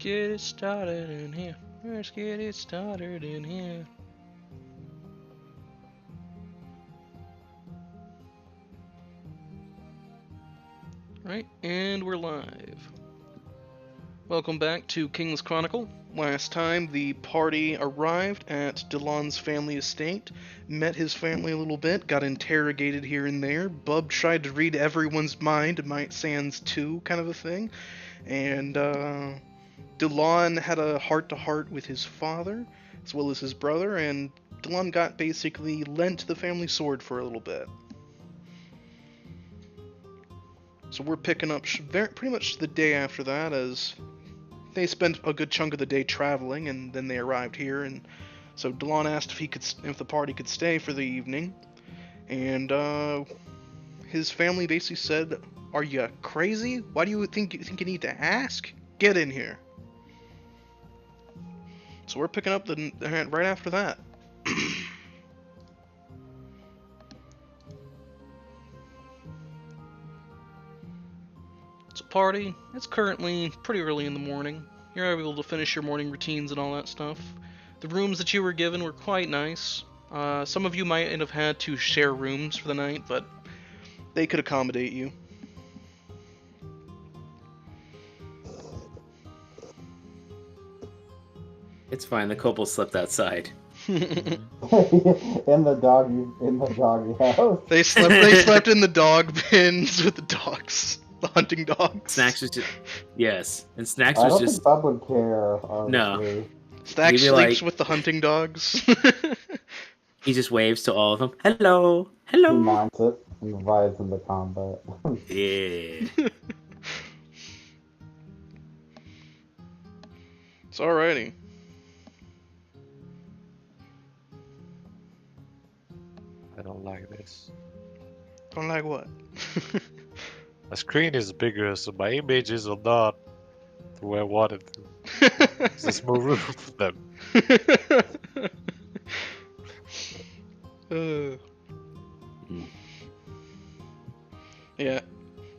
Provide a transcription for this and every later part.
get it started in here. Let's get it started in here. Right, and we're live. Welcome back to Kingless Chronicle. Last time, the party arrived at Delon's family estate, met his family a little bit, got interrogated here and there. Bub tried to read everyone's mind, Might Sans 2 kind of a thing. And, Delon had a heart-to-heart with his father, as well as his brother, and Delon got basically lent the family sword for a little bit. So we're picking up pretty much the day after that, as they spent a good chunk of the day traveling, and then they arrived here. And so Delon asked if the party could stay for the evening, and his family basically said, "Are you crazy? Why do you think you need to ask? Get in here." So we're picking up right after that. It's a party. It's currently pretty early in the morning. You're able to finish your morning routines and all that stuff. The rooms that you were given were quite nice. Some of you might have had to share rooms for the night, but they could accommodate you. It's fine. The couple slept outside. in the doggy house. They slept in the dog bins with the dogs, the hunting dogs. Snacks was just and Snacks I was don't just think Bub would care, honestly. No. Snacks Maybe, sleeps like- with the hunting dogs. he just waves to all of them. Hello, He hello. mounts it and rides into combat. Yeah. It's alrighty. I don't like this. Don't like what? My screen is bigger, so my images are not the way I wanted them. There's more room for them. Yeah.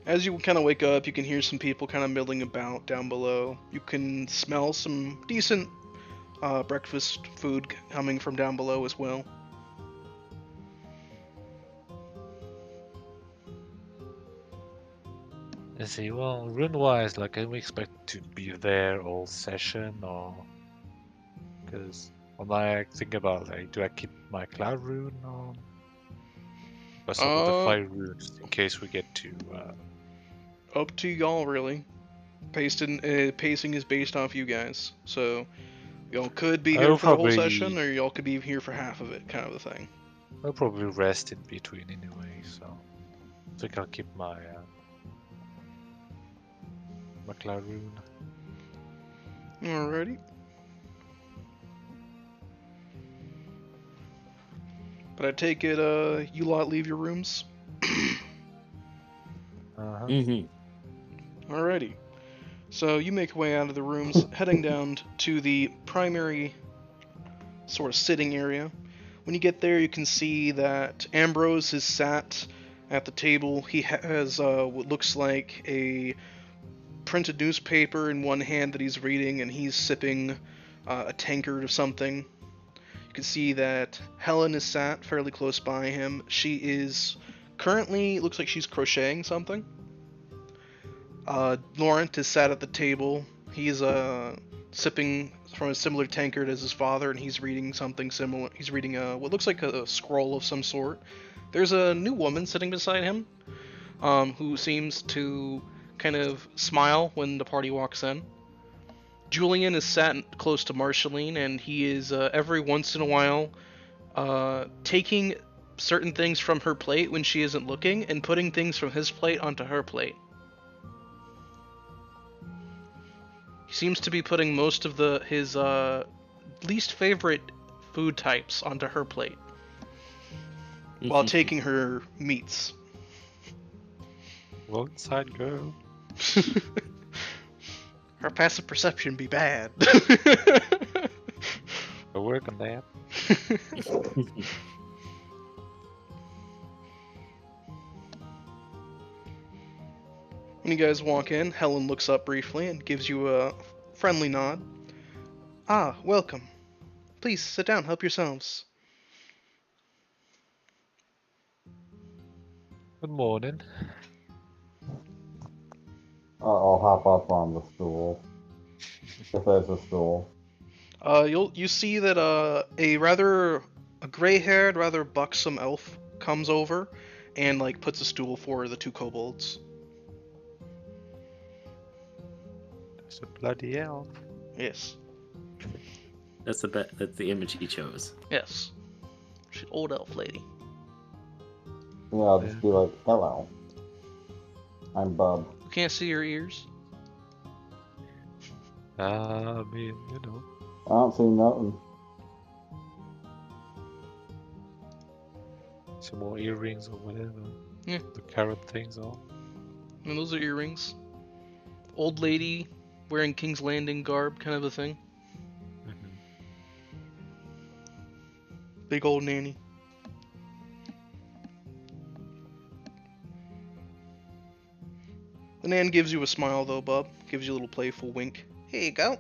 As you kind of wake up, you can hear some people kind of milling about down below. You can smell some decent breakfast food coming from down below as well. Let's see, well, rune-wise, like, can we expect to be there all session, or... Because when I think about, like, do I keep my cloud rune on? Or some of the fire runes, in case we get to, Up to y'all, really. Pacing is based off you guys, so y'all could be here I'll for the whole probably- session, or y'all could be here for half of it, kind of a thing. I'll probably rest in between anyway, so... I think I'll keep my cloud rune. Alrighty. But I take it, you lot leave your rooms? Uh-huh. Alrighty. So you make your way out of the rooms, heading down to the primary sort of sitting area. When you get there, you can see that Ambrose is sat at the table. He has what looks like a printed newspaper in one hand that he's reading, and he's sipping a tankard of something. You can see that Helen is sat fairly close by him. She is currently, looks like she's crocheting something. Laurent is sat at the table. He's sipping from a similar tankard as his father, and he's reading something similar. He's reading what looks like a scroll of some sort. There's a new woman sitting beside him, who seems to kind of smile when the party walks in. Julian is sat close to Marceline, and he is every once in a while taking certain things from her plate when she isn't looking and putting things from his plate onto her plate. He seems to be putting most of his least favorite food types onto her plate while taking her meats. Well, inside go. Her passive perception be bad. I'll work on that. When you guys walk in, Helen looks up briefly and gives you a friendly nod. Ah, welcome. Please sit down, help yourselves. Good morning. I'll hop up on the stool. If there's a stool. You see that a gray-haired, rather buxom elf comes over and like puts a stool for the two kobolds. It's a bloody elf. Yes. That's the image he chose. Yes. She's an old elf lady. Yeah, I'll just be like, hello. I'm Bub. You can't see her ears. I mean, you know. I don't see nothing. Some more earrings or whatever. Yeah. The carrot things on. And those are earrings. Old lady wearing King's Landing garb, kind of a thing. Mm-hmm. Big old nanny. The nan gives you a smile though, Bub. Gives you a little playful wink. Here you go.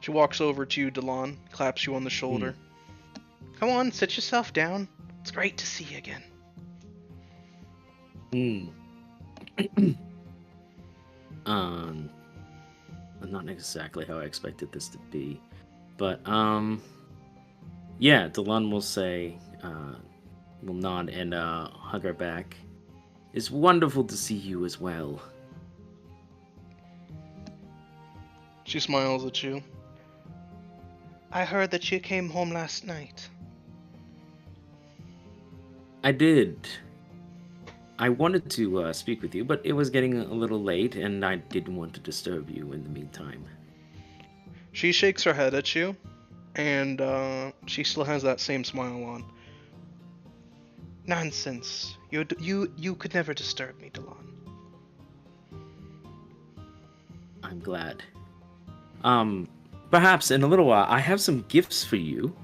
She walks over to you, Delon, claps you on the shoulder. Come on, sit yourself down. It's great to see you again. Not exactly how I expected this to be, but yeah, Delon will say, will nod and hug her back. It's wonderful to see you as well. She smiles at you. I heard that you came home last night. I did. I wanted to speak with you, but it was getting a little late, and I didn't want to disturb you in the meantime. She shakes her head at you, and she still has that same smile on. Nonsense. You could never disturb me, Delon. I'm glad. Perhaps in a little while, I have some gifts for you.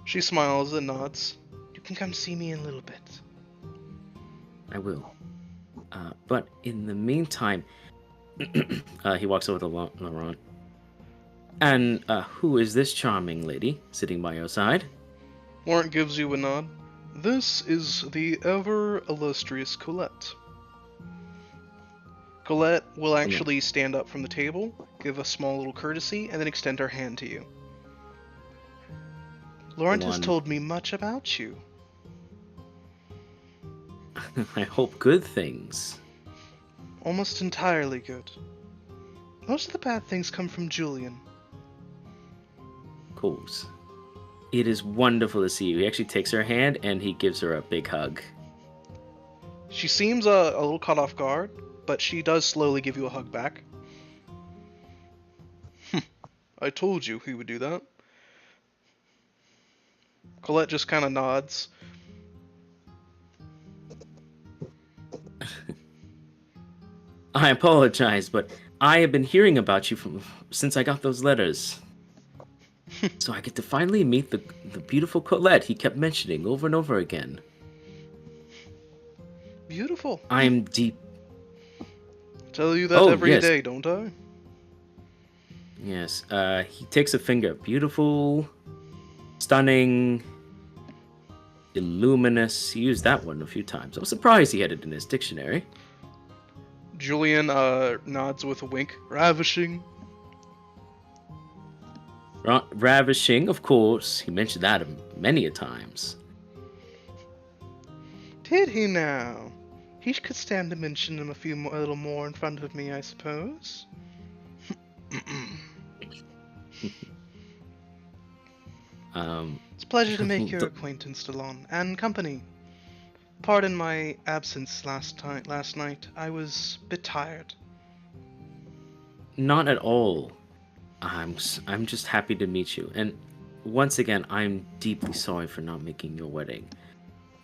She smiles and nods. You can come see me in a little bit. I will. But in the meantime, he walks over to Laurent. And who is this charming lady sitting by your side? Laurent gives you a nod. This is the ever illustrious Colette. Colette will actually stand up from the table, give a small little courtesy, and then extend her hand to you. Laurent has told me much about you. I hope good things. Almost entirely good. Most of the bad things come from Julian. Of course. It is wonderful to see you. He actually takes her hand and he gives her a big hug. She seems a little caught off guard, but she does slowly give you a hug back. I told you he would do that. Colette just kind of nods. I apologize, but I have been hearing about you since I got those letters. So I get to finally meet the beautiful Colette he kept mentioning over and over again. Beautiful. I'm deep. Tell you that every day, don't I? Yes. He takes a finger. Beautiful, stunning, illuminous. He used that one a few times. I was surprised he had it in his dictionary. Julian nods with a wink. Ravishing. Ravishing, of course. He mentioned that many a times. Did he now? He could stand to mention him a little more in front of me, I suppose. It's a pleasure to make your acquaintance, Delon, and company. Pardon my absence last night. I was a bit tired. Not at all. I'm just happy to meet you. And once again, I'm deeply sorry for not making your wedding.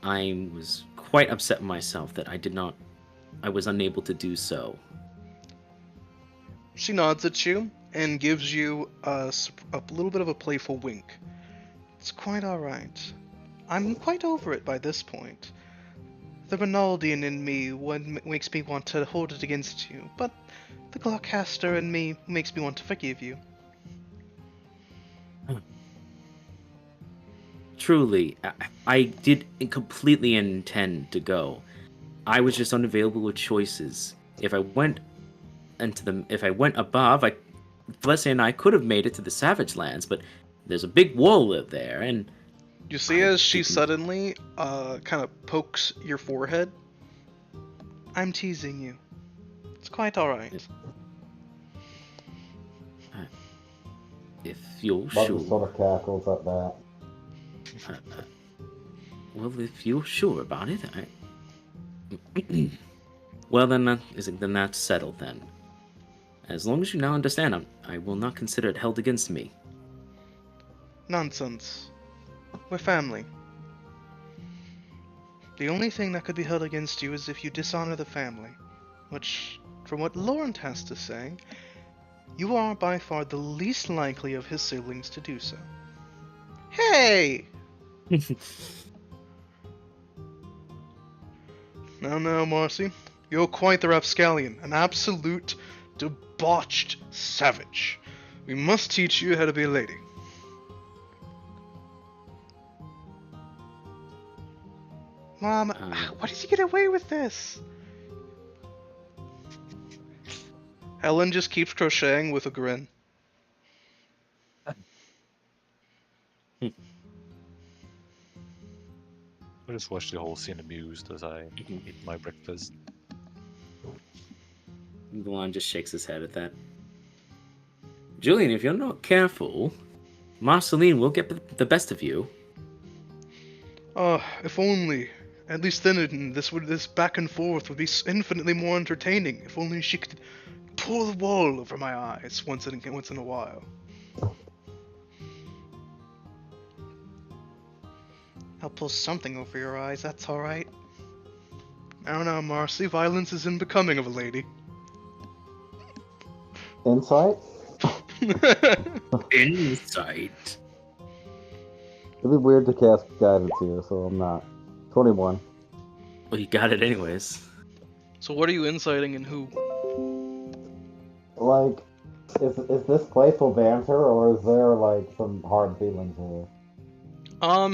I was quite upset myself that I was unable to do so. She nods at you and gives you a little bit of a playful wink. It's quite alright. I'm quite over it by this point. The Ronaldian in me makes me want to hold it against you, but the Gloucester in me makes me want to forgive you. Truly, I did completely intend to go. I was just unavailable with choices. If I went above, Felicity and I could have made it to the Savage Lands, but there's a big wall there, and You see I as she didn't- suddenly kind of pokes your forehead. I'm teasing you. It's quite alright. if you're Bubby sure. sort of cackles at that. Well, if you're sure about it, well, then that's settled then. As long as you now understand, I will not consider it held against me. Nonsense. We're family. The only thing that could be held against you is if you dishonor the family. Which, from what Laurent has to say, you are by far the least likely of his siblings to do so. Hey! Now, Marcy, you're quite the rapscallion, an absolute debauched savage. We must teach you how to be a lady. Mom, why did you get away with this? Helen just keeps crocheting with a grin. I just watch the whole scene amused as I eat my breakfast. Delon just shakes his head at that. Julian, if you're not careful, Marceline will get the best of you. If only. At least then this back and forth would be infinitely more entertaining. If only she could pull the wool over my eyes once in a while. I'll pull something over your eyes, that's alright. I don't know, Marcy, violence is unbecoming of a lady. Insight? Insight. It'd be weird to cast guidance here, so I'm not. 21. Well, you got it anyways. So what are you inciting and who? Like, is this playful banter, or is there, like, some hard feelings here?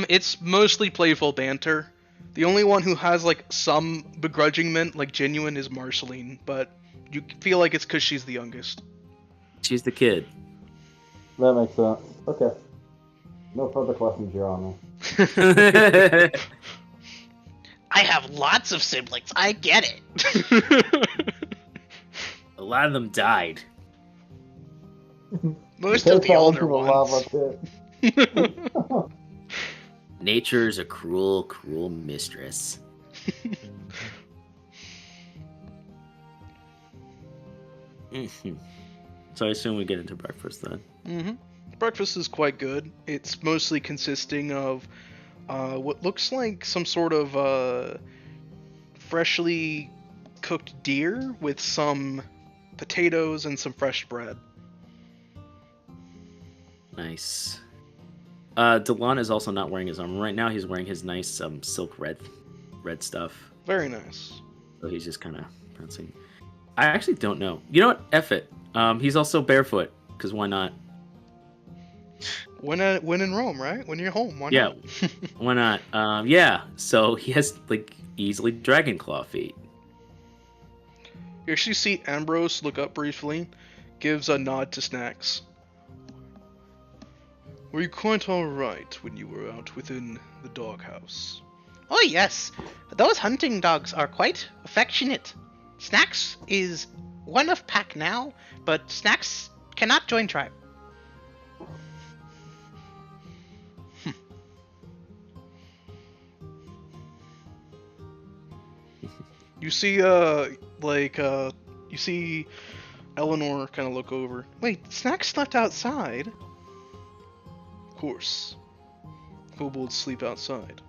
It's mostly playful banter. The only one who has, like, some begrudgingment, like, genuine, is Marceline, but you feel like it's because she's the youngest. She's the kid. That makes sense. Okay. No further questions, Your Honor. I have lots of siblings. I get it. A lot of them died. Most They of the fell older into the ones. lava pit. Nature's a cruel, cruel mistress. So I assume we get into breakfast then. Breakfast is quite good. It's mostly consisting of what looks like some sort of freshly cooked deer with some potatoes and some fresh bread. Nice. Delon is also not wearing his armor right now. He's wearing his nice silk red stuff. Very nice. So he's just kind of bouncing. I actually don't know. You know what? F it. He's also barefoot, because why not? When in Rome, right? When you're home, why Yeah. not? Why not? Yeah. So he has like easily dragon claw feet. You actually see Ambrose look up briefly, gives a nod to Snacks. Were you quite alright when you were out within the doghouse? Oh yes, those hunting dogs are quite affectionate. Snacks is one of pack now, but Snacks cannot join tribe. You see, you see Eleanor kind of look over. Wait, Snacks slept outside? Of course. Kobolds sleep outside.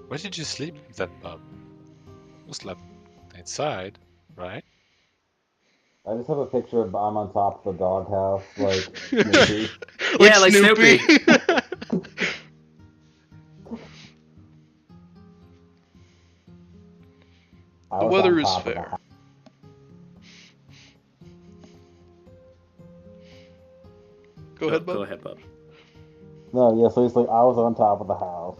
Where did you sleep then, Bob? You slept inside, right? I just have a picture of I'm on top of the doghouse, like Snoopy. Yeah, like Snoopy. The was weather on is top of the fair. house. Go ahead, bud. Go ahead, Bub. No, yeah, so it's like I was on top of the house.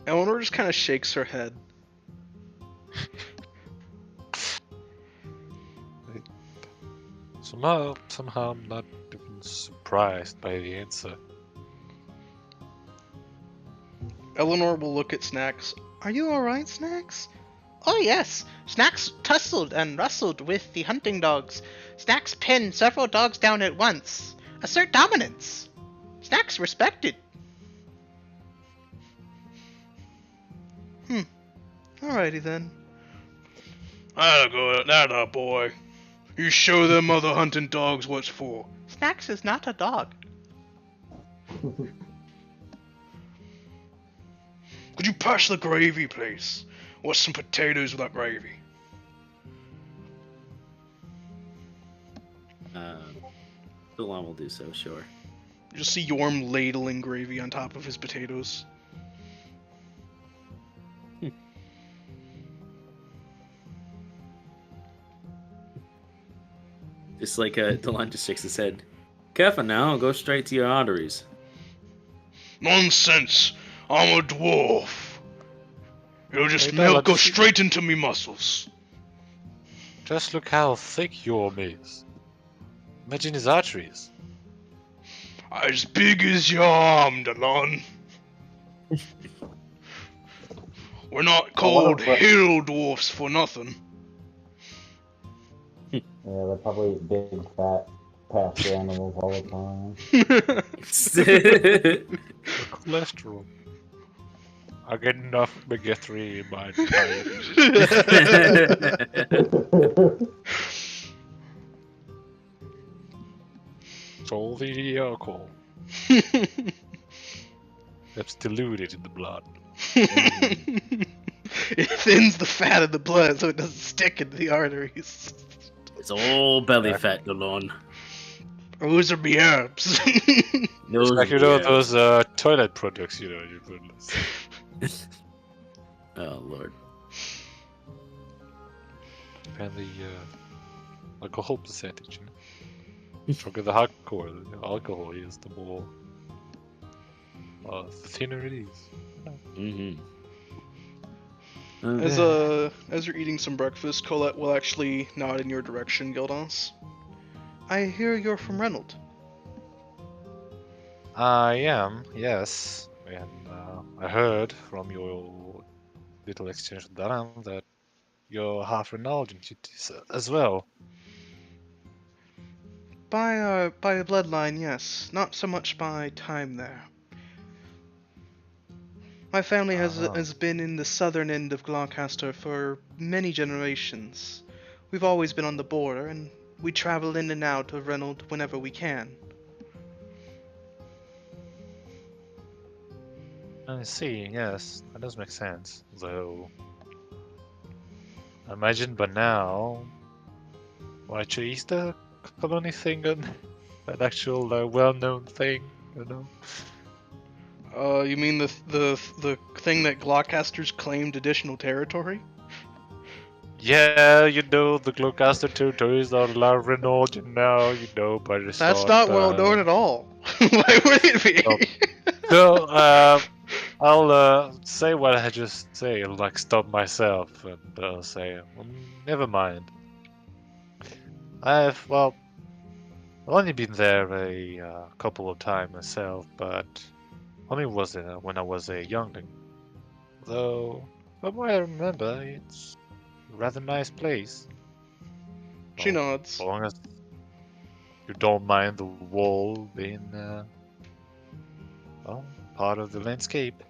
Eleanor just kind of shakes her head. Somehow I'm not even surprised by the answer. Eleanor will look at Snacks. Are you alright, Snacks? Oh yes, Snacks tussled and rustled with the hunting dogs. Snacks pinned several dogs down at once. Assert dominance. Snacks respected. Alrighty then. That'll go, boy. You show them other hunting dogs what's for. Snacks is not a dog. Could you pass the gravy, please? What's some potatoes with that gravy? Delon will do so, sure. You just see Yorm ladling gravy on top of his potatoes. Just like Delon just shakes his head. Careful now, go straight to your arteries. Nonsense! I'm a dwarf. It'll just Hey, Bella, go just- straight into me muscles. Just look how thick Yorm is. Imagine his arteries. As big as your arm, Delon. We're not called hill dwarfs for nothing. Yeah, they're probably big, fat, pasture animals all the time. The cholesterol. I get enough omega-3 in my diet. It's all the alcohol that's diluted in the blood. It thins the fat of the blood so it doesn't stick into the arteries. It's all belly fat, Delon. Those are me herbs. Those, Like, those toilet products, you put. Oh, Lord. And the alcohol percentage. The stronger the hardcore the alcohol is, the more the thinner it is. Mm-hmm. As you're eating some breakfast, Colette will actually nod in your direction, Gildas. I hear you're from Reynold. I am, yes. And I heard from your little exchange with Daran that you're half Reynoldian as well. By a bloodline, yes. Not so much by time there. My family has been in the southern end of Gloucester for many generations. We've always been on the border, and we travel in and out of Reynold whenever we can. I see, yes, that does make sense. Though, I imagine by now, well, actually, is the colony thing an actual well-known thing, you know? You mean the thing that Gloucester's claimed additional territory? Yeah, you know, the Gloucester territories are La Reynoldian now, you know, but it's That's not well known at all. Why would it be? So, I'll say what I just say, like stop myself, and say, never mind. I've only been there a couple of times myself, but only was when I was a youngling. Though, from what I remember, it's a rather nice place. She Well, nods. as long as you don't mind the wall being, part of the landscape.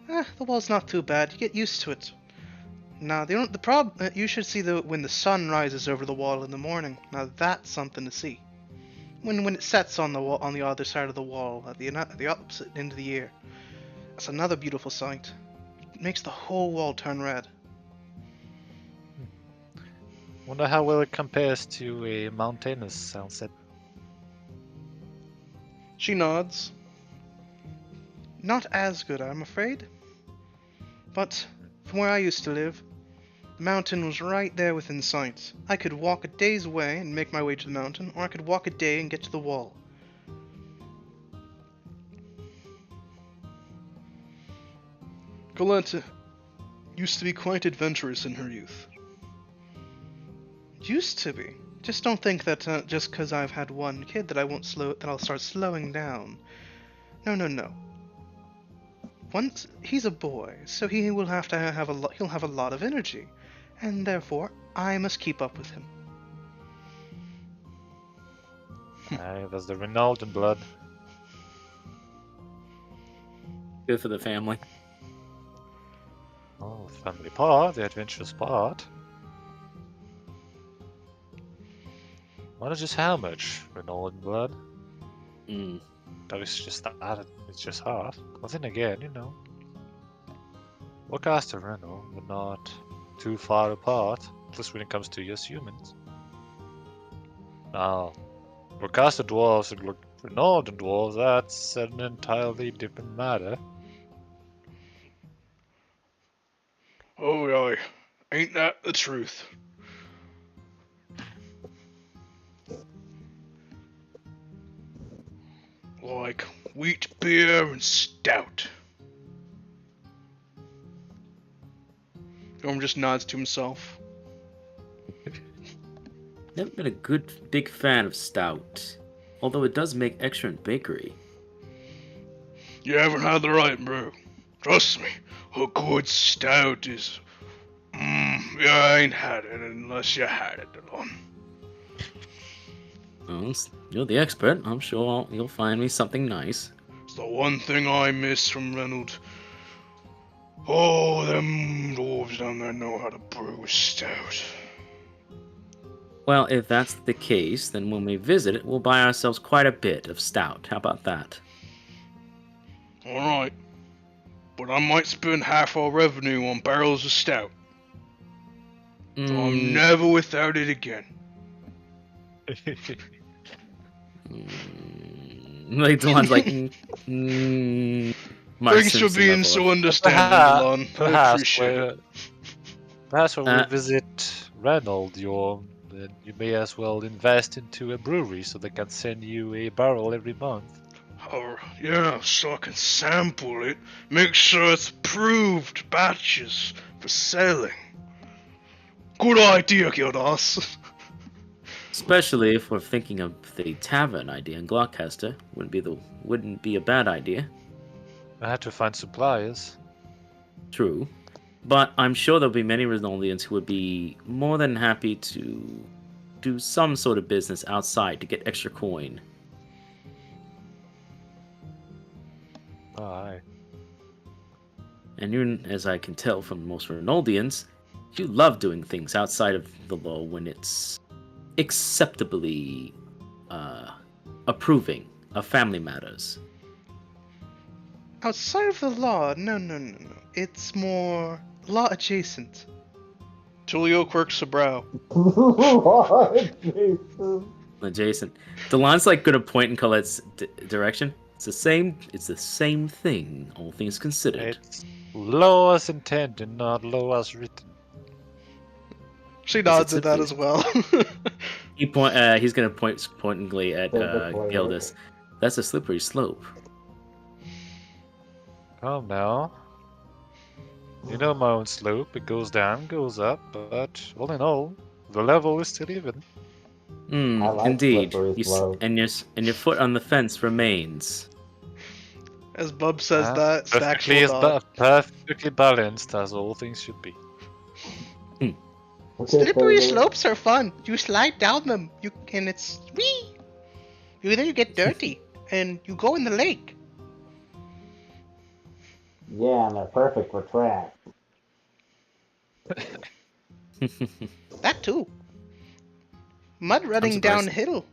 The wall's not too bad. You get used to it. Now, the problem you should see when the sun rises over the wall in the morning. Now that's something to see. When it sets on the wall on the other side of the wall at the opposite end of the year. That's another beautiful sight. It makes the whole wall turn red. Wonder how well it compares to a mountainous sunset. She nods. Not as good, I'm afraid. But from where I used to live, the mountain was right there within sight. I could walk a day's way and make my way to the mountain, or I could walk a day and get to the wall. Colette used to be quite adventurous in her youth. Used to be. Just don't think that just because I've had one kid that I'll start slowing down. No. Once he's a boy, so he will have to he'll have a lot of energy, and therefore I must keep up with him. Aye, that's the Ronaldo blood. Good for the family. Oh, the family part, the adventurous part. Wonder just how much Ronaldo blood. Mm. That is just that. It's just half. But then again, you know, Warcaster and Renault are not too far apart, at least when it comes to us humans. Now, Warcaster dwarves and Renault dwarves, that's an entirely different matter. Oh, aye. Ain't that the truth? Like wheat beer and stout. Gorm just nods to himself. Never been a good big fan of stout, although it does make excellent bakery. You haven't had the right brew. Trust me, a good stout is... you ain't had it unless you had it alone. Well, you're the expert. I'm sure you'll find me something nice. It's the one thing I miss from Reynolds. Oh, them dwarves down there know how to brew a stout. Well, if that's the case, then when we visit it, we'll buy ourselves quite a bit of stout. How about that? Alright. But I might spend half our revenue on barrels of stout. So I'm never without it again. Like the one's like, Mark Thanks for Simpson being level so of- understanding, Delon. I appreciate it. Perhaps when we visit Reynolds, you may as well invest into a brewery so they can send you a barrel every month. Oh, yeah, so I can sample it. Make sure it's approved batches for selling. Good idea, Gildas. Especially if we're thinking of the tavern idea in Gloucester, wouldn't be a bad idea. I had to find suppliers. True, but I'm sure there'll be many Reynoldians who would be more than happy to do some sort of business outside to get extra coin. Oh, aye. And you, as I can tell from most Reynoldians, you love doing things outside of the law when it's acceptably approving of family matters. Outside of the law, no. It's more law adjacent. Tulio quirks a brow. What, Jesus? Adjacent. Delon's like gonna point in Colette's direction. It's the same thing, all things considered. It's law as intended, not law as written. She nods at that as well. He's gonna point pointedly at Slippery. Gildas. That's a slippery slope. Calm now. You know my own slope. It goes down, goes up, but all in all, the level is still even. I like Indeed. slippery slope. And your foot on the fence remains. As Bub says that, Stacks Perfectly, will nod. perfectly balanced as all things should be. Slippery slopes are fun. You slide down them, and it's wee. Then you get dirty, and you go in the lake. Yeah, and they're perfect for track. That too. Mud running surprised. downhill.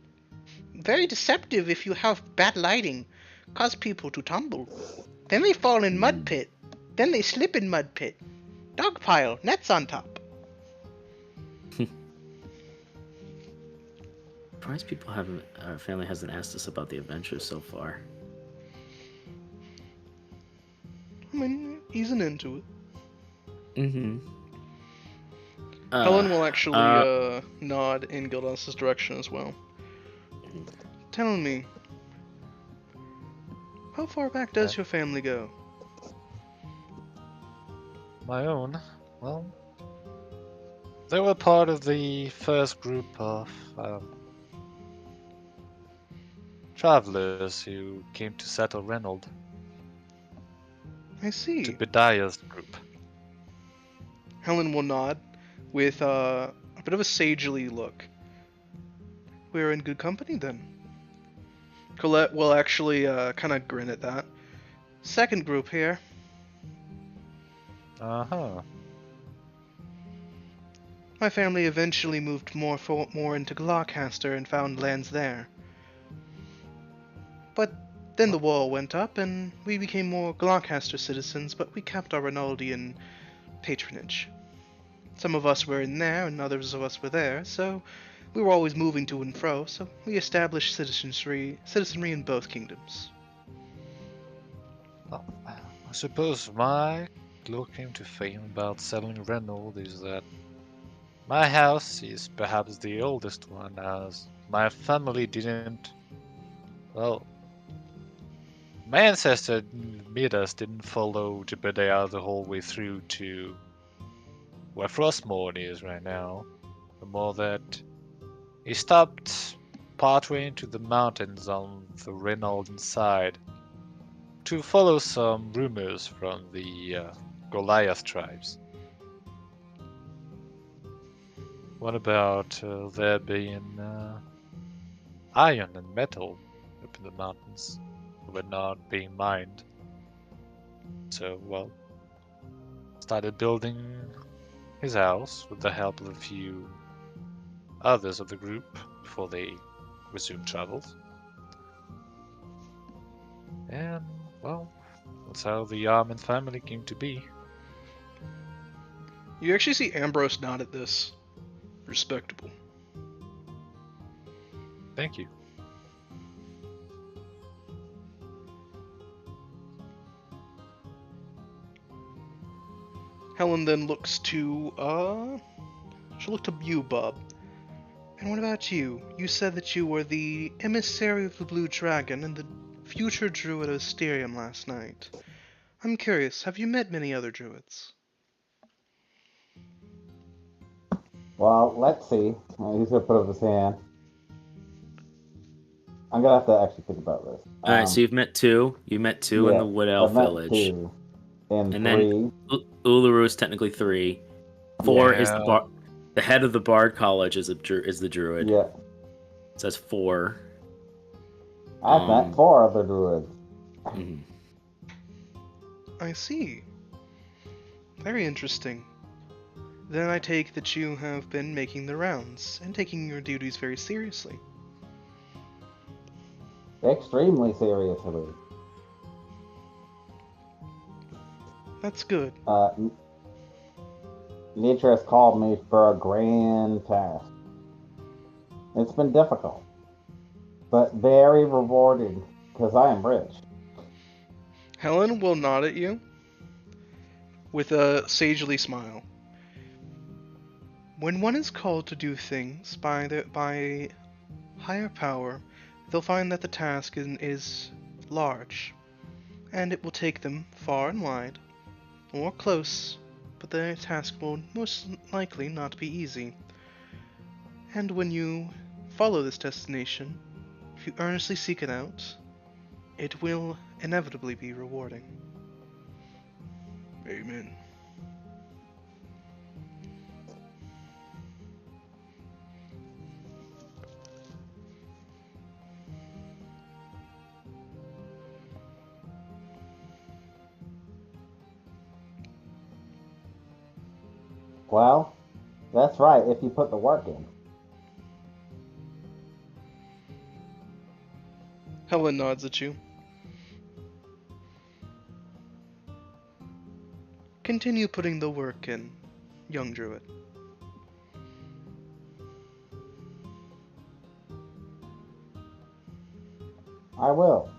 Very deceptive if you have bad lighting. Cause people to tumble. Then they fall in mud pit. Then they slip in mud pit. Dog pile, nets on top. Surprised our family hasn't asked us about the adventures so far. I mean, easing into it. Mm-hmm. Helen will actually uh, nod in Gildas's direction as well. Tell me, how far back does your family go? My own? Well, they were part of the first group of travelers who came to settle Reynold, I to see. Bediah's group. Helen will nod with a bit of a sagely look. We're in good company then. Colette will actually kind of grin at that. Second group here. Uh-huh. My family eventually moved more into Gloucester and found lands there. But then the wall went up and we became more Gloucester citizens, but we kept our Rinaldian patronage. Some of us were in there and others of us were there, so we were always moving to and fro, so we established citizenry in both kingdoms. Well, I suppose my claim to fame about settling Reynold is that my house is perhaps the oldest one, as my family didn't. Well, my ancestor Midas didn't follow Jebediah the whole way through to where Frostmourne is right now. The more that he stopped partway into the mountains on the Reynolden side to follow some rumors from the Goliath tribes. What about there being iron and metal up in the mountains that were not being mined? So, well, started building his house with the help of a few others of the group before they resumed travels. And, well, that's how the Yarman family came to be. You actually see Ambrose nod at this. Respectable. Thank you. Helen then looks to, she'll look to you, Bob. And what about you? You said that you were the emissary of the Blue Dragon and the future druid of Asterium last night. I'm curious, have you met many other druids? Well, let's see. He's gonna put up his hand. I'm gonna have to actually think about this. All right, so you've met two. You met two in yeah, the Wood I've Elf met Village, two, and and three. then Uluru is technically three. Four is Yeah. the head of the Bard College is the druid. Yeah, So that's four. I've met 4 other druids. Mhm. I see. Very interesting. Then I take that you have been making the rounds and taking your duties very seriously. Extremely seriously. That's good. Nature has called me for a grand task. It's been difficult, but very rewarding because I am rich. Helen will nod at you with a sagely smile. When one is called to do things by higher power, they'll find that the task is large, and it will take them far and wide, or close, but the task will most likely not be easy. And when you follow this destination, if you earnestly seek it out, it will inevitably be rewarding. Amen. Well, that's right, if you put the work in. Helen nods at you. Continue putting the work in, young druid. I will.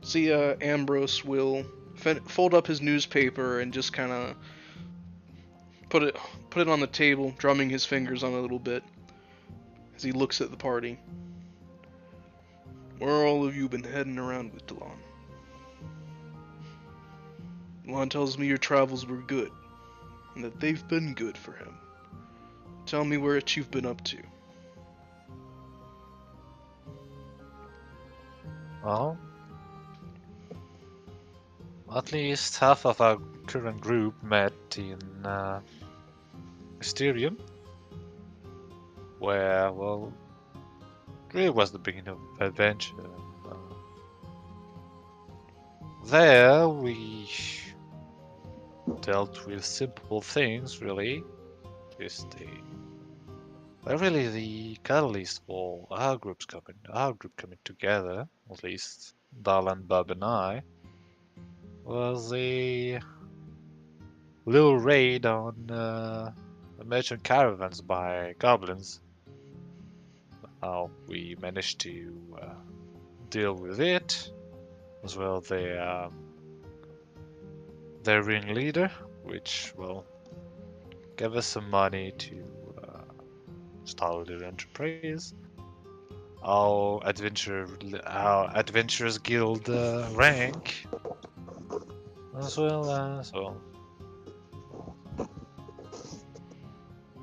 See, Ambrose will fold up his newspaper and just kind of put it on the table, drumming his fingers on it a little bit as he looks at the party. Where all of you been heading around with Delon? Delon tells me your travels were good, and that they've been good for him. Tell me what you've been up to. Well, at least half of our current group met in Mysterium, where, well, it really was the beginning of adventure. There we dealt with simple things, really. They're really the catalyst for our group coming together. At least Darlan, Bob, and I was a little raid on the merchant caravans by goblins. How we managed to deal with it, as well their ringleader, which, well, gave us some money to start their enterprise. Our adventurers guild rank, as well as, well,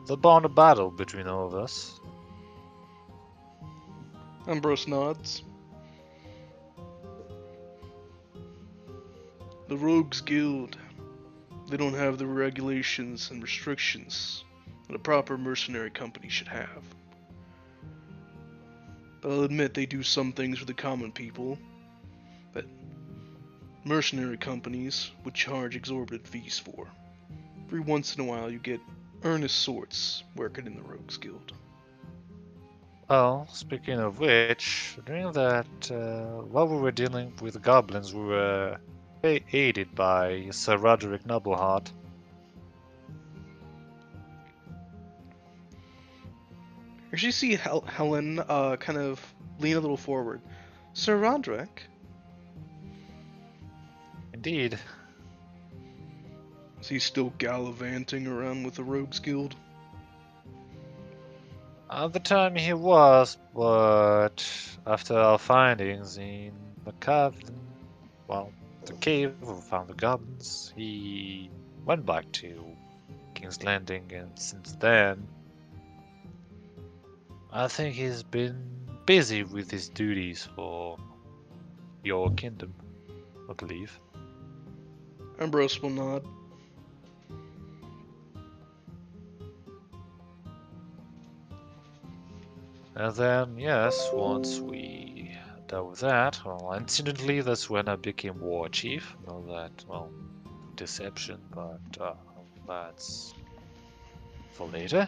the bond of battle between all of us. Ambrose nods. The Rogues Guild. They don't have the regulations and restrictions that a proper mercenary company should have. But I'll admit they do some things for the common people that mercenary companies would charge exorbitant fees for. Every once in a while you get earnest sorts working in the Rogues Guild. Well, speaking of which, during that, while we were dealing with the goblins, we were aided by Sir Roderick Nobleheart. You actually see Helen kind of lean a little forward. Sir Roderick? Indeed. Is he still gallivanting around with the Rogues Guild? At the time he was, but after our findings in the cavern, well, the cave where we found the goblins, he went back to King's Landing, and since then, I think he's been busy with his duties for your kingdom, I believe. Ambrose will nod. And then, yes, once we dealt with that, well, incidentally, that's when I became war chief. Know that, well, deception, but that's for later.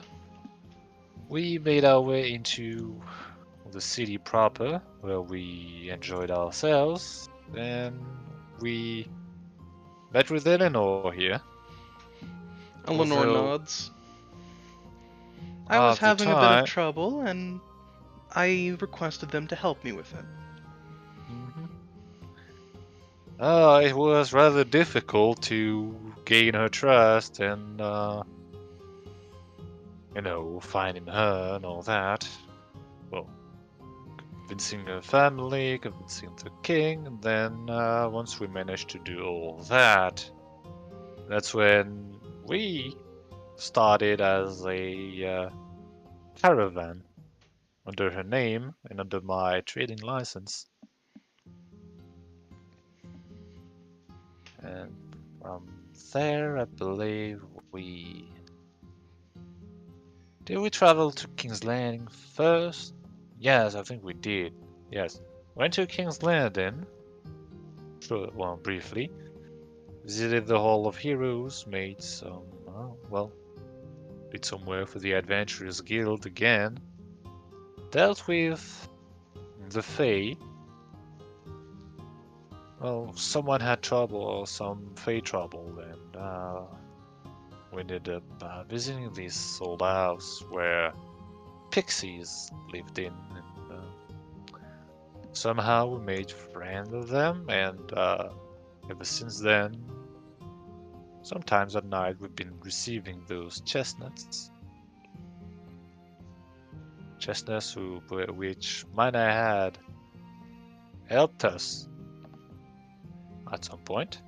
We made our way into the city proper, where we enjoyed ourselves. Then we met with Eleanor here. Eleanor Although, nods. I was at the having a bit of time- trouble, and I requested them to help me with it. It was rather difficult to gain her trust and, finding her and all that. Well, convincing her family, convincing the king, and then once we managed to do all that, that's when we started as a caravan under her name and under my trading license. And from there, I believe did we travel to King's Landing first? Yes, I think we did. Yes. Went to King's Landing. Sure, well, briefly. Visited the Hall of Heroes, made some, did some work for the Adventurers Guild again. Dealt with the Fae. Well, someone had trouble, or some Fae trouble, and we ended up visiting this old house where pixies lived in. And, somehow we made friends with them, and ever since then, sometimes at night we've been receiving those chestnuts. Chestnuts which might have had helped us at some point.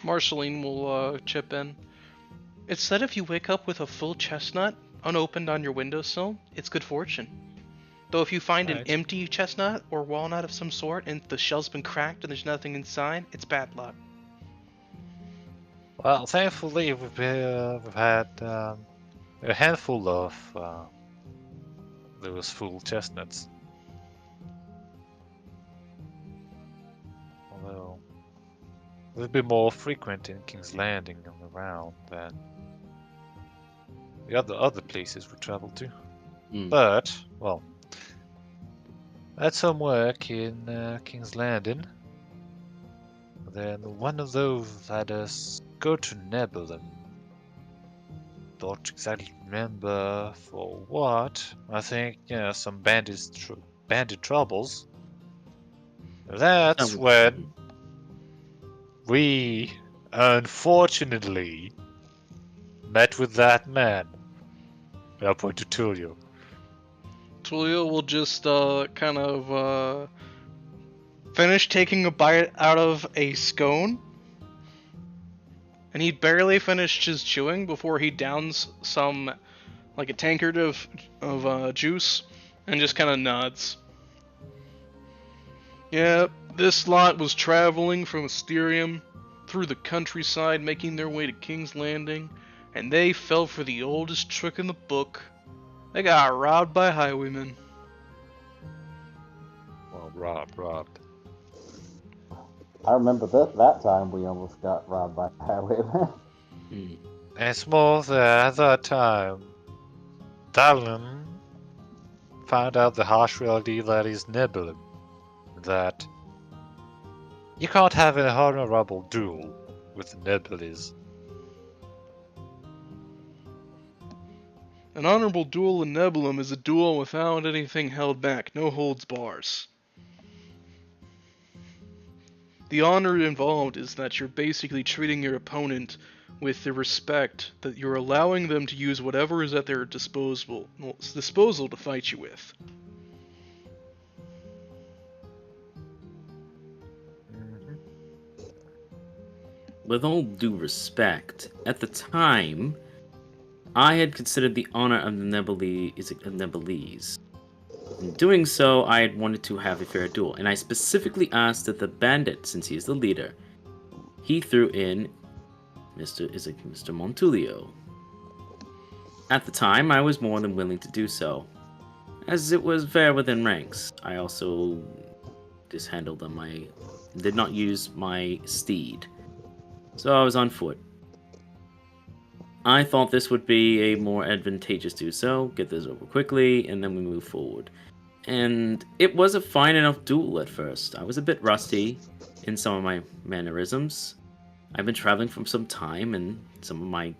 Marceline will chip in. It's that if you wake up with a full chestnut unopened on your windowsill, it's good fortune. Though if you find an Right. empty chestnut or walnut of some sort and the shell's been cracked and there's nothing inside, it's bad luck. Well, thankfully we've had a handful of those full chestnuts. Although they'll be more frequent in King's Landing and around than the other places we travel to. Mm. But, well, I had some work in King's Landing. Then one of those had us go to Nebulum. Don't exactly remember for what. I think, some bandit troubles. That's That when we, unfortunately, met with that man. I'll point to Tulio. Tulio will just kind of finish taking a bite out of a scone. And he barely finished his chewing before he downs some, like a tankard of juice, and just kind of nods. Yeah, this lot was traveling from Asterium through the countryside, making their way to King's Landing, and they fell for the oldest trick in the book. They got robbed by highwaymen. Well, robbed. I remember that time we almost got robbed by a highwayman. Mm. And it's more that at that time, Dallin found out the harsh reality that is Nebulum. That you can't have a honorable duel with the Nebulas. An honorable duel in Nebulum is a duel without anything held back, no holds bars. The honor involved is that you're basically treating your opponent with the respect that you're allowing them to use whatever is at their disposal to fight you with. With all due respect, at the time, I had considered the honor of the Nebulese. In doing so, I had wanted to have a fair duel, and I specifically asked that the bandit, since he is the leader, he threw in Mr. Montulio. At the time, I was more than willing to do so, as it was fair within ranks. I also dishandled them. I did not use my steed, so I was on foot. I thought this would be a more advantageous do so, get this over quickly, and then we move forward. And it was a fine enough duel at first. I was a bit rusty in some of my mannerisms. I've been traveling for some time, and some of my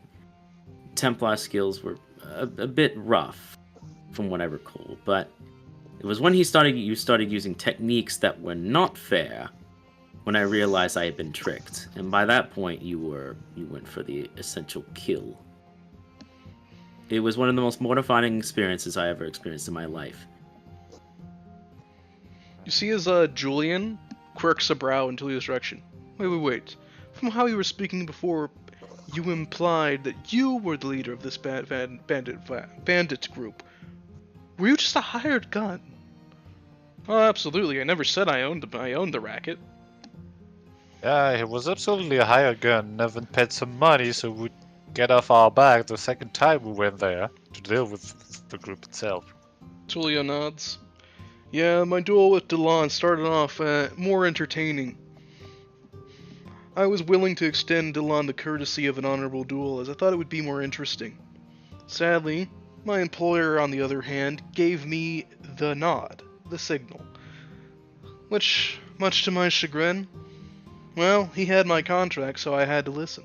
Templar skills were a bit rough, from what I recall. But it was when you started using techniques that were not fair, when I realized I had been tricked. And by that point, you went for the essential kill. It was one of the most mortifying experiences I ever experienced in my life. You see as Julian quirks a brow in Tulio's direction. Wait. From how you were speaking before, you implied that you were the leader of this bandit group. Were you just a hired gun? Oh, absolutely. I never said I owned the racket. Yeah, he was absolutely a hired gun. Never paid some money, so we'd get off our back the second time we went there to deal with the group itself. Tulio nods. Yeah, my duel with Delon started off more entertaining. I was willing to extend Delon the courtesy of an honorable duel, as I thought it would be more interesting. Sadly, my employer, on the other hand, gave me the nod, the signal. Which, much to my chagrin, well, he had my contract, so I had to listen.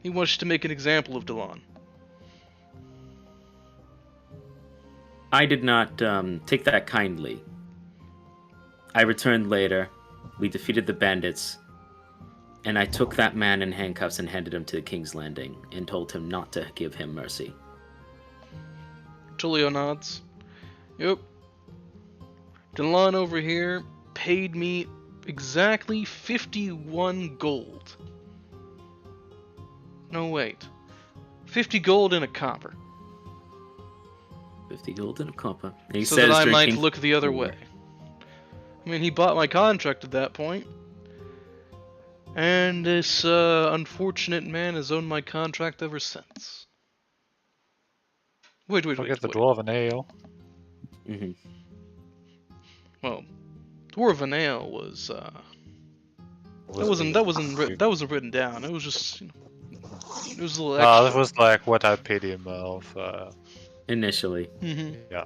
He wished to make an example of Delon. I did not take that kindly. I returned later. We defeated the bandits. And I took that man in handcuffs and handed him to the King's Landing and told him not to give him mercy. Tulio nods. Yep. Delon over here paid me exactly 51 gold. No, wait. 50 gold and a copper. 50 gold and a copper. And he So says that I might drinking look the other cooler. way. I mean, he bought my contract at that point. And this unfortunate man has owned my contract ever since. Wait. Forget the dwarven ale. Mm-hmm. Well, Dwarven Ale was that wasn't written down. It was just it was a little extra. That was like what I paid him of. Initially. Mm-hmm. Yeah.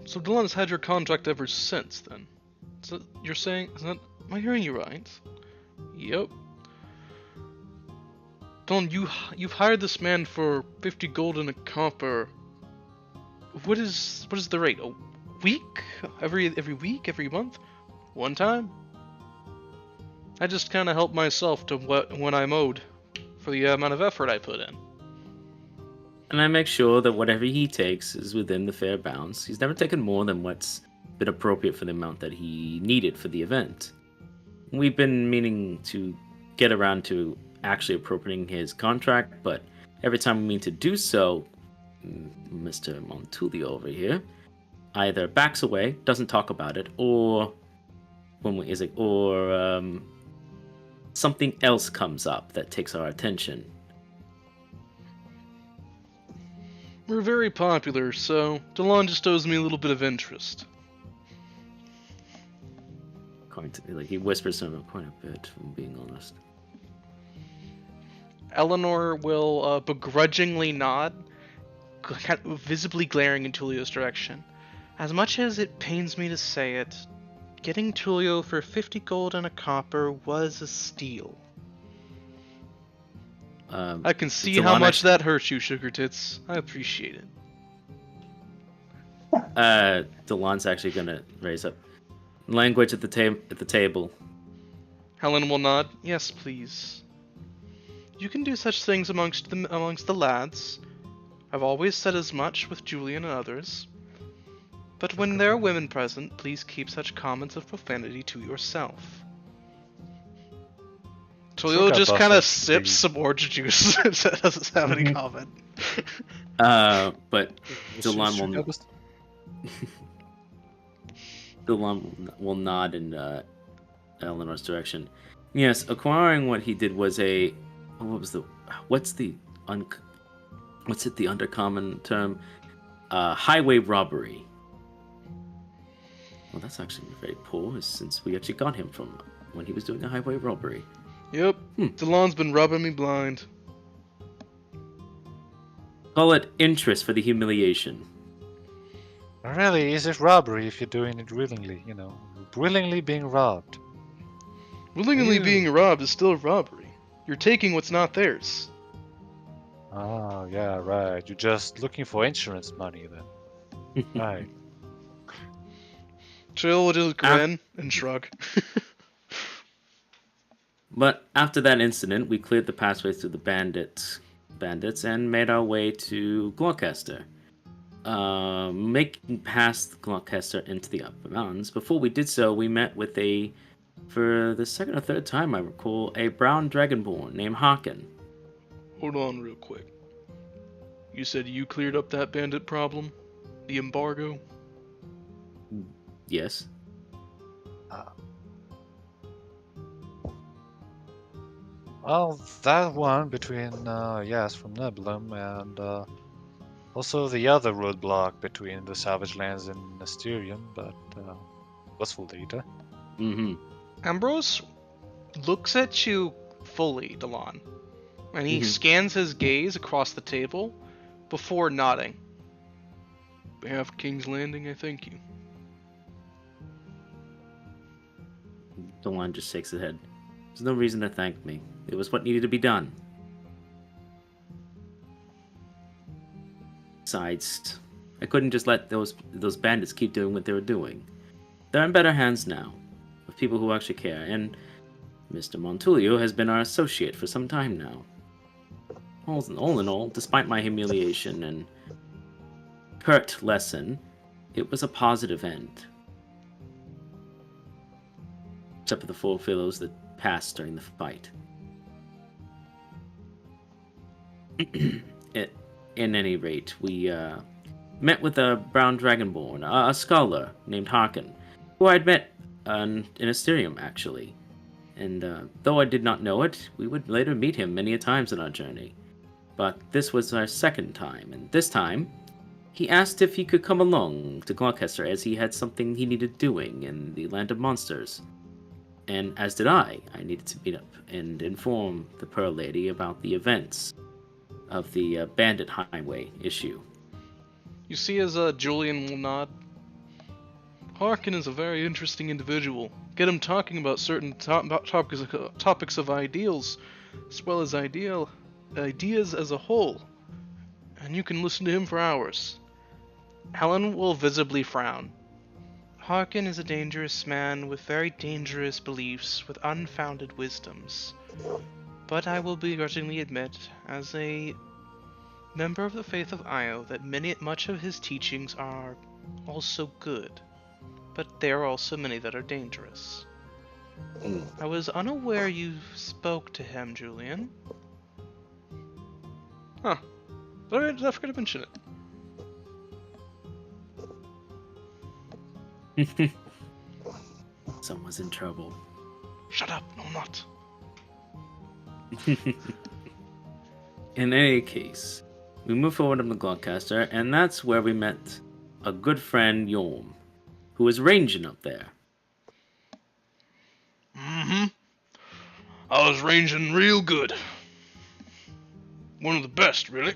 So Delon's had your contract ever since, then? So you're saying? Am I hearing you right? Yep. Delon, you've hired this man for 50 gold and a copper. What is the rate? A week? Every week? Every month? One time? I just kind of help myself to when I'm owed for the amount of effort I put in. And I make sure that whatever he takes is within the fair bounds. He's never taken more than what's been appropriate for the amount that he needed for the event. We've been meaning to get around to actually appropriating his contract, but every time we mean to do so, Mr. Montulio over here either backs away, doesn't talk about it, or something else comes up that takes our attention. We're very popular, so Delon just owes me a little bit of interest. He whispers to him quite a bit, if I'm being honest. Eleanor will begrudgingly nod, kind of visibly glaring in Tulio's direction. As much as it pains me to say it, getting Tulio for 50 gold and a copper was a steal. I can see how much that hurts you, Sugar Tits. I appreciate it. Delon's actually gonna raise up language at the table. Helen will nod. Yes, please. You can do such things amongst the lads. I've always said as much with Julian and others. But when there are women present, please keep such comments of profanity to yourself. Tulio just kind of sips some orange juice. Doesn't have any comment. But Delon will nod in Eleanor's direction. Yes, acquiring what he did was the undercommon term? Highway robbery. Well, that's actually very poor, since we actually got him from when he was doing a highway robbery. Yep, Delon's been rubbing me blind. Call it interest for the humiliation. Really, is it robbery if you're doing it willingly? Willingly being robbed. Willingly being robbed is still robbery. You're taking what's not theirs. Oh, yeah, right. You're just looking for insurance money then. Right. Trill will just grin and shrug. But after that incident, we cleared the pathways through the bandits and made our way to Gloucester. Making past Gloucester into the upper mountains. Before we did so, we met with for the second or third time I recall, a brown dragonborn named Haken. Hold on real quick. You said you cleared up that bandit problem? The embargo? Yes. Well, that one between, from Nebulum and also the other roadblock between the Savage Lands and Mysterium, but was for later. Mm-hmm. Ambrose looks at you fully, Delon, and he scans his gaze across the table before nodding. On behalf of King's Landing, I thank you. Delon just shakes his head. There's no reason to thank me. It was what needed to be done. Besides, I couldn't just let those bandits keep doing what they were doing. They're in better hands now, with people who actually care, and Mr. Montulio has been our associate for some time now. All in all, despite my humiliation and hurt lesson, it was a positive end. Except for the 4 fellows that passed during the fight. In any rate, we met with a brown dragonborn, a scholar named Harkin, who I'd met in Asterium, actually. And though I did not know it, we would later meet him many a times in our journey. But this was our second time, and this time, he asked if he could come along to Gloucester as he had something he needed doing in the Land of Monsters. And as did I needed to meet up and inform the Pearl Lady about the events of the Bandit Highway issue. You see, as Julian will nod, Harkin is a very interesting individual. Get him talking about certain topics of ideals, as well as ideas as a whole, and you can listen to him for hours. Helen will visibly frown. Harkin is a dangerous man with very dangerous beliefs, with unfounded wisdoms. But I will begrudgingly admit, as a member of the faith of Io, that much of his teachings are also good, but there are also many that are dangerous. I was unaware you spoke to him, Julian. Huh. I forgot to mention it. Someone's in trouble. Shut up, no, I'm not. In any case, we moved forward on the Gloucester, and that's where we met a good friend, Yorm, who was ranging up there. Mm-hmm. I was ranging real good. One of the best, really.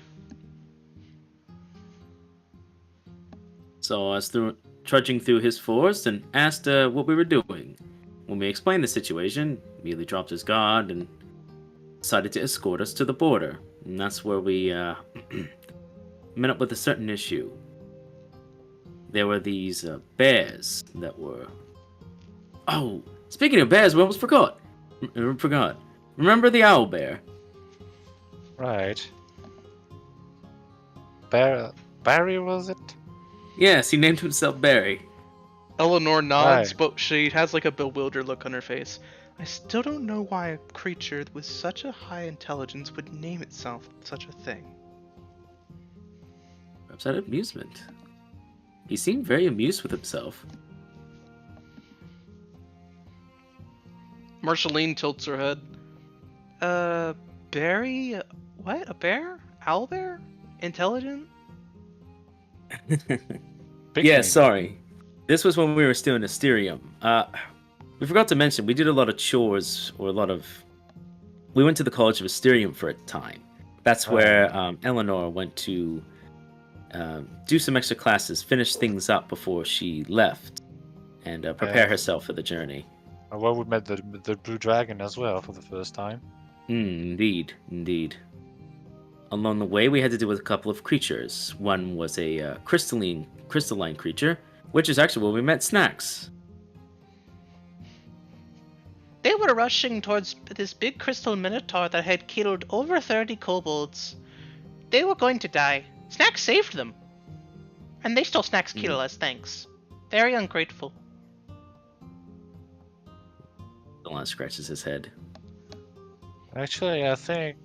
Saw us trudging through his forest and asked what we were doing. When we explained the situation, immediately dropped his guard and decided to escort us to the border. And that's where we met up with a certain issue. There were these bears that were... Oh, speaking of bears, we almost forgot. Remember the owl bear? Right. Barry, was it? Yes, he named himself Barry. Eleanor nods, Right. but she has like a bewildered look on her face. I still don't know why a creature with such a high intelligence would name itself such a thing. Perhaps out of amusement. He seemed very amused with himself. Marceline tilts her head. Barry? What? A bear? Owlbear? Intelligent? Big Yeah, name. sorry. This was when we were still in Asterium. We forgot to mention, we did a lot of chores, or we went to the College of Asterium for a time. That's where Eleanor went to do some extra classes, finish things up before she left, and prepare herself for the journey. Well, we met the Blue Dragon as well for the first time. Indeed. Along the way, we had to deal with a couple of creatures. One was a crystalline creature, which is actually where we met Snacks. They were rushing towards this big crystal minotaur that had killed over 30 kobolds. They were going to die. Snacks saved them. And they stole Snacks' kill as thanks. Very ungrateful. The last scratches his head. Actually, I think,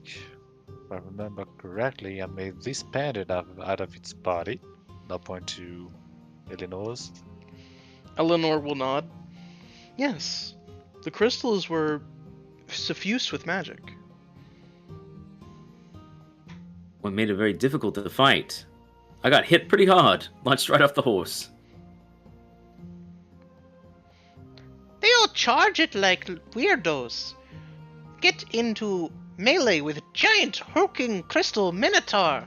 if I remember correctly, I made this bandit out of its body. I'll point to Eleanor's. Eleanor will nod. Yes, the crystals were suffused with magic. What made it very difficult to fight. I got hit pretty hard, launched right off the horse. They all charge it like weirdos. Get into melee with giant hulking crystal minotaur.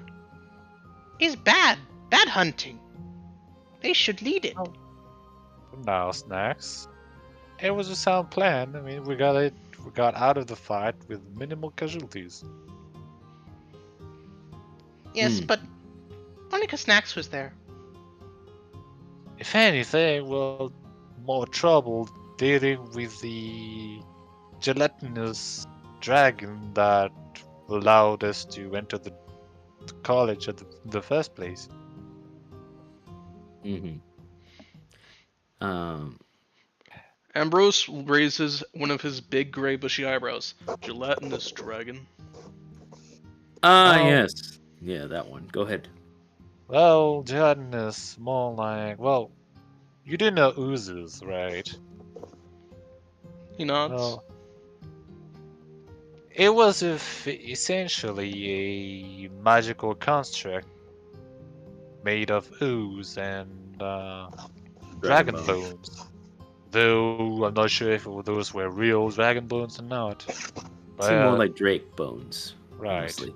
Is bad hunting. They should lead it. Now, Snacks. It was a sound plan. I mean, we got it. we got out of the fight with minimal casualties. Yes, Hmm. but only 'cause Snax was there. If anything, well, more trouble dealing with the gelatinous dragon that allowed us to enter the college at the first place. Mm-hmm. Um. Ambrose raises one of his big gray bushy eyebrows. Gelatinous dragon. Ah, Well, yes. Yeah, that one. Go ahead. well, gelatinous, more like, well, you do know oozes, right? He nods. Well, it was essentially a magical construct made of ooze and dragon bones. Though I'm not sure if those were real dragon bones or not. Seem more But like Drake bones, right, honestly.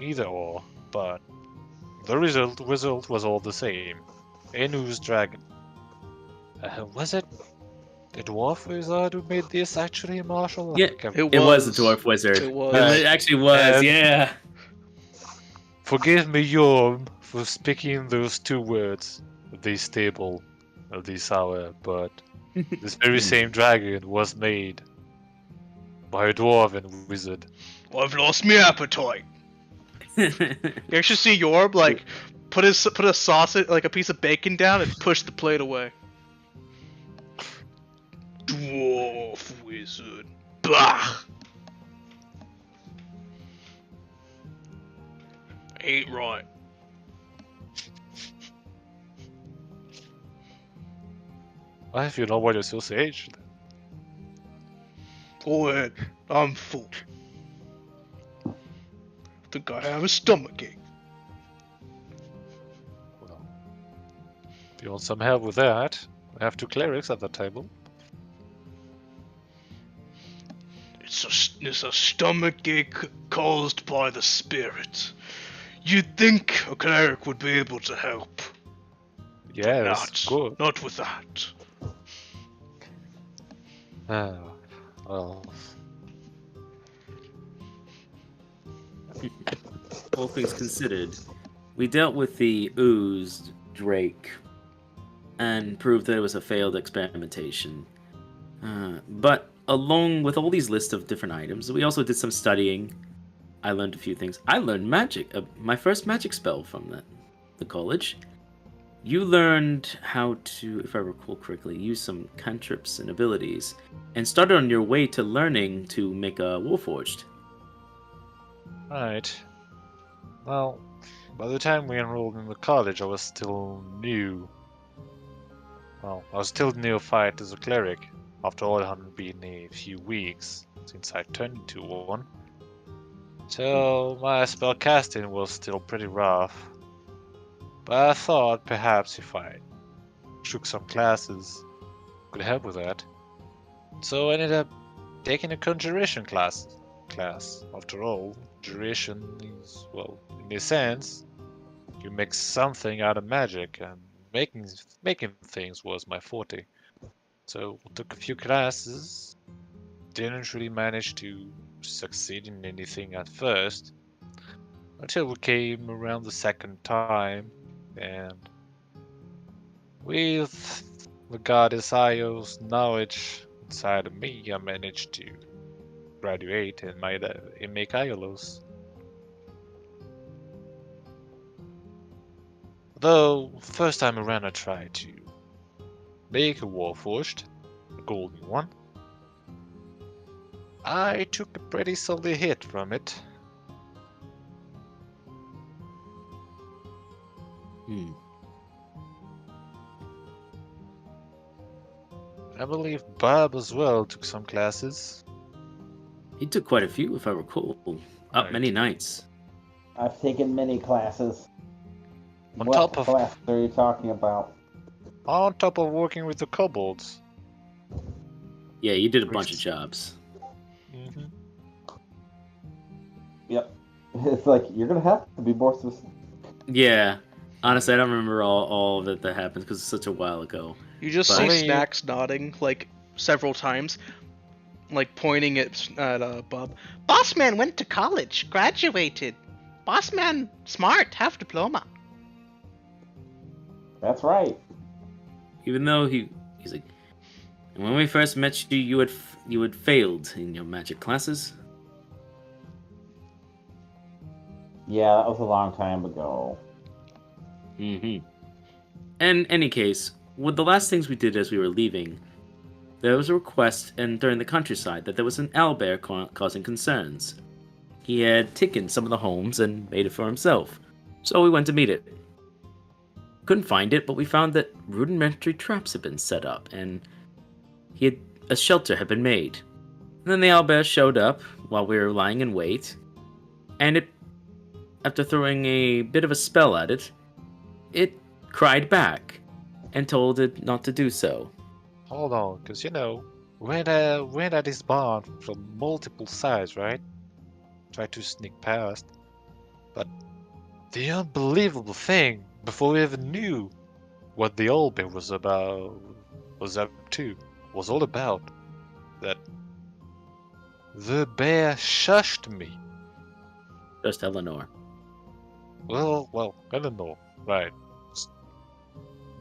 either or. But the result was all the same. An ooze dragon. Was it the dwarf wizard who made this actually, Marshall? Yeah, It it was the was. dwarf wizard. It was. It actually was. And- Yeah. Forgive me, Yorm, for speaking those two words. The stable, the sour, but this very same dragon was made by a dwarven wizard. I've lost my appetite. You actually see Yorb like put a sausage, like a piece of bacon down, and push the plate away. Dwarf wizard. Bah. Ain't right. Well, if you know what association, Go ahead. I'm full. Think I have a stomachache. well, if you want some help with that, I have two clerics at the table. It's a stomachache caused by the spirit. You'd think a cleric would be able to help. Yes, good. Not with that. Ah, well, All things considered, we dealt with the oozed Drake and proved that it was a failed experimentation. But along with all these lists of different items, we also did some studying. I learned a few things. I learned magic, my first magic spell from the college. You learned how to, if I recall correctly, use some cantrips and abilities, and started on your way to learning to make a warforged. right. Well, by the time we enrolled in the college, I was still new. Well, I was still neophyte as a cleric. After all, it hadn't been a few weeks since I turned into one. So my spell casting was still pretty rough. But I thought perhaps if I took some classes, could help with that. So I ended up taking a conjuration class. After all, conjuration is, well, in a sense, you make something out of magic, and making things was my forte. So I took a few classes, didn't really manage to succeed in anything at first, until we came around the second time, and with the goddess Io's knowledge inside of me, I managed to graduate and make Iolos. Though, first time around I tried to make a warforged, a golden one. I took a pretty solid hit from it. Hmm. I believe Bob as well took some classes. He took quite a few, if I recall. Up Right. many nights. I've taken many classes. On What top of- class are you talking about? On top of working with the kobolds. Yeah, you did a bunch of jobs. Mm-hmm. Yep. It's like, you're going to have to be more specific. Yeah. Honestly, I don't remember all of it that happened because it's such a while ago. You just But- see Only- Snacks nodding like several times. like pointing at Bob. Boss man went to college, graduated. Boss man smart, have diploma. That's right. Even though he's like, and when we first met you, you had failed in your magic classes. Yeah, that was a long time ago. Mm-hmm. In any case, with the last things we did as we were leaving, there was a request during the countryside that there was an owlbear causing concerns. He had taken some of the homes and made it for himself, so we went to meet it. Couldn't find it, but we found that rudimentary traps had been set up, and a shelter had been made. And then the owlbear showed up while we were lying in wait, and after throwing a bit of a spell at it, it cried back and told it not to do so. Hold on, because we're at this barn from multiple sides, right? Try to sneak past. But the unbelievable thing, before we even knew what the old bear was up to, was all about, that the bear shushed me. Just Eleanor. Well, Eleanor, right.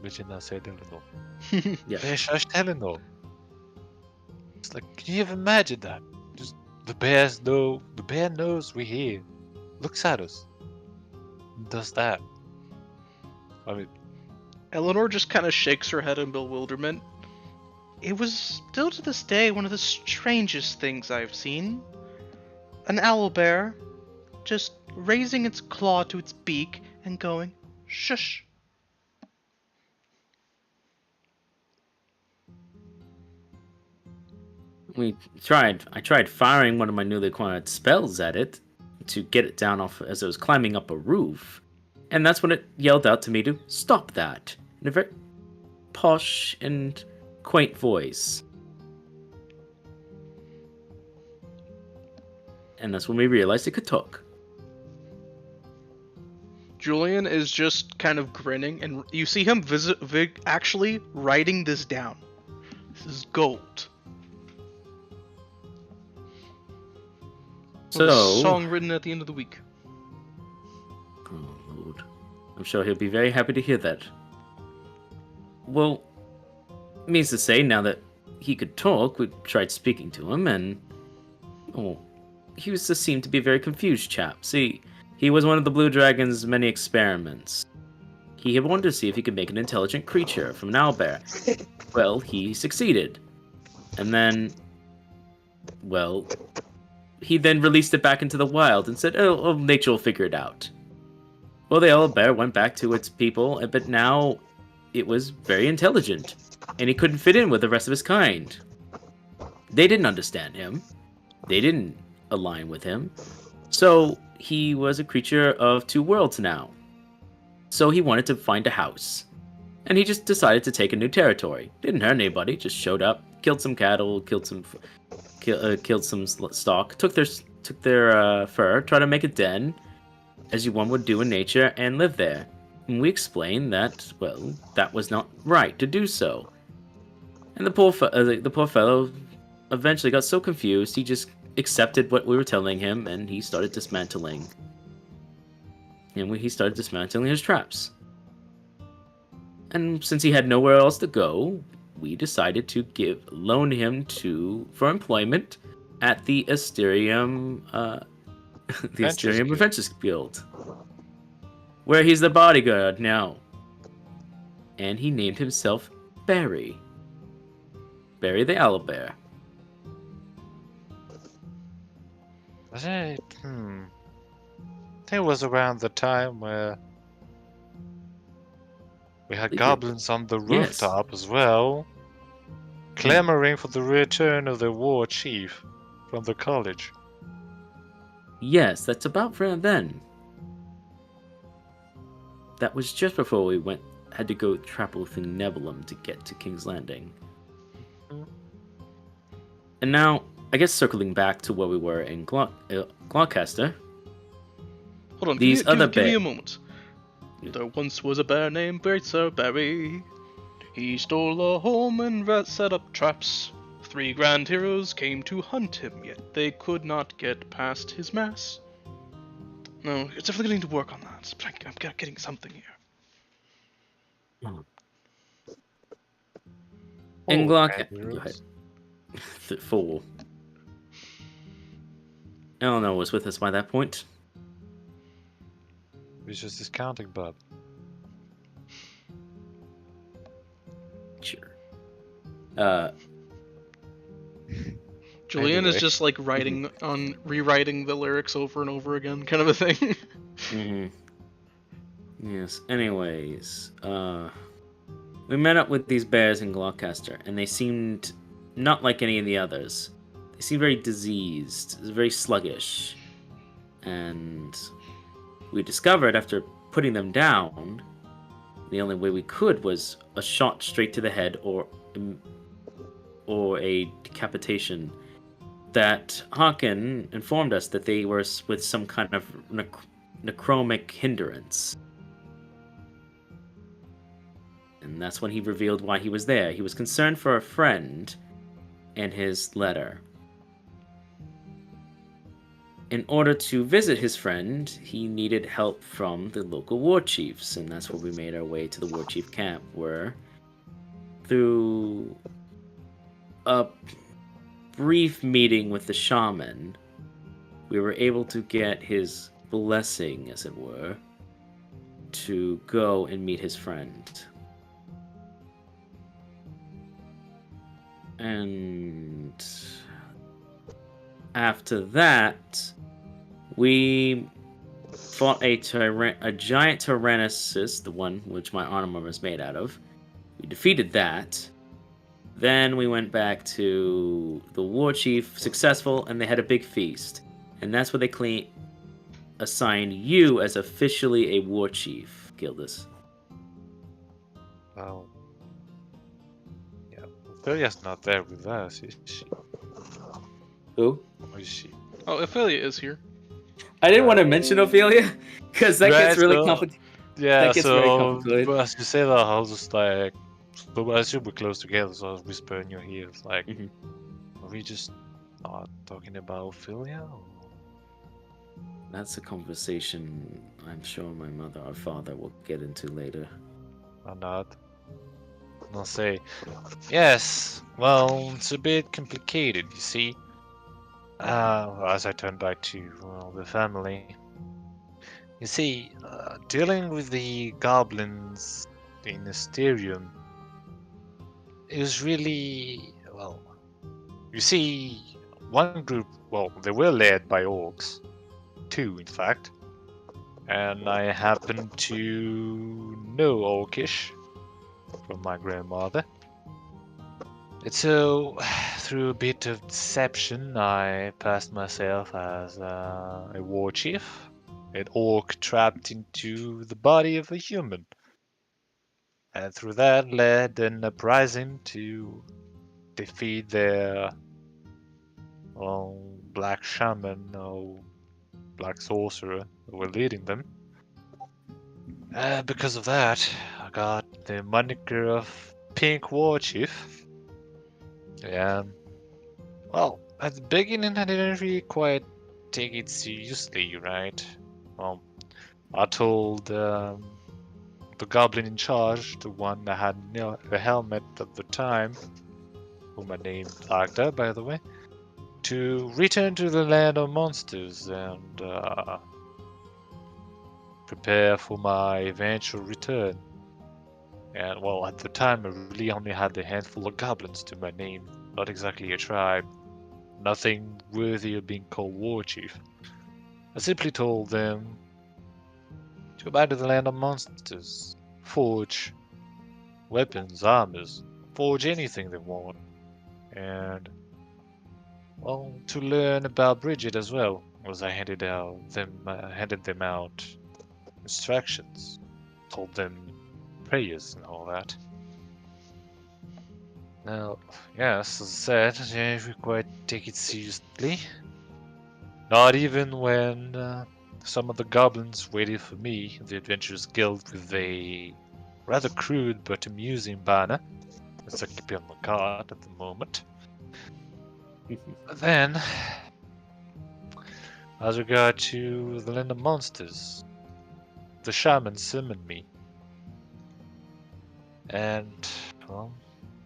Regina said Eleanor. Yeah. Bear shushed Eleanor. It's like, can you even imagine that? Just the bear knows we're here, looks at us, and does that. I mean, Eleanor just kind of shakes her head in bewilderment. It was still to this day one of the strangest things I've seen. An owlbear just raising its claw to its beak and going, shush. I tried firing one of my newly acquired spells at it to get it down off as it was climbing up a roof. And that's when it yelled out to me to stop that in a very posh and quaint voice. And that's when we realized it could talk. Julian is just kind of grinning, and you see him actually writing this down. This is gold. So, a song written at the end of the week. Oh, Lord. I'm sure he'll be very happy to hear that. Well, means to say, now that he could talk, we tried speaking to him, and he seemed to be a very confused chap. See, he was one of the Blue Dragon's many experiments. He had wanted to see if he could make an intelligent creature from an owlbear. Well, he succeeded. And then, well, he then released it back into the wild and said, oh, nature will figure it out. Well, the owlbear went back to its people, but now it was very intelligent, and he couldn't fit in with the rest of his kind. They didn't understand him. They didn't align with him. So he was a creature of two worlds now. So he wanted to find a house. And he just decided to take a new territory. Didn't hurt anybody, just showed up, killed some cattle, killed some stock, took their fur, tried to make a den, as one would do in nature, and live there. And we explained that, well, that was not right to do so. And the poor fellow eventually got so confused, he just accepted what we were telling him, and he started dismantling. And he started dismantling his traps. And since he had nowhere else to go, we decided to loan him for employment at the Asterium Adventures Guild, where he's the bodyguard now. And he named himself Barry the Owlbear. Was it? I think it was around the time where we had goblins on the rooftop as well, clamoring for the return of the war chief from the college. Yes, that's about from then. That was just before we had to go travel through Nebulum to get to King's Landing. And now, I guess circling back to where we were in Gloucester. Hold on, give me a moment. There once was a bear named Great Sir Barry. He stole a home and set up traps 3 grand heroes came to hunt him, yet they could not get past his mass. No, it's definitely going to work on that, but I'm getting something here. Inglock, and go ahead. heroes. The fool. Eleanor was with us by that point. It's just this counting bub. Sure. Julian is Anyway. just like rewriting the lyrics over and over again, kind of a thing. Yes. Anyways, we met up with these bears in Gloucester, and they seemed not like any of the others. They seemed very diseased, very sluggish, and we discovered after putting them down, the only way we could was a shot straight to the head or a decapitation. That Hawken informed us that they were with some kind of necromic hindrance. And that's when he revealed why he was there. He was concerned for a friend and his letter. In order to visit his friend, he needed help from the local war chiefs, and that's where we made our way to the war chief camp, where through a brief meeting with the shaman, we were able to get his blessing, as it were, to go and meet his friend. And after that, we fought a giant Tyrannosaurus, the one which my armor was made out of. We defeated that. Then we went back to the war chief, successful, and they had a big feast. And that's where they assigned you as officially a war chief, Gildas. Well, yeah, Ophelia's not there with us, is she? Who? Or is she? Oh, Ophelia is here. I didn't want to mention Ophelia, because that gets really so- complicated. Yeah, That gets very so complicated. but as you say that, I was just like, so I assume we're close together, so I was whispering in your ears, like, Mhm. are we just not talking about Ophelia? Or... That's a conversation I'm sure my mother or father will get into later. Or not? And I'll say, yes, well, it's a bit complicated, you see. As I turn back to the family. You see, dealing with the goblins in the Asterium is really, well, you see, one group, well, they were led by orcs. 2, in fact. And I happen to know Orcish from my grandmother. And so, through a bit of deception, I passed myself as a war chief. An orc trapped into the body of a human. And through that led an uprising to defeat their black shaman or black sorcerer who were leading them. Because of that, I got the moniker of Pink War Chief. Yeah. Well, at the beginning I didn't really quite take it seriously, right? Well, I told the goblin in charge, the one that had a helmet at the time, whom I named Agda, by the way, to return to the land of monsters and prepare for my eventual return. And well, at the time I really only had a handful of goblins to my name, not exactly a tribe. Nothing worthy of being called war chief. I simply told them to go back to the land of monsters, forge weapons, armors, forge anything they want, and well, to learn about Bridget as well, as I handed them out instructions, told them prayers and all that. Now, yes, as I said, I didn't quite take it seriously. Not even when some of the goblins waited for me in the Adventurers Guild with a rather crude but amusing banner, as I keep on the card at the moment. Then, as regard to the land of monsters, the shaman summoned me. And, well,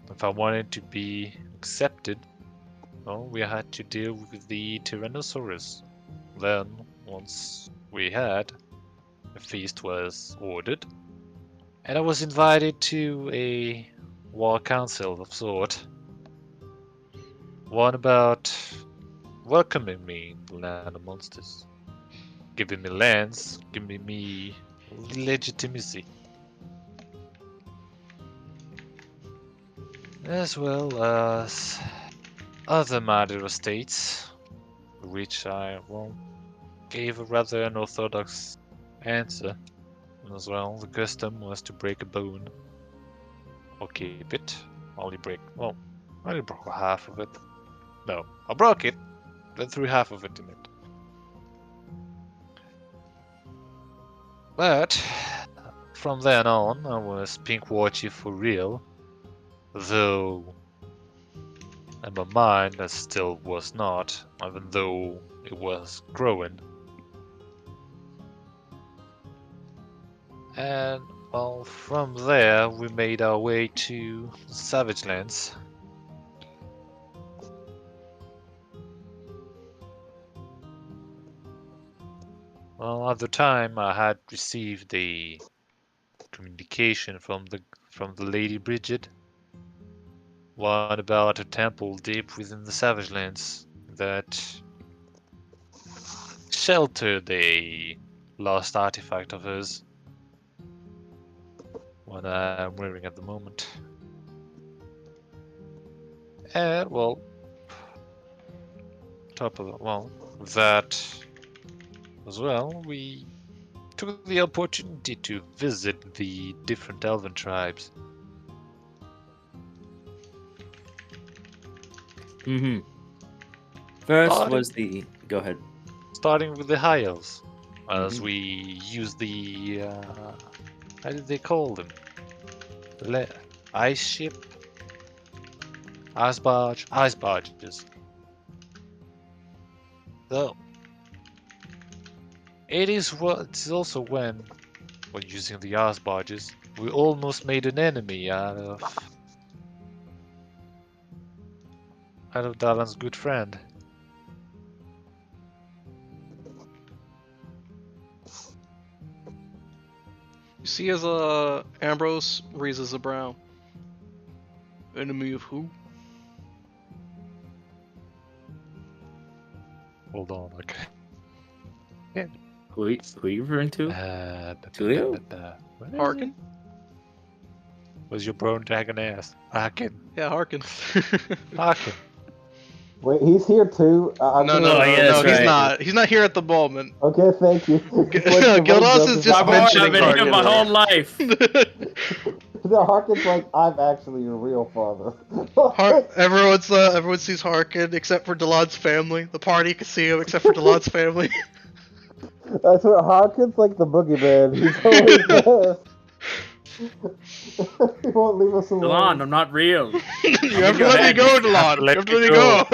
if I wanted to be accepted, well, we had to deal with the Tyrannosaurus. Then, once we had, a feast was ordered, and I was invited to a war council of sort. One about welcoming me in the land of monsters, giving me lands, giving me legitimacy, as well as other matter estates, which I, well, gave a rather unorthodox answer. As well, the custom was to break a bone or keep it. Only broke half of it. No, I broke it, then threw half of it in it. But from then on, I was pinkwatchy for real, though in my mind I still was not, even though it was growing. And well, from there we made our way to Savage Lands. Well, at the time I had received a communication from the Lady Bridget, one about a temple deep within the Savage Lands that sheltered a lost artifact of hers, one I'm wearing at the moment. And well, that as well, we took the opportunity to visit the different elven tribes. First was the. Go ahead. Starting with the High Elves, as we used the how did they call them? Ice ship, ice barges. So it's also when using the ice barges, we almost made an enemy out of Dalan's good friend. You see as Ambrose raises a brow. Enemy of who? Hold on, okay. Who are you referring to? Tulio? Harkin? Was your bone dragon ass? Harkin. Yeah, Harkin. Harkin. Wait, he's here too. No, he's he's right. not. He's not here at the moment. Okay, thank you. Gildas is just I've mentioning been here Harkin. my whole life. The Harkin's like, I'm actually your real father. Everyone sees Harkin except for Delad's family. The party can see him except for Delad's family. That's what Harkin's like the boogeyman. He's always there. He won't leave us alone. Delon, I'm not real. You have to let me go, Delad. You have to let me go.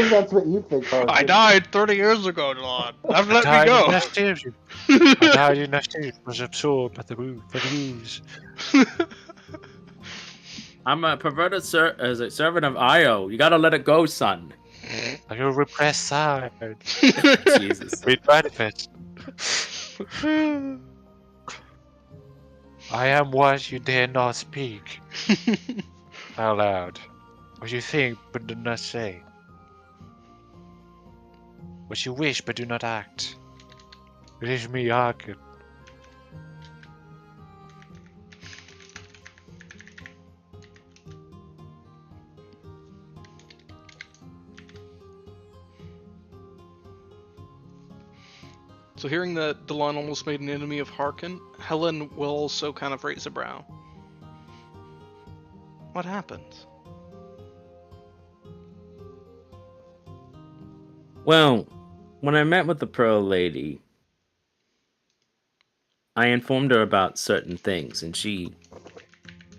That's what you think, Harkin. I died 30 years ago, Delad. You have to let me go. I died in Nastir. Was absorbed by the ruse. I'm a perverted as a servant of Io. You gotta let it go, son. Are you repressed side? Jesus. With manifest. I am what you dare not speak out loud. What you think but do not say. What you wish but do not act. It is me, Harkin. So hearing that Delon almost made an enemy of Harkin, Helen will also kind of raise a brow. What happened? Well, when I met with the Pearl Lady, I informed her about certain things, and she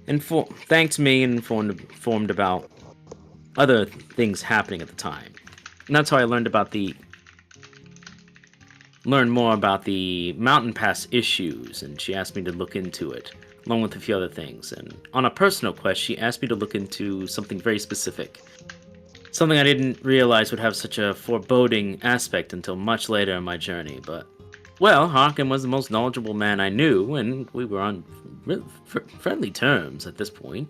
thanked me and informed about other things happening at the time. And that's how I learned more about the mountain pass issues, and she asked me to look into it, along with a few other things. And on a personal quest, she asked me to look into something very specific. Something I didn't realize would have such a foreboding aspect until much later in my journey, but... Well, Harkin was the most knowledgeable man I knew, and we were on friendly terms at this point.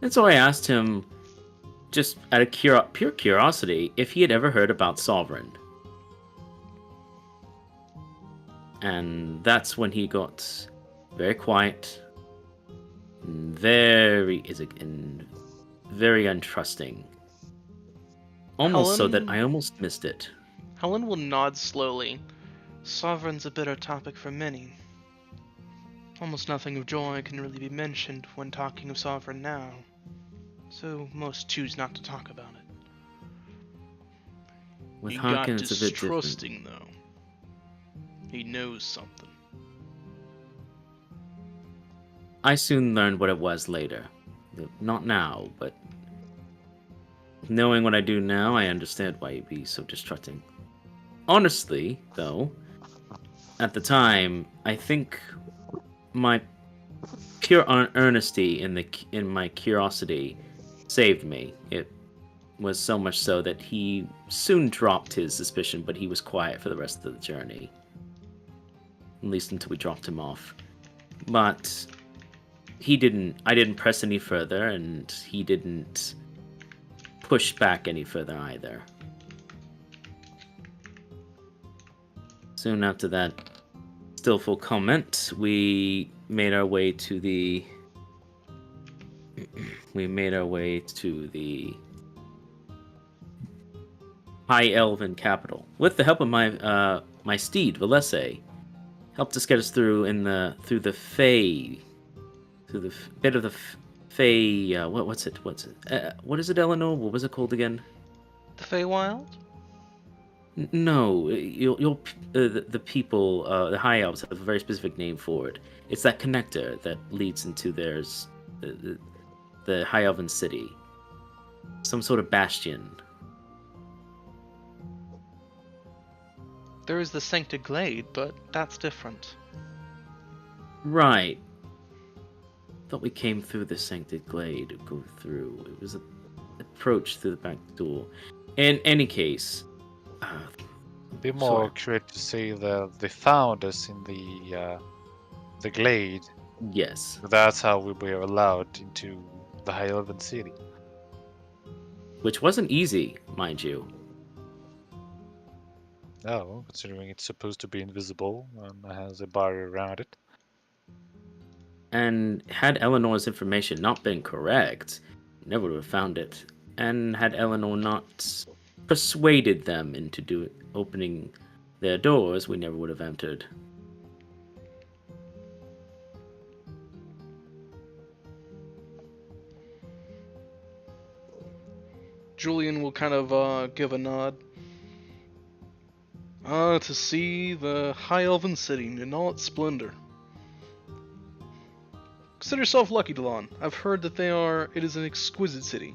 And so I asked him, just out of pure curiosity, if he had ever heard about Sovereign. And that's when he got very quiet, and very untrusting. Almost so that I almost missed it. Helen will nod slowly. Sovereign's a bitter topic for many. Almost nothing of joy can really be mentioned when talking of Sovereign now, so most choose not to talk about it. With He Harkin, got it's a bit different. distrusting, though. He knows something. I soon learned what it was later. Not now, but knowing what I do now, I understand why he'd be so distrusting. Honestly, though, at the time, I think my pure earnesty in my curiosity saved me. It was so much so that he soon dropped his suspicion, but he was quiet for the rest of the journey. At least until we dropped him off. But I didn't press any further, and he didn't push back any further either. Soon after that stillful comment, we made our way to the High Elven capital. With the help of my steed, Valese, helped us get us through the bit of the Fey. What's it? What is it, Eleanor? What was it called again? The Feywild? No, the people, the High Elves have a very specific name for it. It's that connector that leads into the High Elven city. Some sort of bastion. There is the Sancta Glade, but that's different. Right. Thought we came through the Sancta Glade to go through. It was an approach through the back door. In any case, Be more accurate to say that they found us in the glade. yes, That's how we were allowed into the High Elven city. which wasn't easy, mind you. Oh, considering it's supposed to be invisible and has a barrier around it. And had Eleanor's information not been correct, never would have found it. And had Eleanor not persuaded them into opening their doors, we never would have entered. Julian will kind of give a nod. To see the High Elven city in all its splendor. Consider yourself lucky, Delon. I've heard that it is an exquisite city.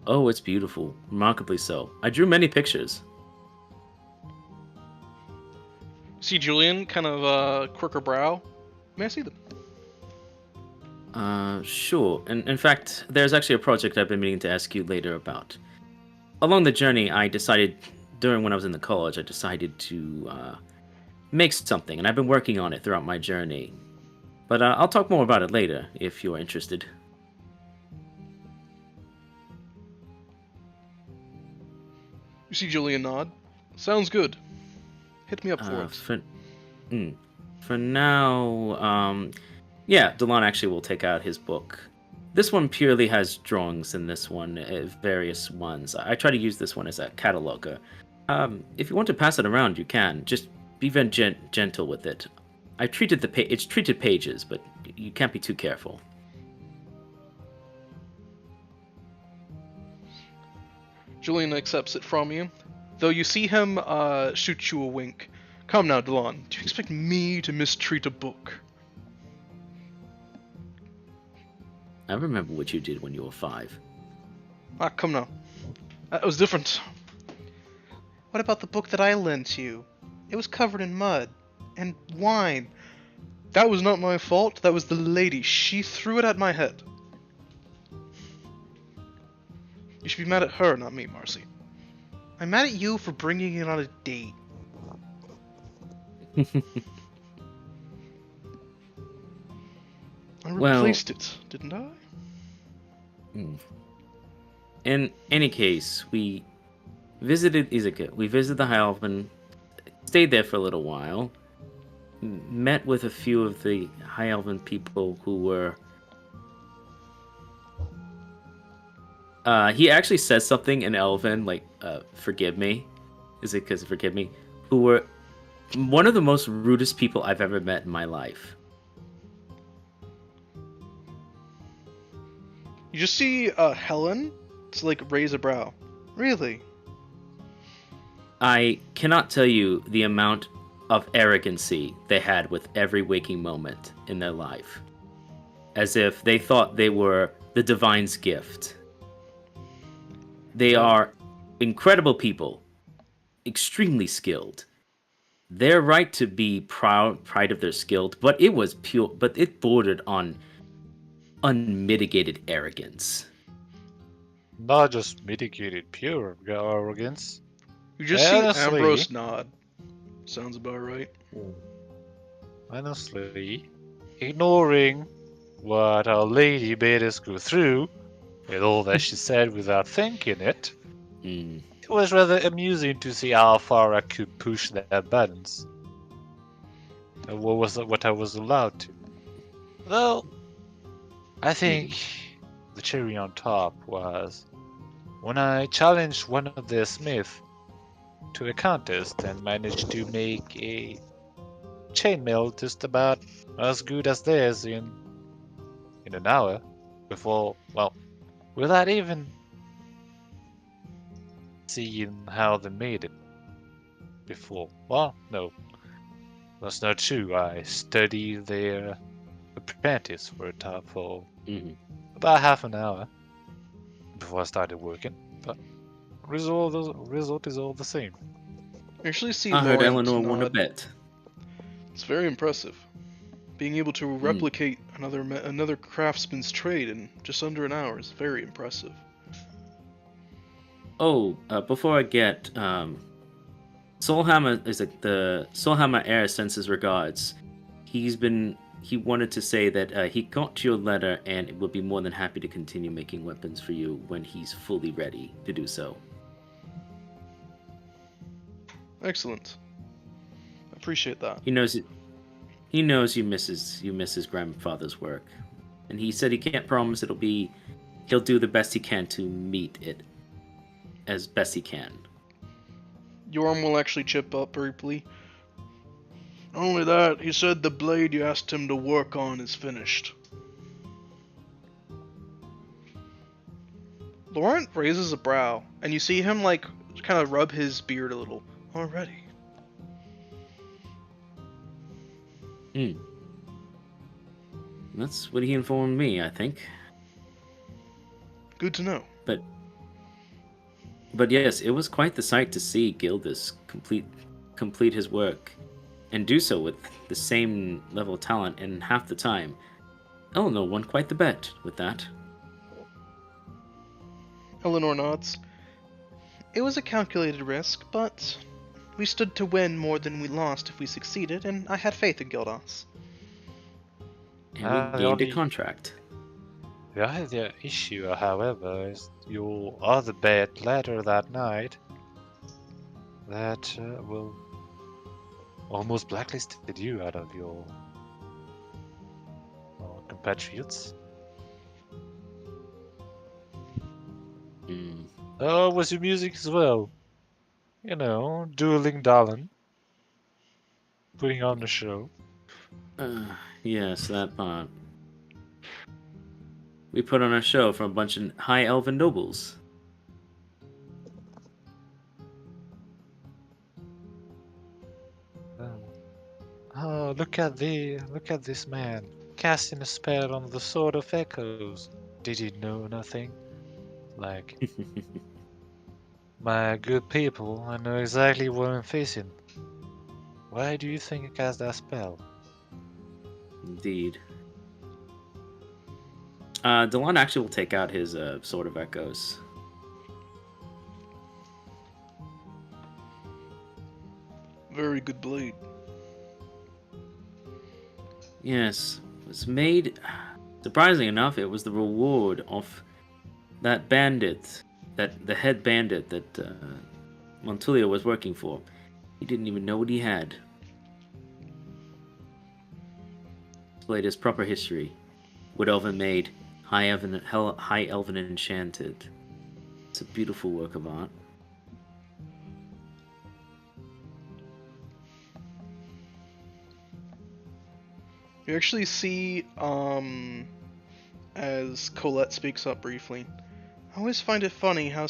Oh, it's beautiful. Remarkably so. I drew many pictures. See Julian kind of quirk her brow. May I see them? Sure. And in fact, there's actually a project I've been meaning to ask you later about. Along the journey, when I was in the college, I decided to make something, and I've been working on it throughout my journey. But I'll talk more about it later, if you're interested. You see Julian nod. Sounds good. Hit me up for it. For now, yeah, Delon actually will take out his book. This one purely has drawings in this one, various ones. I try to use this one as a cataloger. If you want to pass it around, you can. Just be very gentle with it. It's treated pages, but you can't be too careful. Julian accepts it from you, though you see him shoot you a wink. Come now, Delon. Do you expect me to mistreat a book? I remember what you did when you were 5. Ah, come now. That was different. What about the book that I lent you? It was covered in mud and wine. That was not my fault. That was the lady. She threw it at my head. You should be mad at her, not me, Marcy. I'm mad at you for bringing it on a date. I Well- replaced it, didn't I? In any case, we visited Izuka. We visited the High Elven, stayed there for a little while, met with a few of the High Elven people who were. He actually says something in Elven, like, forgive me. Izuka's forgive me. Who were one of the most rudest people I've ever met in my life. You just see Helen to like raise a brow. Really? I cannot tell you the amount of arrogancy they had with every waking moment in their life. As if they thought they were the divine's gift. They are incredible people, extremely skilled. They're right to be proud of their skill, but it bordered on unmitigated arrogance. Not just mitigated pure arrogance. You just see Honestly- Ambrose nod. Sounds about right. Honestly, ignoring what our lady made us go through, and all that she said without thinking it, Mm. it was rather amusing to see how far I could push their buttons. And what I was allowed to. Though, I think the cherry on top was when I challenged one of their smiths to a contest and managed to make a chainmail just about as good as theirs in an hour before, well, without even seeing how they made it before. Well, no, that's not true. I studied their apprentice for Mhm. about half an hour before I started working, but result is all the same. You actually see I heard Lawrence Eleanor won a nod. bet. It's very impressive. Being able to replicate another craftsman's trade in just under an hour is very impressive. Oh, before I get, Soulhammer is the Soulhammer heir sends his regards. He wanted to say that he got your letter and would be more than happy to continue making weapons for you when he's fully ready to do so. Excellent. I appreciate that. He knows it. He knows you miss his grandfather's work, and he said he can't promise he'll do the best he can to meet it as best he can. Your arm will actually chip up briefly. Not only that, he said the blade you asked him to work on is finished. Laurent raises a brow, and you see him like kind of rub his beard a little. Already. That's what he informed me, I think. Good to know. But yes, it was quite the sight to see Gildas complete his work, and do so with the same level of talent in half the time. Eleanor won quite the bet with that. Eleanor nods. It was a calculated risk, but we stood to win more than we lost if we succeeded, and I had faith in Gildas. And Ah, we the gained a only- contract. The issue, however, is your other bet later that night that will almost blacklisted you out of your compatriots. Mm. Oh, was your music as well? You know, dueling Dallin, putting on the show. Yes, that part. We put on a show for a bunch of high elven nobles. Oh, look at this man casting a spell on the Sword of Echoes. Did he know nothing? Like, my good people, I know exactly what I'm facing. Why do you think I cast that spell? Indeed. Delon actually will take out his Sword of Echoes. Very good blade. Yes, it was made. Surprisingly enough, it was the reward of that bandit, the head bandit that Montulio was working for. He didn't even know what he had. Displayed his proper history. Wood Elven made, High Elven enchanted. It's a beautiful work of art. You actually see, as Colette speaks up briefly, I always find it funny how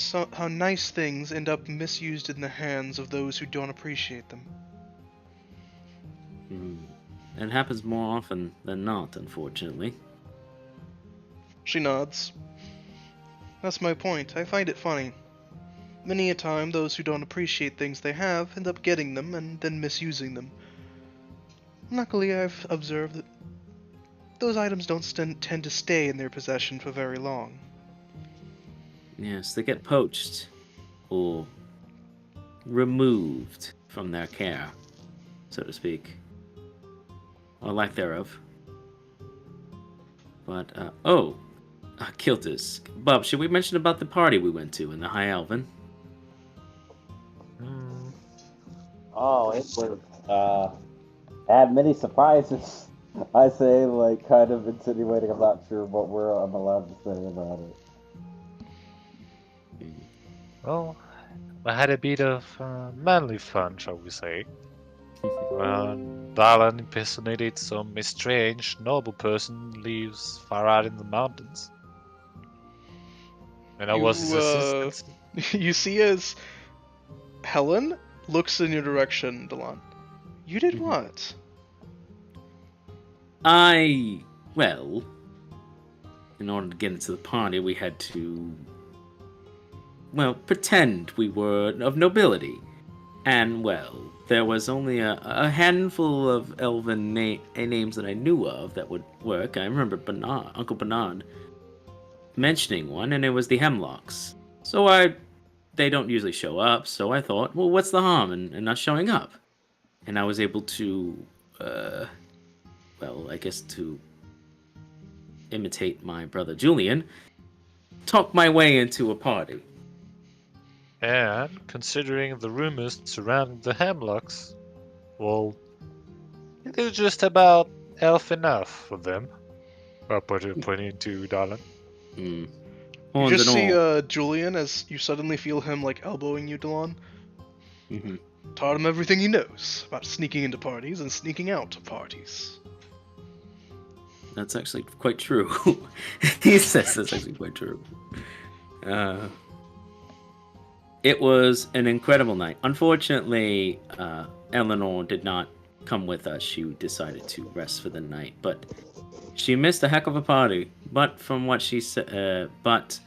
nice things end up misused in the hands of those who don't appreciate them. It happens more often than not, unfortunately. She nods. That's my point. I find it funny. Many a time, those who don't appreciate things they have end up getting them and then misusing them. Luckily, I've observed that those items don't tend to stay in their possession for very long. Yes, they get poached or removed from their care, so to speak. Or lack thereof. But, Kiltus. Bob, should we mention about the party we went to in the High Elven? Oh, it was, had many surprises. I say, like, kind of insinuating I'm not sure what I'm allowed to say about it. Well, I had a bit of manly fun, shall we say. Dalan impersonated some strange, noble person lives far out in the mountains. And I was his assistant. You see as Helen looks in your direction, Delon. You did what? Well, in order to get into the party, we had to, pretend we were of nobility. And, there was only a handful of elven names that I knew of that would work. I remember Uncle Bernard mentioning one, and it was the Hemlocks. So they don't usually show up, so I thought, well, what's the harm in not showing up? And I was able to, I guess to imitate my brother Julian, talk my way into a party. And considering the rumors surrounding the Hemlocks, well, it is just about elf enough for them. I'll put it into Dalan. You just see Julian as you suddenly feel him like elbowing you, Delon. Taught him everything he knows about sneaking into parties and sneaking out of parties. That's actually quite true. He says that's actually quite true. It was an incredible night. Unfortunately, Eleanor did not come with us. She decided to rest for the night, but she missed a heck of a party. But from what she said, but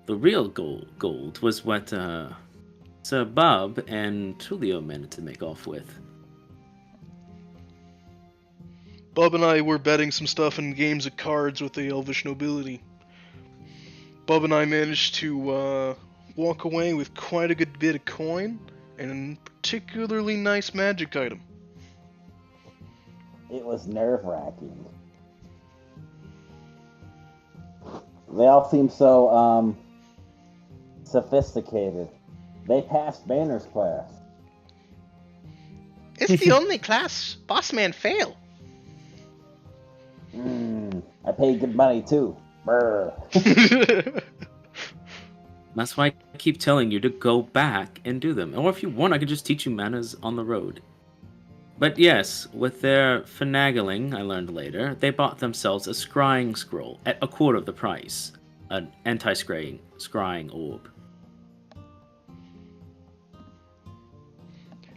the real gold was what Sir Bob and Tulio managed to make off with. Bob and I were betting some stuff in games of cards with the elvish nobility. Bob and I managed to walk away with quite a good bit of coin and a particularly nice magic item. It was nerve-wracking. They all seem so sophisticated. They passed Banner's class. It's the only class Bossman failed. I paid good money too. Brr. That's why I keep telling you to go back and do them. Or if you want, I could just teach you manners on the road. But yes, with their finagling, I learned later, they bought themselves a scrying scroll at a quarter of the price. An anti-scrying orb.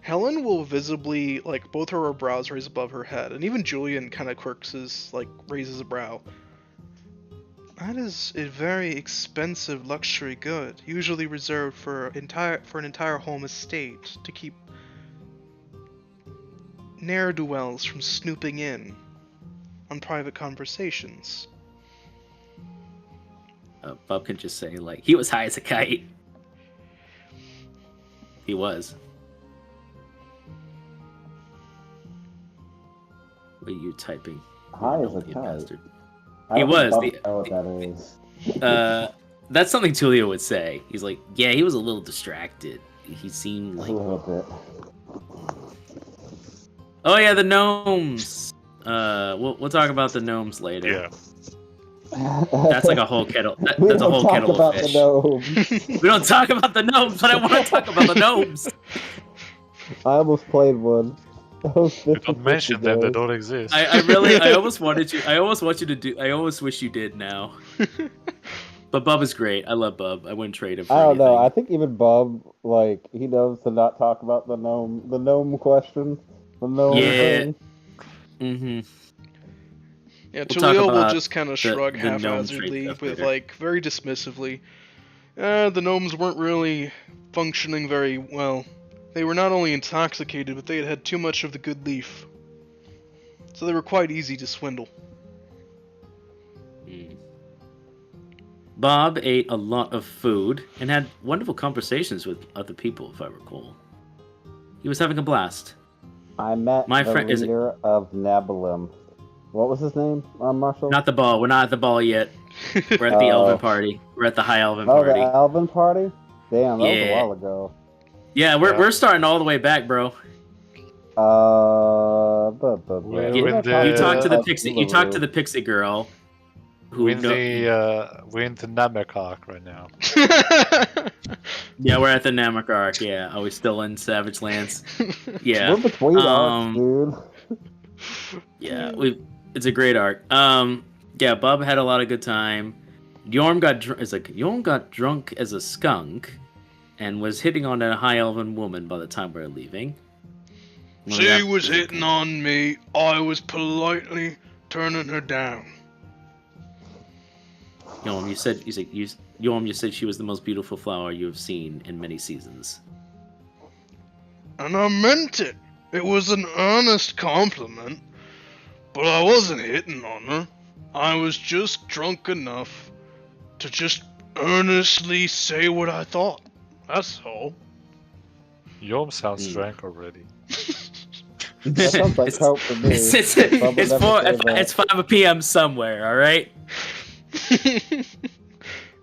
Helen will visibly, like, both her brows raise above her head, and even Julian kind of raises a brow. That is a very expensive luxury good, usually reserved for an entire home estate to keep ne'er-do-wells from snooping in on private conversations. Bob can just say, like, he was high as a kite. He was. What are you typing? High as a You kite. bastard. I He don't was. think I know what that is. That's something Tulio would say. He's like, yeah, he was a little distracted. He seemed A like, little bit. oh yeah, the gnomes. We'll talk about the gnomes later. Yeah. That's like a whole kettle. We That's a don't whole talk kettle about of fish. the gnomes. We don't talk about the gnomes, but I want to talk about the gnomes. I almost played one. You don't mention them, they don't exist. I almost want you to do. I almost wish you did now. But Bub is great. I love Bub. I wouldn't trade him for I don't know. I anything. think even Bub, like, he knows to not talk about the gnome question, the gnome Yeah. thing. Mm-hmm. Yeah, We'll talk Tulio will about just kind of the shrug gnome trait haphazardly stuff with, later. like, very dismissively. The gnomes weren't really functioning very well. They were not only intoxicated, but they had had too much of the good leaf. So they were quite easy to swindle. Bob ate a lot of food and had wonderful conversations with other people, if I recall. He was having a blast. I met My the friend- is it- leader of Nebulum. What was his name, Marshall? Not the ball. We're not at the ball yet. We're at the Oh. Elven party. We're at the High Elven Oh, party. the Elven party? Damn, that was Yeah. a while ago. Yeah, we're starting all the way back, bro. We're You, in you talked to the Uh, pixie. You talked to the pixie girl. Who We're in the Namek arc right now. Yeah, we're at the Namek arc. Yeah, are we still in Savage Lands? Yeah, We're between arcs, dude. yeah. It's a great arc. Yeah, Bob had a lot of good time. Yorm got drunk as a skunk, and was hitting on a high elven woman by the time we were leaving. Well, She that- was hitting on me. I was politely turning her down. Yorm, you said she was the most beautiful flower you have seen in many seasons. And I meant it. It was an earnest compliment. But I wasn't hitting on her. I was just drunk enough to just earnestly say what I thought. That's all. Yom sounds drunk already. That sounds like hope for me. Bubba It's never said that. it's 5 p.m. somewhere. All right.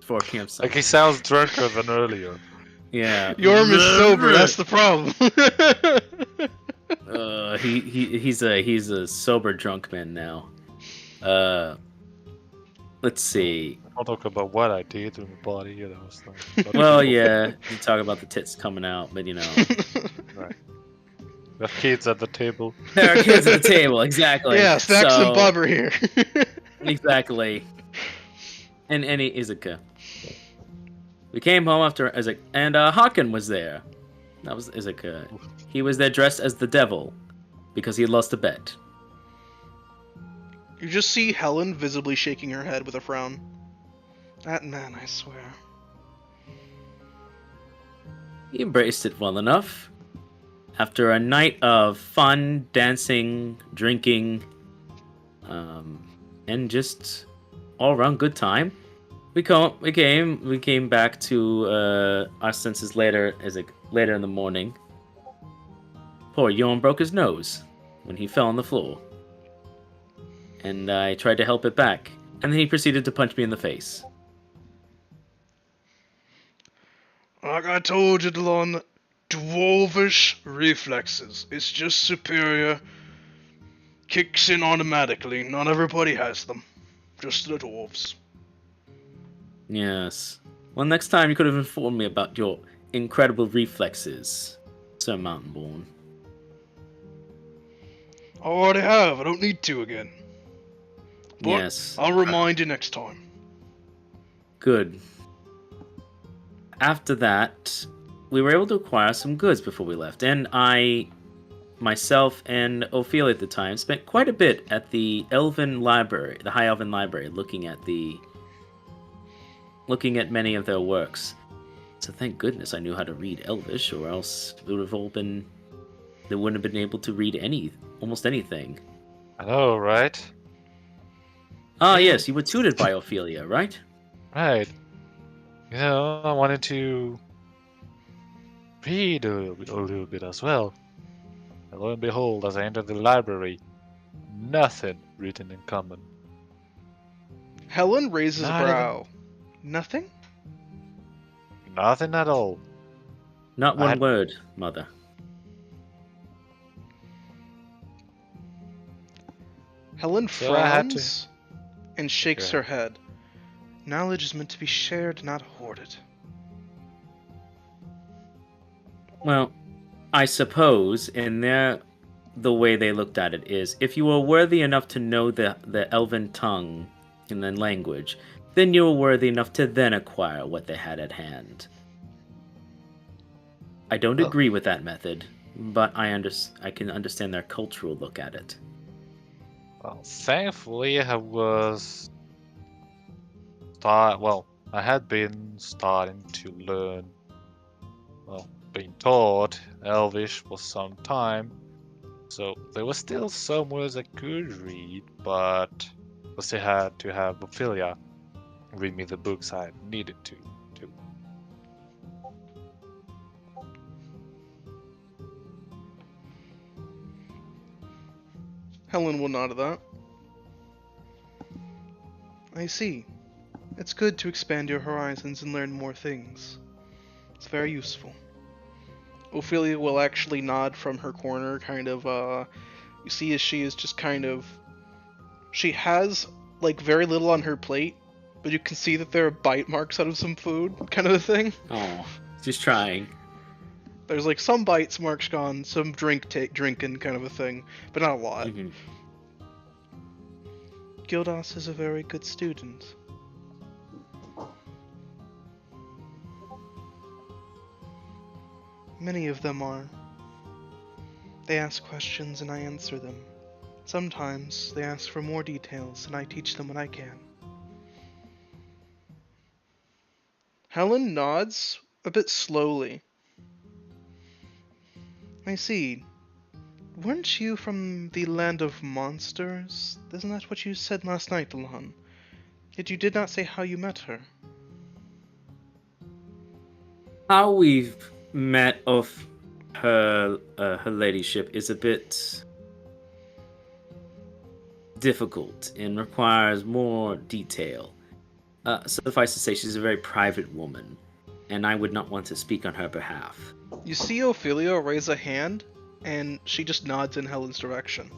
4 p.m. Like somewhere. he sounds drunker than earlier. Yeah. Yorm is sober, that's the problem. He's a sober drunk man now. Let's see. I'll talk about what I did to my body, you know. Stuff. Well, yeah, you talk about the tits coming out, but you know, Right. We have kids at the table. there are kids at the table. Exactly. Yeah, Stacks So- and Bob are here. Exactly. And Izuka. We came home after Izuka, and Haken was there. That was Izuka. He was there dressed as the devil because he had lost a bet. You just see Helen visibly shaking her head with a frown. That man, I swear. He embraced it well enough. After a night of fun, dancing, drinking, and just all-around good time, we came back to our senses later in the morning. Poor Yorm broke his nose when he fell on the floor, and I tried to help it back, and then he proceeded to punch me in the face. Like I told you, Delon, dwarvish reflexes. It's just superior. Kicks in automatically. Not everybody has them. Just the dwarves. Yes. Well, next time you could have informed me about your incredible reflexes, Sir Mountainborn. I already have. I don't need to again. But Yes. I'll remind you next time. Good. After that, we were able to acquire some goods before we left, and myself and Ophelia at the time spent quite a bit at the Elven Library, the High Elven Library, looking at the looking at many of their works. So thank goodness I knew how to read Elvish, or else it would have all been... They wouldn't have been able to read almost anything. I know, right? Ah, Yeah. yes, you were tutored by Ophelia, right? Right. I wanted to read a little bit as well. And lo and behold, as I entered the library, nothing written in common. Helen raises a Not even brow. Nothing? nothing at all. Not I one had- word, Mother. Helen So I had to- frowns and shakes Yeah. her head. Knowledge is meant to be shared, not hoarded. Well, I suppose the way they looked at it is, if you were worthy enough to know the Elven tongue and then language, then you were worthy enough to then acquire what they had at hand. I don't Well- agree with that method, but I can understand their cultural look at it. Well, thankfully, I had been starting to learn, being taught Elvish for some time, so there was still some words I could read, but I still had to have Ophelia read me the books I needed to. Helen will nod at that. I see. It's good to expand your horizons and learn more things. It's very useful. Ophelia will actually nod from her corner, kind of, you see as she is just kind of... She has, like, very little on her plate, but you can see that there are bite marks out of some food, kind of a thing. Oh, just trying. There's, like, some bites marks gone, some drinking kind of a thing, but not a lot. Mhm. Gildas is a very good student. Many of them are. They ask questions and I answer them. Sometimes they ask for more details and I teach them what I can. Helen nods a bit slowly. I see. Weren't you from the land of monsters? Isn't that what you said last night, Alon? Yet you did not say how you met her. How we've met of her ladyship is a bit difficult and requires more detail. Suffice to say, she's a very private woman, and I would not want to speak on her behalf. You see Ophelia raise a hand, and she just nods in Helen's direction.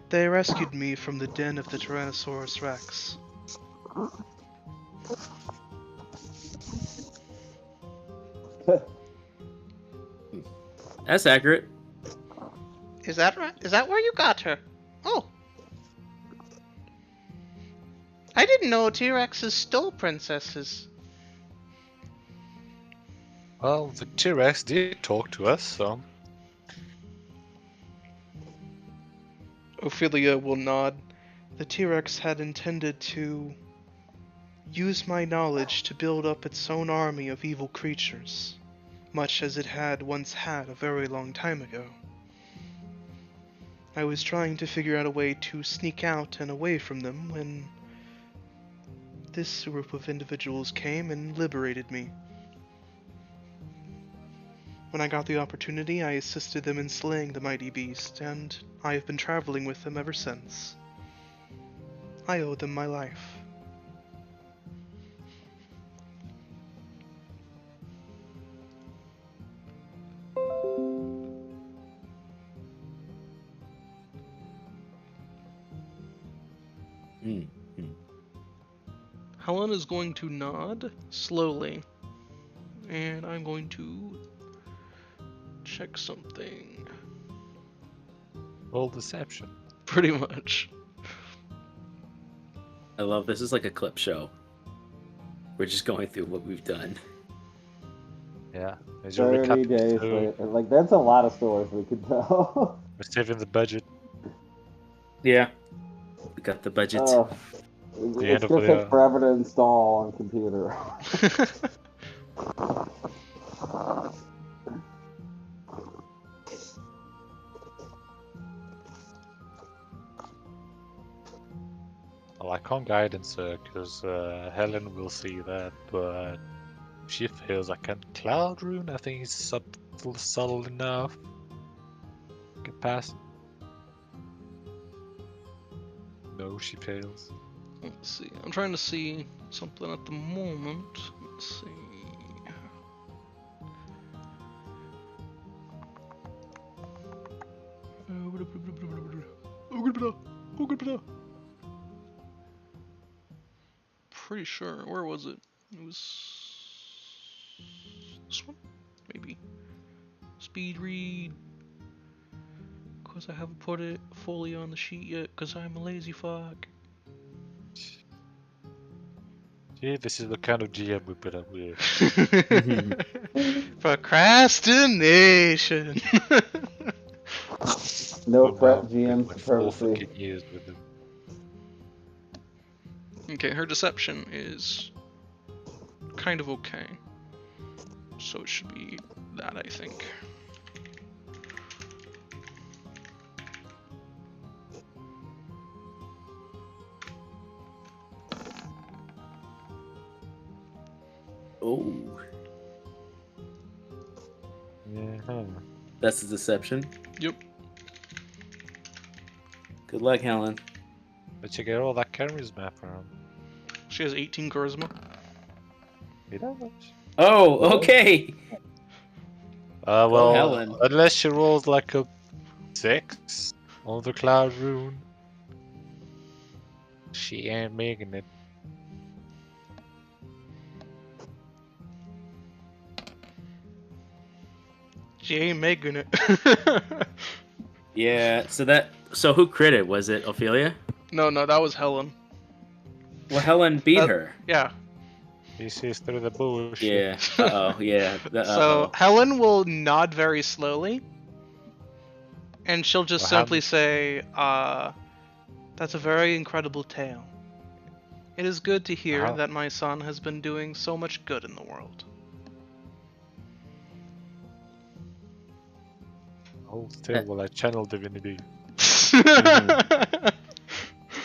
They rescued me from the den of the Tyrannosaurus Rex. That's accurate. Is that right? Is that where you got her? Oh. I didn't know T-Rexes stole princesses. Well, the T-Rex did talk to us, so... Ophelia will nod. The T-Rex had intended to use my knowledge to build up its own army of evil creatures, much as it had once had a very long time ago. I was trying to figure out a way to sneak out and away from them when this group of individuals came and liberated me. When I got the opportunity, I assisted them in slaying the mighty beast, and I have been traveling with them ever since. I owe them my life. Mm. Helen is going to nod slowly, and I'm going to check something. Roll deception. Pretty much. I love this. Is like a clip show. We're just going through what we've done. Yeah. As your 30 recap, days so later. Like, that's a lot of stories we could tell. we're saving the budget. Yeah. We got the budget. Oh, The It's end of gonna take the forever to install on computer. well, I can't guidance her because Helen will see that, but if she fails, I can cloud rune. I think it's subtle enough. Get past. No, she fails. Let's see. I'm trying to see something at the moment. Let's see. Pretty sure. Where was it? It was this one, maybe. Speed read. Cause I haven't put it fully on the sheet yet. Cause I'm a lazy fuck. Yeah, this is the kind of GM we put up with. Procrastination. No Well, fret, now, GM like 4 supremacy. fucking years with them. Okay, her deception is kind of okay. So it should be that, I think. Oh, Yeah. that's the deception. Yep. Good luck, Helen. But you get all that charisma from. She has 18 charisma. You know? Oh, okay. Well, Helen. unless she rolls like a 6 on the cloud rune, she ain't making it. She ain't making it. Yeah. So who crit it? Was it Ophelia? No, that was Helen. Well, Helen beat That- her. Yeah. He sees through the bullshit. Yeah. Uh-oh. Yeah. So Helen will nod very slowly, and she'll just Well, simply say, "That's a very incredible tale. It is good to hear Uh-huh. that my son has been doing so much good in the world." Hold still while I channel divinity.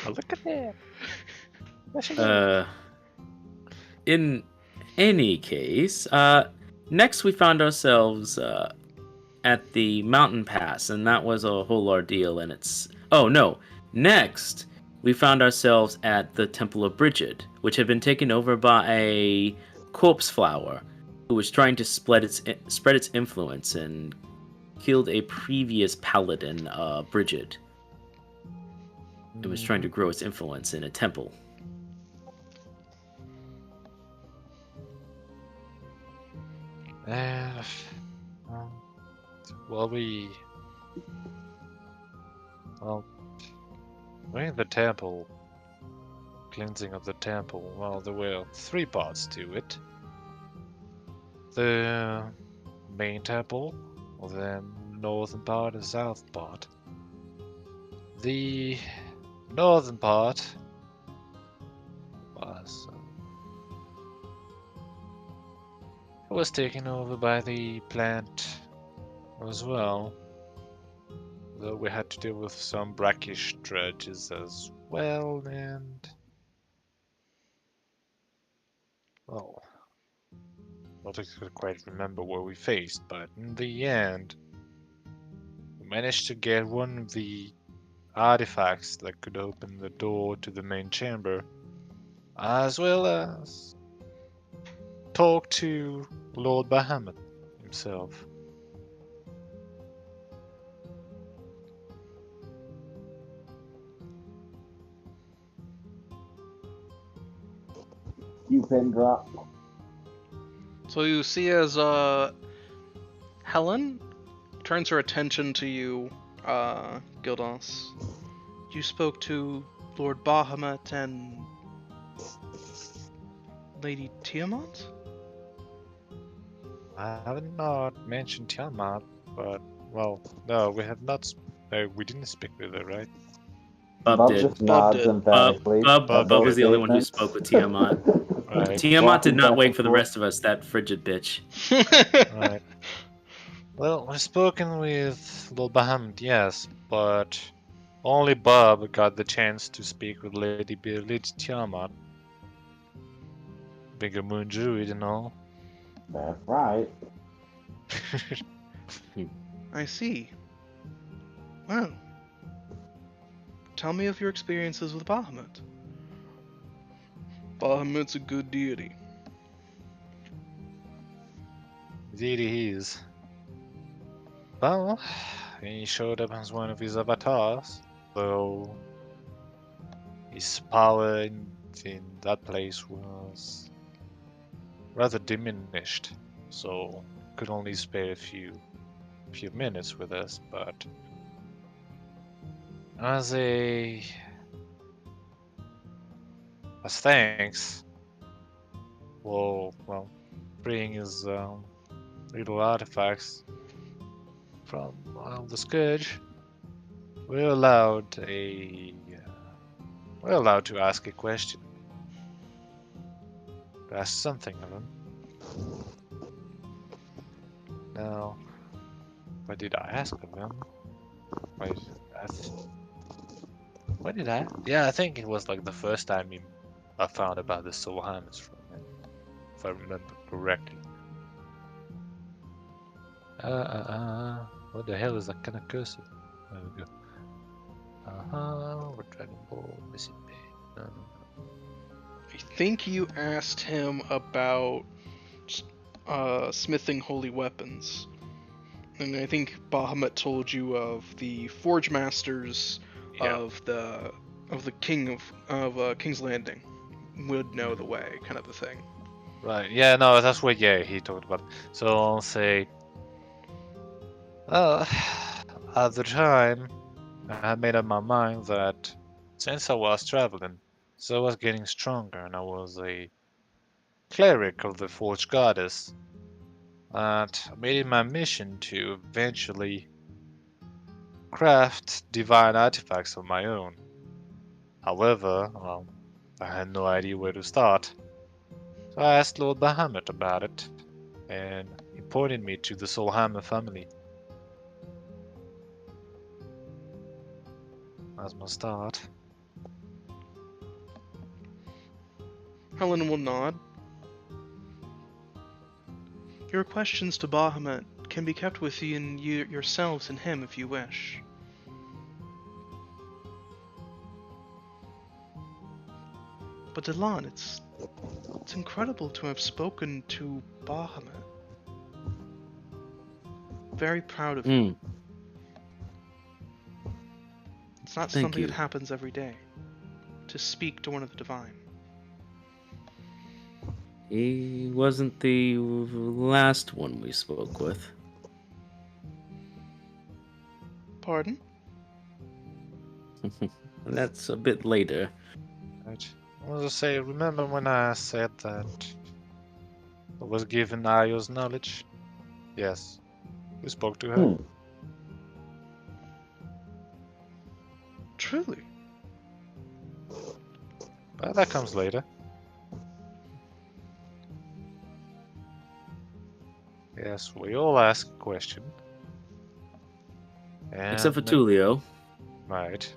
Oh, look at that. There she goes. In any case, next we found ourselves at the mountain pass, and that was a whole ordeal. And it's next we found ourselves at the Temple of Bridget, which had been taken over by a corpse flower who was trying to spread its influence and killed a previous paladin, Bridget. It was trying to grow its influence in a temple. Well, we're in the temple. Cleansing of the temple. Well, there were 3 parts to it. The main temple, the northern part and south part. The northern part was taken over by the plant as well. Though we had to deal with some brackish dredges as well, and well, not quite remember what we faced, but in the end, we managed to get one of the artifacts that could open the door to the main chamber, as well as talk to Lord Bahamut himself. You pin drop. So you see as Helen turns her attention to you, Gildas. You spoke to Lord Bahamut and Lady Tiamat? I have not mentioned Tiamat, but well, no, we have not. We didn't speak with her, right? Bub did. just nods did. emphatically. Bub at was both the only one who statements. spoke with Tiamat. Right. Tiamat did Rocking not back wait and for the forth. rest of us, that frigid bitch. Right. Well, we've spoken with Lord Bahamut, yes, but only Bob got the chance to speak with Lady Tiamat. Being a moon druid and all. That's right. I see. Well, tell me of your experiences with Bahamut. Bahamut's a good deity. Indeed he is. Well, he showed up as one of his avatars, though his power in that place was rather diminished, so could only spare a few minutes with us, but as thanks, well, freeing his little artifacts from the scourge, we're allowed to ask a question. To ask something of him. Now, what did I ask of him? What did I? Yeah, I think it was like the first time I found about the soul hammers from him, if I remember correctly. What the hell is that kind of cursor? There we go. We're Dragon Ball, missing page. No. I think you asked him about smithing holy weapons. And I think Bahamut told you of the Forge Masters Yeah. of the King of King's Landing would know the way, kind of a thing. Right, yeah, no, that's what, yeah, he talked about. So I'll say, at the time, I had made up my mind that since I was traveling, so I was getting stronger, and I was a cleric of the Forge Goddess, that I made it my mission to eventually craft divine artifacts of my own. However, I had no idea where to start. So I asked Lord Bahamut about it, and he pointed me to the Soulhammer family. That's my start. Helen will nod. Your questions to Bahamut can be kept within yourselves and him if you wish. But Delan, it's incredible to have spoken to Bahamut. Very proud of you. It's not Thank something you. that happens every day. To speak to one of the divine. He wasn't the last one we spoke with. Pardon? That's a bit later. Right. I want to say, remember when I said that I was given Ayo's knowledge? Yes. We spoke to her. Truly? But that comes later. Yes, we all ask a question. Except for And- Tulio. Right.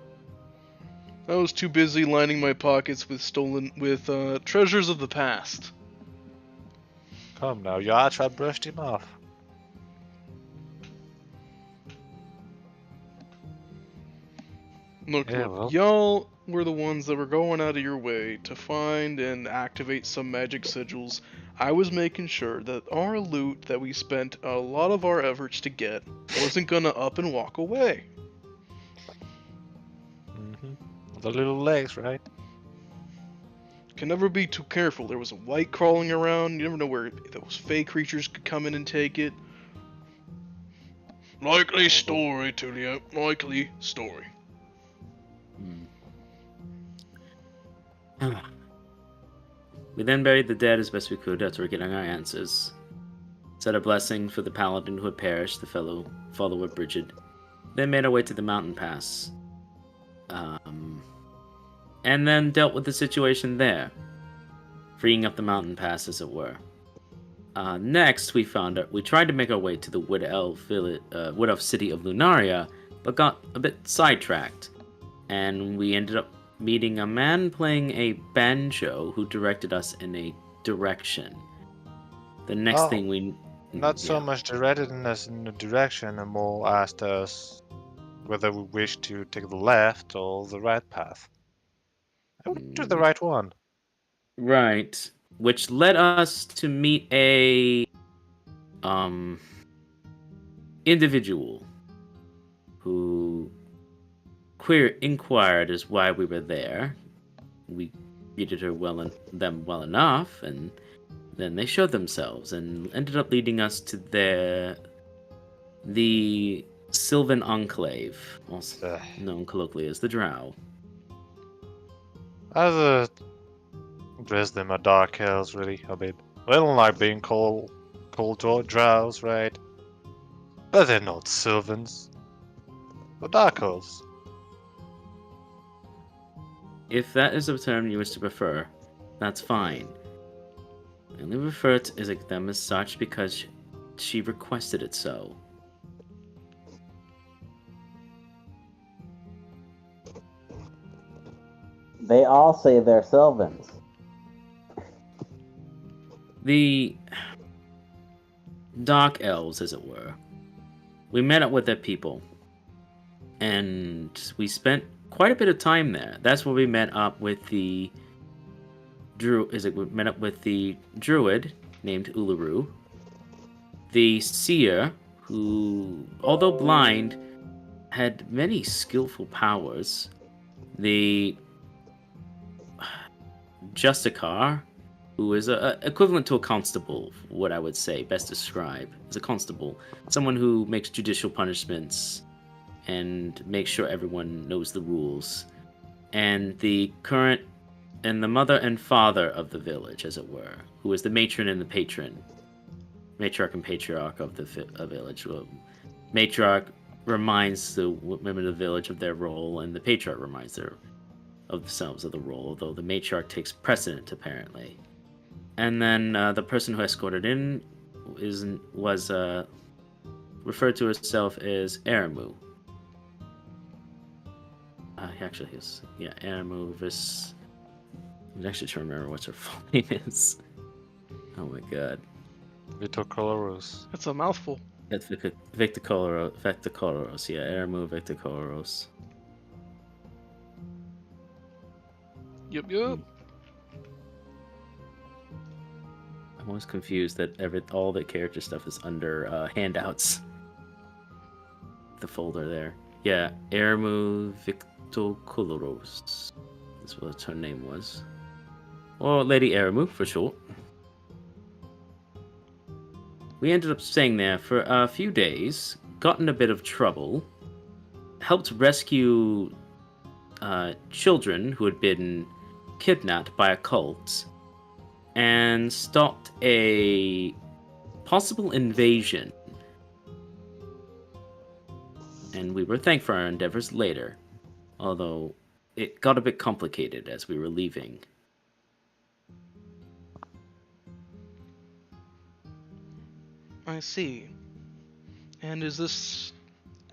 I was too busy lining my pockets with treasures of the past. Come now, your archer brushed him off. Look, Yeah, well. y'all were the ones that were going out of your way to find and activate some magic sigils. I was making sure that our loot that we spent a lot of our efforts to get wasn't gonna up and walk away. The little legs, right? Can never be too careful. There was a white crawling around. You never know where those fey creatures could come in and take it. Likely story, Tulio. Likely story. We then buried the dead as best we could after getting our answers. Said a blessing for the paladin who had perished, the follower Bridget. Then made our way to the mountain pass. and then dealt with the situation there, freeing up the mountain pass, as it were. Next, we tried to make our way to the Wood Elf city of Lunaria, but got a bit sidetracked, and we ended up meeting a man playing a banjo who directed us in a direction. The next thing we... Not so yeah. much directed us in a direction, and more asked us whether we wish to take the left or the right path. And we took the right one. Right. Which led us to meet a individual who inquired as why we were there. We greeted them well enough, and then they showed themselves and ended up leading us to the Sylvan Enclave, also known colloquially as the Drow. I've addressed them as dark elves, really, a bit. I don't like being called drows, right? But they're not sylvans. They're dark elves. If that is a term you wish to prefer, that's fine. I only refer to them as such because she requested it so. They all say they're Sylvans. The Dark Elves, as it were. We met up with their people, and we spent quite a bit of time there. That's where we met up with the we met up with the druid named Uluru, the seer, who, although blind, had many skillful powers, the Justicar, who is equivalent to a constable, what I would say, best describe as a constable. Someone who makes judicial punishments and makes sure everyone knows the rules. And the mother and father of the village, as it were, who is the matron and the patron. Matriarch and patriarch of the village. Matriarch reminds the women of the village of their role, and the patriarch reminds of themselves of the role, although the matriarch takes precedent, apparently. And then the person who escorted in was referred to herself as Aramu. Aramu. I'm actually trying to remember what her full name is. Oh my god. Vito Coloros. That's a mouthful. That's Victor Coloros. Yeah, Aramu Victor Coloros. Yep. I'm always confused that all the character stuff is under handouts. The folder there. Yeah, Aramu Victor Coloros. That's what her name was. Or Lady Aramu, for short. We ended up staying there for a few days, got in a bit of trouble, helped rescue children who had been kidnapped by a cult, and stopped a possible invasion. And we were thanked for our endeavors later, although it got a bit complicated as we were leaving. I see. And is this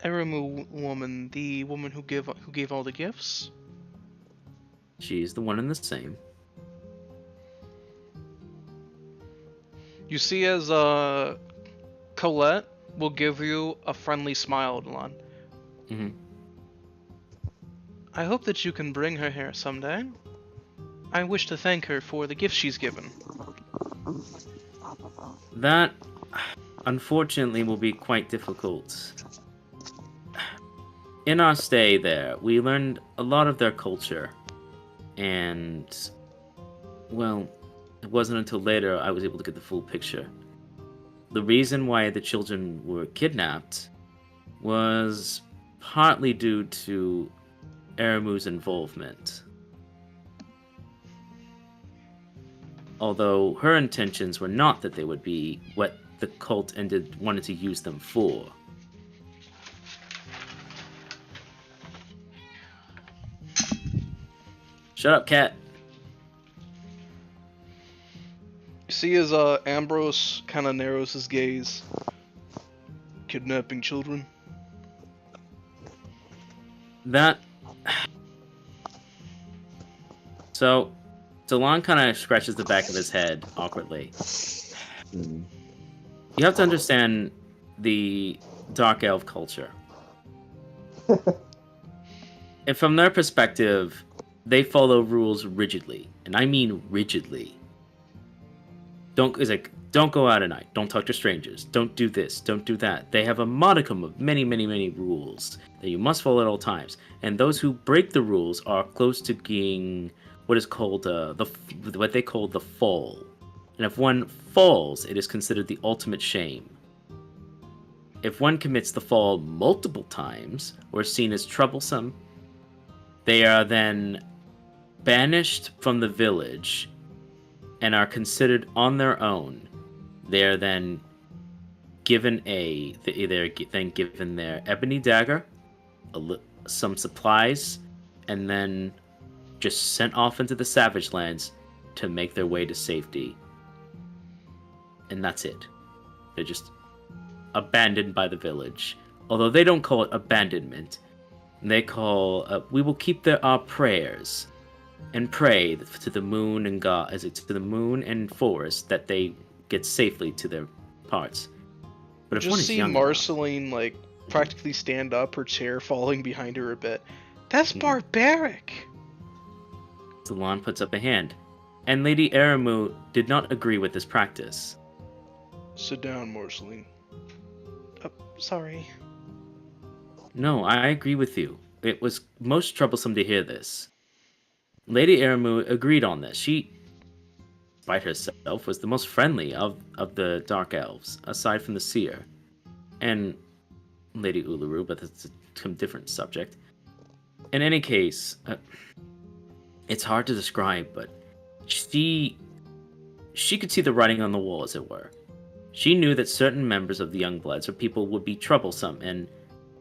Aramu woman the woman who gave all the gifts? She's the one and the same. You see, as Colette will give you a friendly smile, Delon. Mm-hmm. I hope that you can bring her here someday. I wish to thank her for the gifts she's given. That, unfortunately, will be quite difficult. In our stay there, we learned a lot of their culture, and, well, it wasn't until later I was able to get the full picture. The reason why the children were kidnapped was partly due to Aramu's involvement. Although her intentions were not that they would be what the cult wanted to use them for. Shut up, cat. You see as Ambrose kind of narrows his gaze. Kidnapping children? That. So, Delon kind of scratches the back of his head awkwardly. Hmm. You have to understand the Dark Elf culture. And from their perspective, they follow rules rigidly. And I mean rigidly. Don't go out at night. Don't talk to strangers. Don't do this. Don't do that. They have a modicum of many, many, many rules that you must follow at all times. And those who break the rules are close to being what is called what they call the fall. And if one falls, it is considered the ultimate shame. If one commits the fall multiple times or is seen as troublesome, they are then banished from the village and are considered on their own. They are then given given their ebony dagger, some supplies, and then just sent off into the savage lands to make their way to safety. And that's it. They're just abandoned by the village. Although they don't call it abandonment, they call we will keep our prayers and pray to the moon and God, to the moon and forest that they get safely to their parts. But if one Just is see young enough, Marceline like practically stand up, her chair falling behind her a bit. That's barbaric. Salon puts up a hand, and Lady Aramu did not agree with this practice. Sit down, Marceline. Sorry. No, I agree with you. It was most troublesome to hear this. Lady Aramu agreed on this. She, despite herself, was the most friendly of the Dark Elves, aside from the Seer. And Lady Uluru, but that's a different subject. In any case, it's hard to describe, but she could see the writing on the wall, as it were. She knew that certain members of the Youngbloods or people would be troublesome, and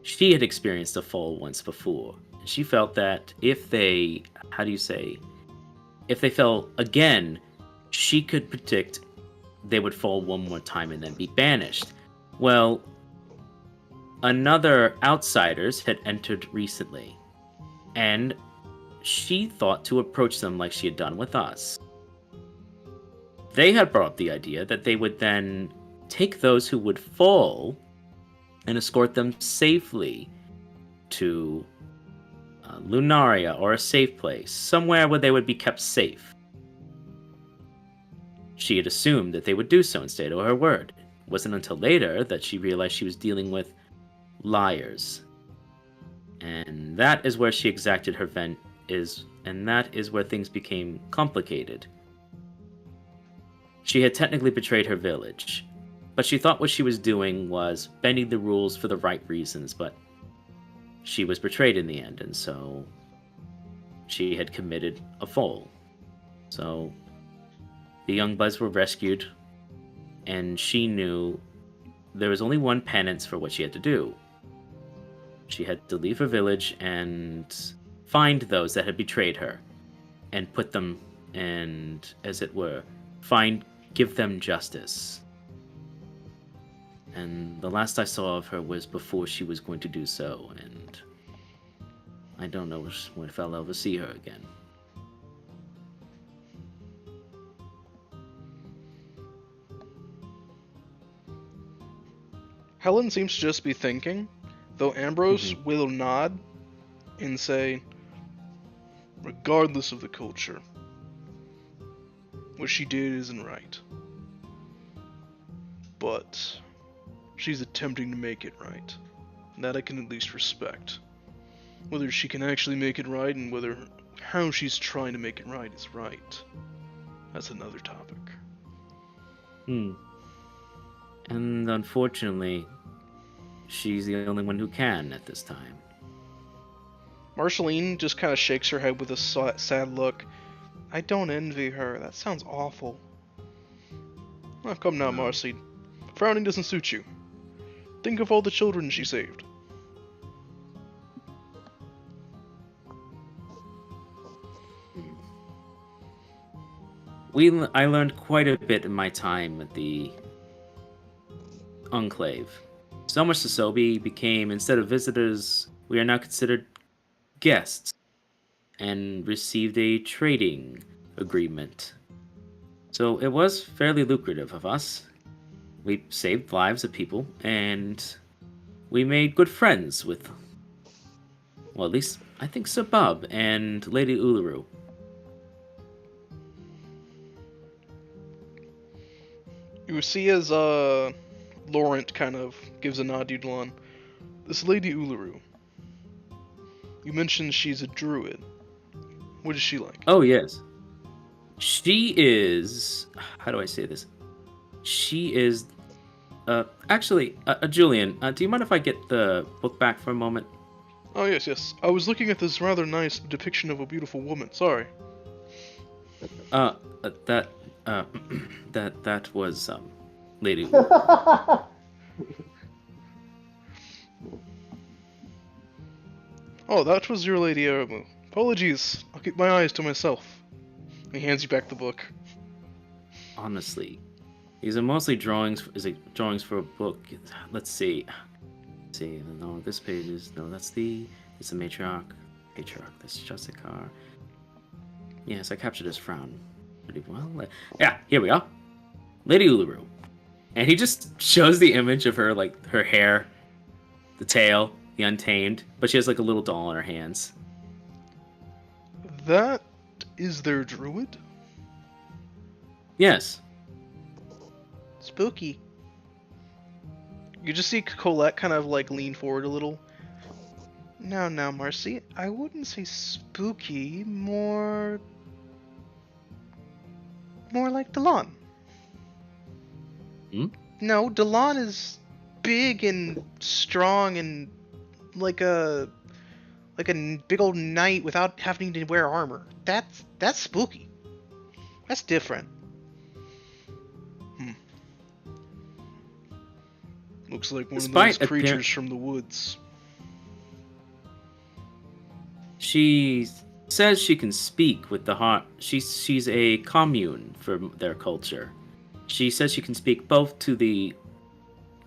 she had experienced a fall once before. She felt that if they fell again, she could predict they would fall one more time and then be banished. Well, another outsiders had entered recently, and she thought to approach them like she had done with us. They had brought up the idea that they would then take those who would fall and escort them safely to Lunaria or a safe place, somewhere where they would be kept safe. She had assumed that they would do so and stay to her word. It wasn't until later that she realized she was dealing with liars. And that is where she exacted her and that is where things became complicated. She had technically betrayed her village, but she thought what she was doing was bending the rules for the right reasons, but she was betrayed in the end, and so she had committed a fall. So the Youngbloods were rescued, and she knew there was only one penance for what she had to do. She had to leave her village and find those that had betrayed her, and put them, and as it were, give them justice. And the last I saw of her was before she was going to do so, and I don't know if I'll ever see her again. Helen seems to just be thinking, though Ambrose will nod and say, regardless of the culture, what she did isn't right. But she's attempting to make it right. And that I can at least respect. Whether she can actually make it right and how she's trying to make it right is right, that's another topic. And unfortunately, she's the only one who can at this time. Marceline just kind of shakes her head with a sad look. I don't envy her. That sounds awful. Oh, come now, Marcy. Frowning doesn't suit you. Think of all the children she saved. I learned quite a bit in my time at the Enclave. So much so we became, instead of visitors, we are now considered guests and received a trading agreement. So it was fairly lucrative of us. We saved lives of people, and we made good friends with, well, at least I think Sir Bob and Lady Uluru. You see as Laurent kind of gives a nod to Dlon. This Lady Uluru. You mentioned she's a druid. What is she like? Oh, yes. She is. How do I say this? She is. Actually, Julian, do you mind if I get the book back for a moment? Oh yes, yes. I was looking at this rather nice depiction of a beautiful woman. Sorry. That, that was, Lady Uluru. Oh, that was your Lady Aramu. Apologies. I'll keep my eyes to myself. He hands you back the book. Honestly, these are mostly drawings. Is it drawings for a book? Let's see. No, this page is no. It's the matriarch. That's Jessica. Yes, I captured his frown pretty well. Yeah, here we are, Lady Uluru, and he just shows the image of her, like her hair, the tail, the untamed, but she has like a little doll in her hands. That is their druid? Yes. Spooky. You just see Colette kind of like lean forward a little. Now, Marcy, I wouldn't say spooky, more like Delon. Hmm? No, Delon is big and strong and like a big old knight without having to wear armor. That's spooky. That's different. Looks like one Despite of those creatures from the woods. She says she can speak with the heart. She's a commune for their culture. She says she can speak both to the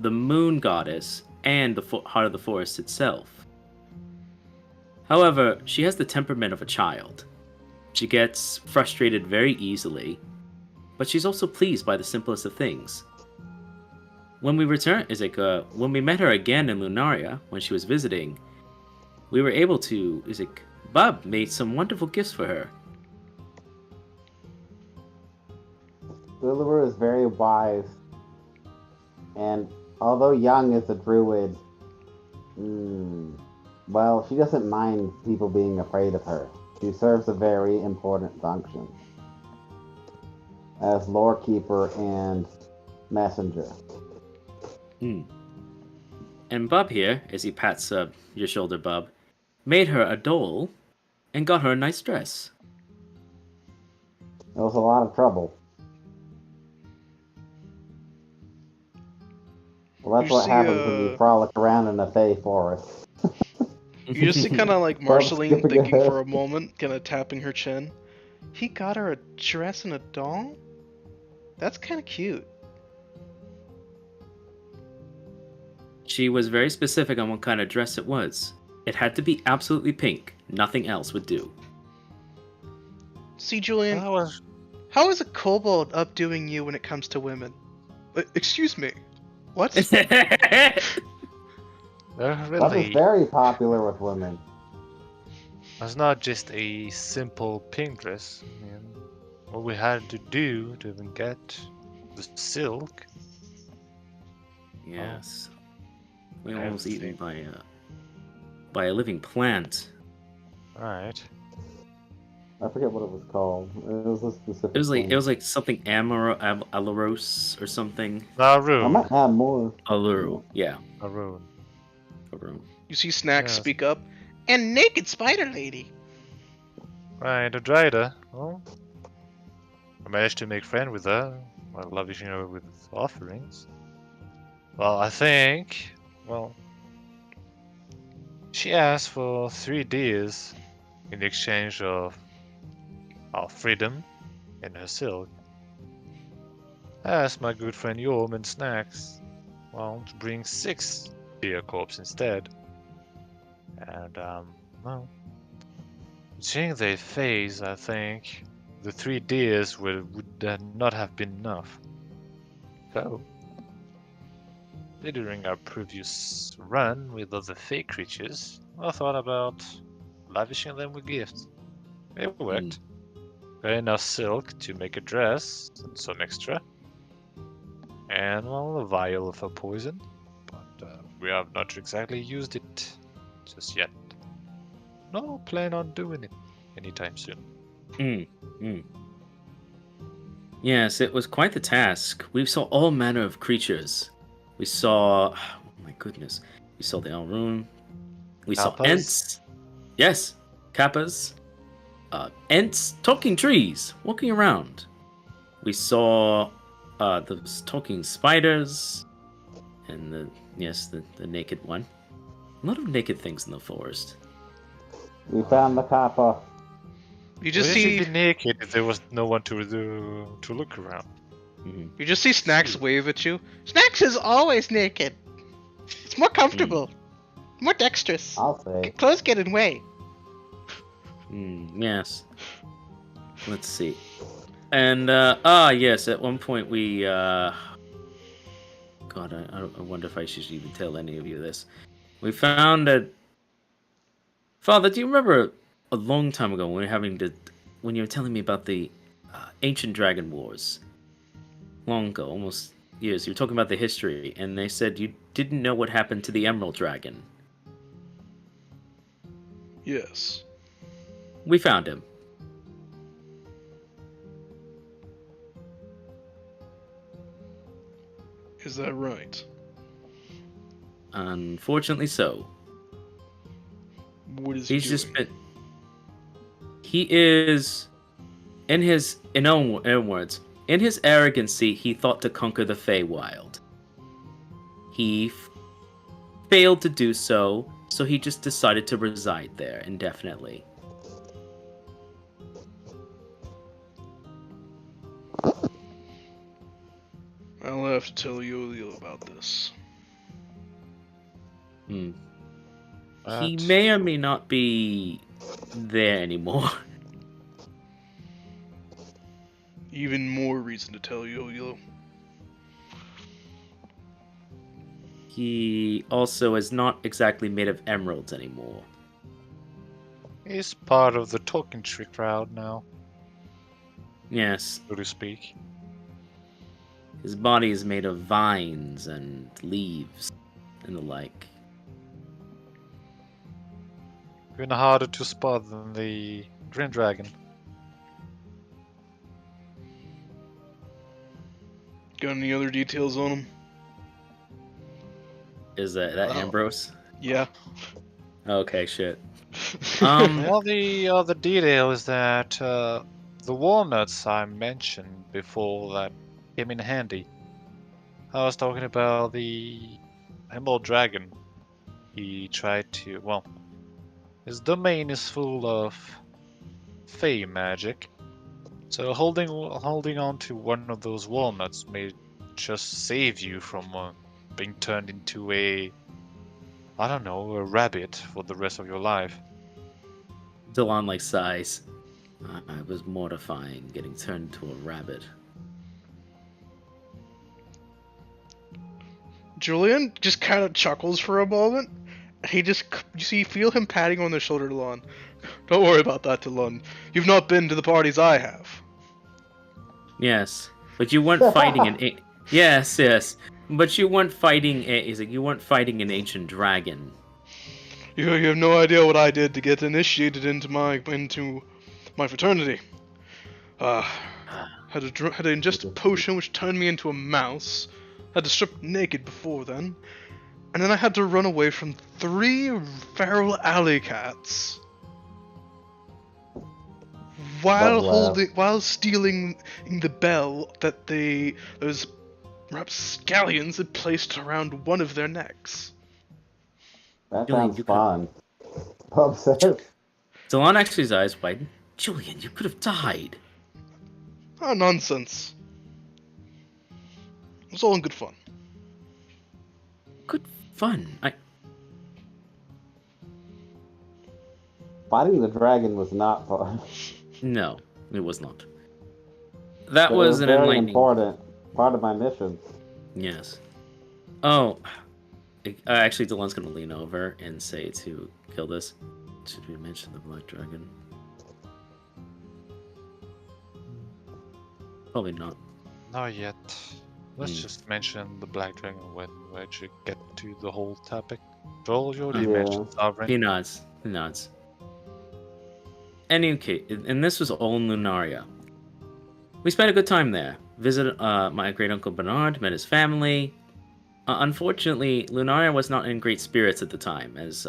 moon goddess and the heart of the forest itself. However, she has the temperament of a child. She gets frustrated very easily, but she's also pleased by the simplest of things. When we when we met her again in Lunaria, when she was visiting, we were able to, Bub made some wonderful gifts for her. Uluru is very wise, and although young as a druid, well, she doesn't mind people being afraid of her. She serves a very important function as lore keeper and messenger. And Bub here, as he pats your shoulder, Bub, made her a doll and got her a nice dress. It was a lot of trouble. Well, that's what happens when you frolic around in the Fey forest. You just see kind of like Marceline thinking for a moment, kind of tapping her chin. He got her a dress and a doll? That's kind of cute. She was very specific on what kind of dress it was. It had to be absolutely pink. Nothing else would do. See, Julian, how is a kobold updoing you when it comes to women? Excuse me. What? That was very popular with women. It's not just a simple pink dress. I mean, what we had to do to even get the silk. Yes. We were almost eaten by a living plant. Alright. I forget what it was called. It was a specific. It was like something Alaros or something. Aroon. I might have more. Aluru, yeah. Aroon. You see Snack speak up. And naked spider lady. Right, a Dryda. Well, I managed to make friends with her while lavishing her with offerings. Well, I think, she asked for 3 days in exchange of freedom in her silk. I asked my good friend Yorm and Snacks, well, to bring 6 deer corpses instead. And, well, seeing their face, I think the 3 deers would not have been enough. So, during our previous run with other fake creatures, I thought about lavishing them with gifts. It worked. Got enough silk to make a dress and some extra. And, well, a vial of a poison. But we have not exactly used it just yet. No plan on doing it anytime soon. Yes, it was quite the task. We saw all manner of creatures. We saw, oh my goodness, we saw the Elrune. We saw Kappas? Ents. Yes, Kappas. Ents talking trees, walking around. We saw those talking spiders, and the naked one. A lot of naked things in the forest. We found the kappa. You just Wouldn't see it be naked if there was no one to look around? you just see Snacks wave at you. Snacks is always naked. It's more comfortable, more dexterous. I'll say. Clothes get in way. Yes. Let's see. And yes, at one point we God, I wonder if I should even tell any of you this. We found that Father, do you remember a long time ago when you were telling me about the ancient dragon wars? Long ago, almost years. You were talking about the history, and they said you didn't know what happened to the Emerald Dragon. Yes. We found him. Is that right? Unfortunately so. What is he He's doing? just been. He is, in his own words, in his arrogancy, he thought to conquer the Feywild. He failed to do so, so he just decided to reside there indefinitely. I'll have to tell Yo-Yo about this. He But- may or may not be there anymore. Even more reason to tell Yo-Yo. He also is not exactly made of emeralds anymore. He's part of the talking tree crowd now, Yes, so to speak. his body is made of vines and leaves and the like. Even harder to spot than the Green Dragon. Got any other details on him? Is that Oh. Ambrose? Yeah. Okay, shit. Well, the other detail is that the walnuts I mentioned before that came in handy. I was talking about the Emerald Dragon. He tried to, well, his domain is full of fey magic. So holding on to one of those walnuts may just save you from being turned into a rabbit for the rest of your life. Delon sighs. It was mortifying getting turned into a rabbit. Julian just kind of chuckles for a moment. You feel him patting on the shoulder to Lon. Don't worry about that, Delon. You've not been to the parties I have. Yes, but you weren't fighting an. Yes, but you weren't fighting. He's like, you weren't fighting an ancient dragon. You have no idea what I did to get initiated into my fraternity. Had to ingest a potion which turned me into a mouse. Had to strip naked before then, and then I had to run away from 3 feral alley cats. While stealing the bell that those rapscallions had placed around one of their necks. That Julian, sounds you fun. Upset. Delon actually his eyes widen. Julian, you could have died. Ah, nonsense. It was all in good fun. Good fun. Fighting the dragon was not fun. No, it was not. That But it was was an very enlightening. important part of my mission. Yes. Oh, actually, Delon's gonna lean over and say to kill this. Should we mention the Black Dragon? Probably not. Not yet. Let's Hmm. just mention the Black Dragon when we actually get to the whole topic. Joel, you already Yeah. mentioned Sovereign. He nods. He nods. Any case, and this was all in Lunaria. We spent a good time there. Visited my great uncle Bernard, met his family. Unfortunately, Lunaria was not in great spirits at the time, as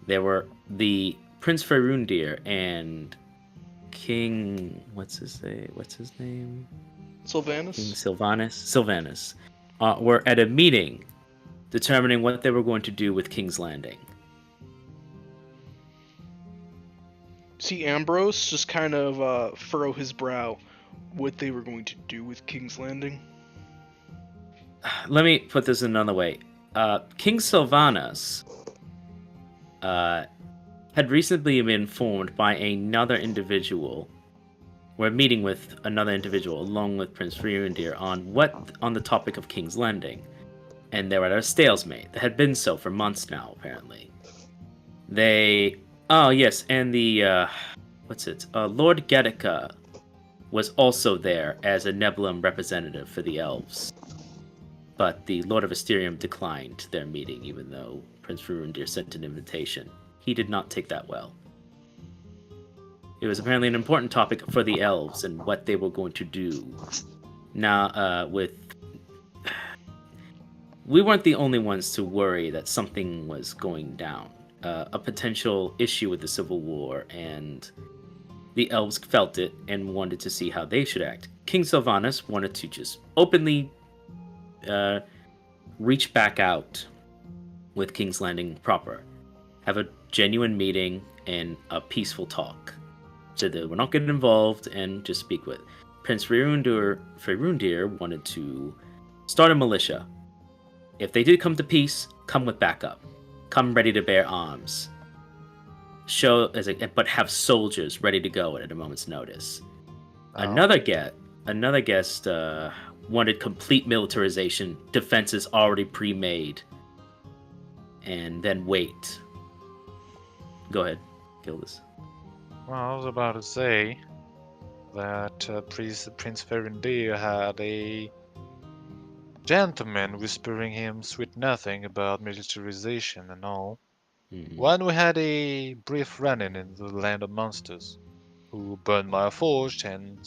there were the Prince Ferundir and King. What's his name? Sylvanus? King Sylvanus were at a meeting determining what they were going to do with King's Landing. See Ambrose just kind of furrow his brow what they were going to do with King's Landing. Let me put this another way. King Sylvanus had recently been informed by another individual. We're meeting with another individual along with Prince Ferundir on the topic of King's Landing. And they were at a stalemate. They had been so for months now, apparently. Oh, yes, and the, Lord Gattaca was also there as a Nebulum representative for the elves. But the Lord of Asterium declined their meeting, even though Prince Ferundir sent an invitation. He did not take that well. It was apparently an important topic for the elves and what they were going to do. Now, we weren't the only ones to worry that something was going down. A potential issue with the Civil War, and the elves felt it and wanted to see how they should act. King Sylvanus wanted to just openly reach back out with King's Landing proper. Have a genuine meeting and a peaceful talk. So they were not getting involved and just speak with. Prince Ferundir wanted to start a militia. If they did come to peace, come with backup. Come ready to bear arms. But have soldiers ready to go at a moment's notice. Oh. Another guest wanted complete militarization, defenses already pre-made, and then wait. Go ahead, Gildas. Well, I was about to say that Prince Ferundir had a gentleman whispering him sweet nothing about militarization and all. Mm-hmm. When we had a brief run-in the land of monsters, who burned my forge and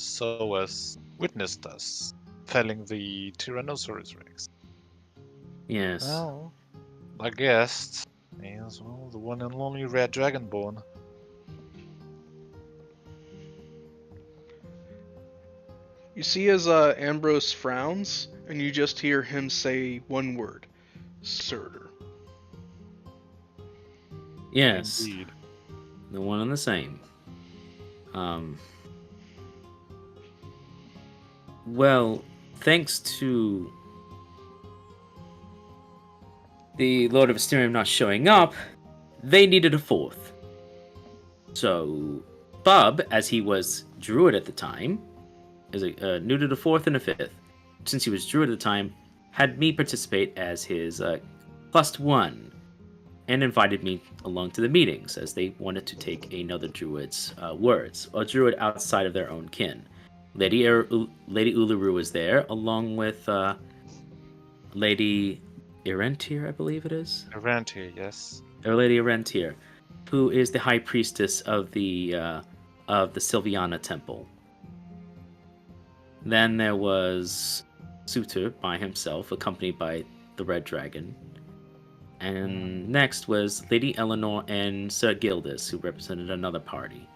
witnessed us felling the Tyrannosaurus Rex. Yes. Well, my guest is, well, the one and only Red Dragonborn. You see as Ambrose frowns, and you just hear him say one word. Surtur. Yes. Indeed. The one and the same. Well, thanks to the Lord of Asterium not showing up, they needed a fourth. So, Bub, as he was druid at the time, needed a fourth and a fifth. Since he was druid at the time, had me participate as his +1, and invited me along to the meetings, as they wanted to take another druid's words, a druid outside of their own kin. Lady Uluru was there, along with Lady Erentier, I believe it is. Errantier, yes. Or Lady Erentier, who is the high priestess of the Sylviana Temple. Then there was Surtur by himself, accompanied by the Red Dragon. And next was Lady Eleanor and Sir Gildas, who represented another party.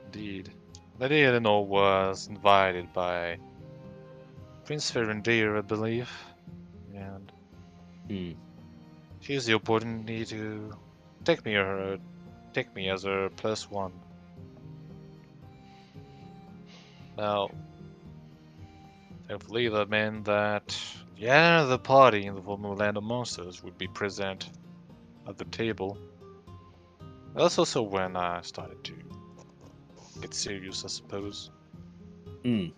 Indeed. Lady Eleanor was invited by Prince Ferundir, I believe. And she used the opportunity to take me as her +1. Now, thankfully that meant that the party in the former land of monsters would be present at the table. That's also when I started to get serious, I suppose, Mm.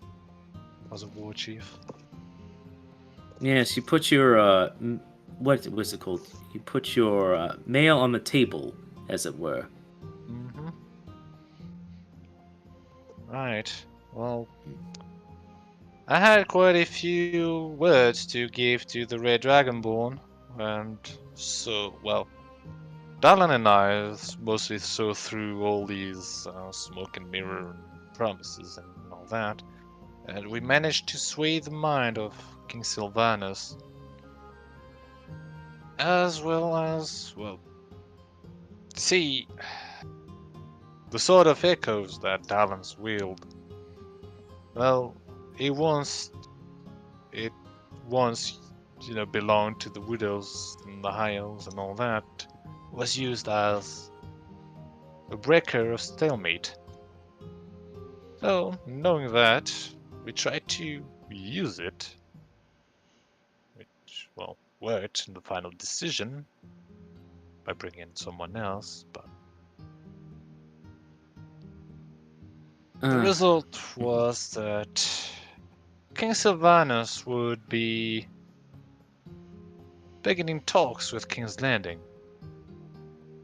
as a war chief. Yes, you put your what was it called? You put your mail on the table, as it were. Mm-hmm. Right. Well, I had quite a few words to give to the Red Dragonborn, and so, well, Dalan and I mostly saw through all these smoke and mirror and promises and all that, and we managed to sway the mind of King Sylvanus, as well as, well, see, the sort of echoes that Dalan's wield. Well, it it once, belonged to the widows and the high elves and all that, was used as a breaker of stalemate. So, knowing that, we tried to use it, which, well, worked in the final decision by bringing in someone else, but the result was that King Sylvanus would be beginning talks with King's Landing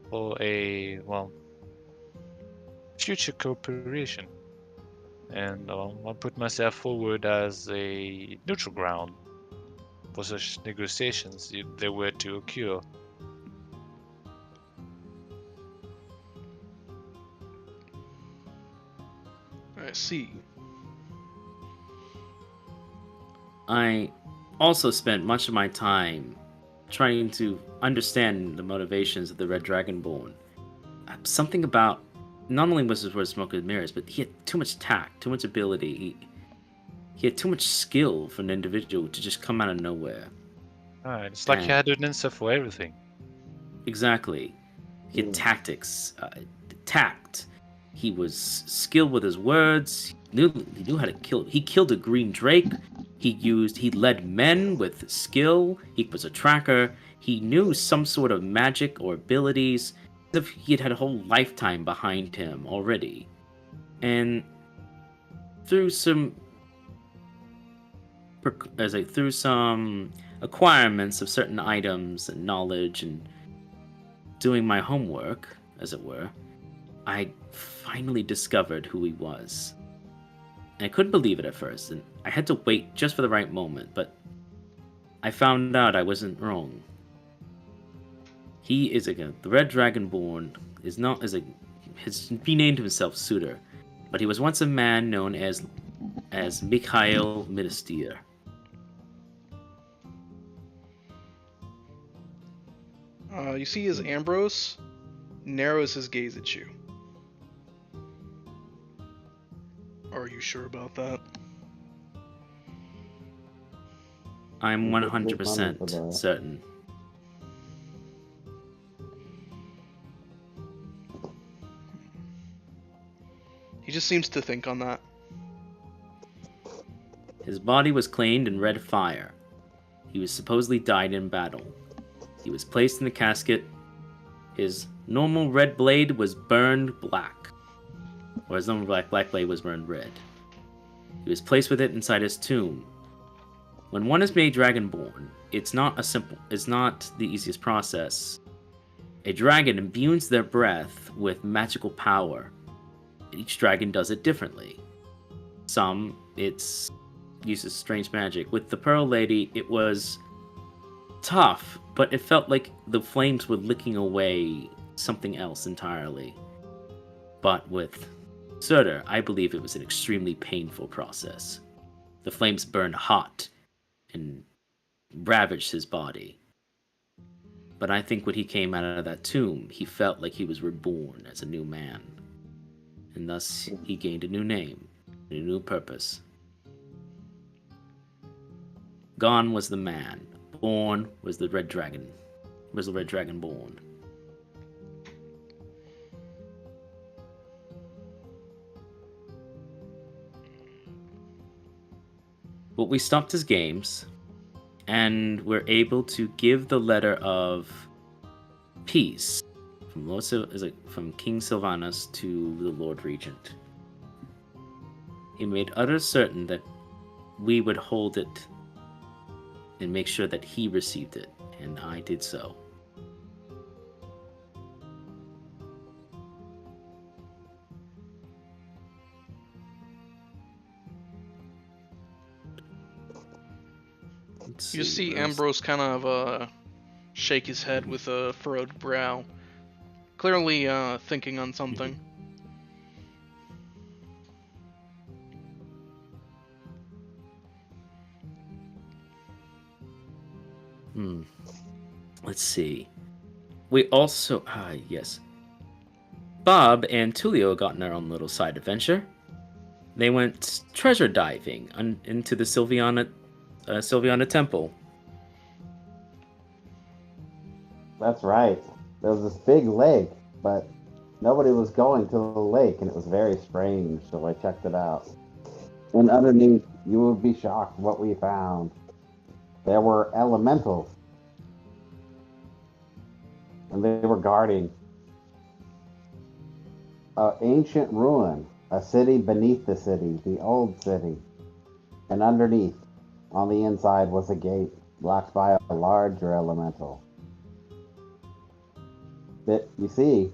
for a, well, future cooperation. And I put myself forward as a neutral ground for such negotiations if they were to occur. I see. I also spent much of my time trying to understand the motivations of the Red Dragonborn. Something about not only was his word smoke and mirrors, but he had too much tact, too much ability. He had too much skill for an individual to just come out of nowhere. Alright, it's like he had an answer for everything. Exactly. He had tactics, tact. He was skilled with his words. He knew how to kill. He killed a green drake. He led men with skill. He was a tracker. He knew some sort of magic or abilities. As if he had a whole lifetime behind him already. And through some acquirements of certain items and knowledge and doing my homework, as it were, I finally discovered who he was. And I couldn't believe it at first, and I had to wait just for the right moment, but I found out I wasn't wrong. He is the Red Dragonborn has renamed himself Suitor, but he was once a man known as Mikhail Minister. You see as Ambrose narrows his gaze at you. Are you sure about that? I'm 100% certain. He just seems to think on that. His body was claimed in red fire. He was supposedly died in battle. He was placed in the casket. His normal red blade was burned black. Or his normal black blade was burned red. He was placed with it inside his tomb. When one is made dragonborn, it's not the easiest process. A dragon imbues their breath with magical power. Each dragon does it differently. Some, it uses strange magic. With the Pearl Lady, it was tough, but it felt like the flames were licking away something else entirely. But with Surtur, I believe it was an extremely painful process. The flames burned hot and ravaged his body. But I think when he came out of that tomb, he felt like he was reborn as a new man. And thus he gained a new name, a new purpose. Gone was the man. Born was the red dragon. Was the red dragon born? Well, we stopped his games, and we're able to give the letter of peace from King Sylvanus to the Lord Regent. He made utter certain that we would hold it and make sure that he received it, and I did so. You see Ambrose kind of shake his head with a furrowed brow, clearly thinking on something. Let's see. We also yes. Bob and Tulio got in their own little side adventure. They went treasure diving into the Sylviana Temple. That's right. There was this big lake, but nobody was going to the lake, and it was very strange, so I checked it out. And underneath, you would be shocked what we found. There were elementals, and they were guarding an ancient ruin, a city beneath the city, the old city. And underneath, on the inside, was a gate blocked by a larger elemental. That you see,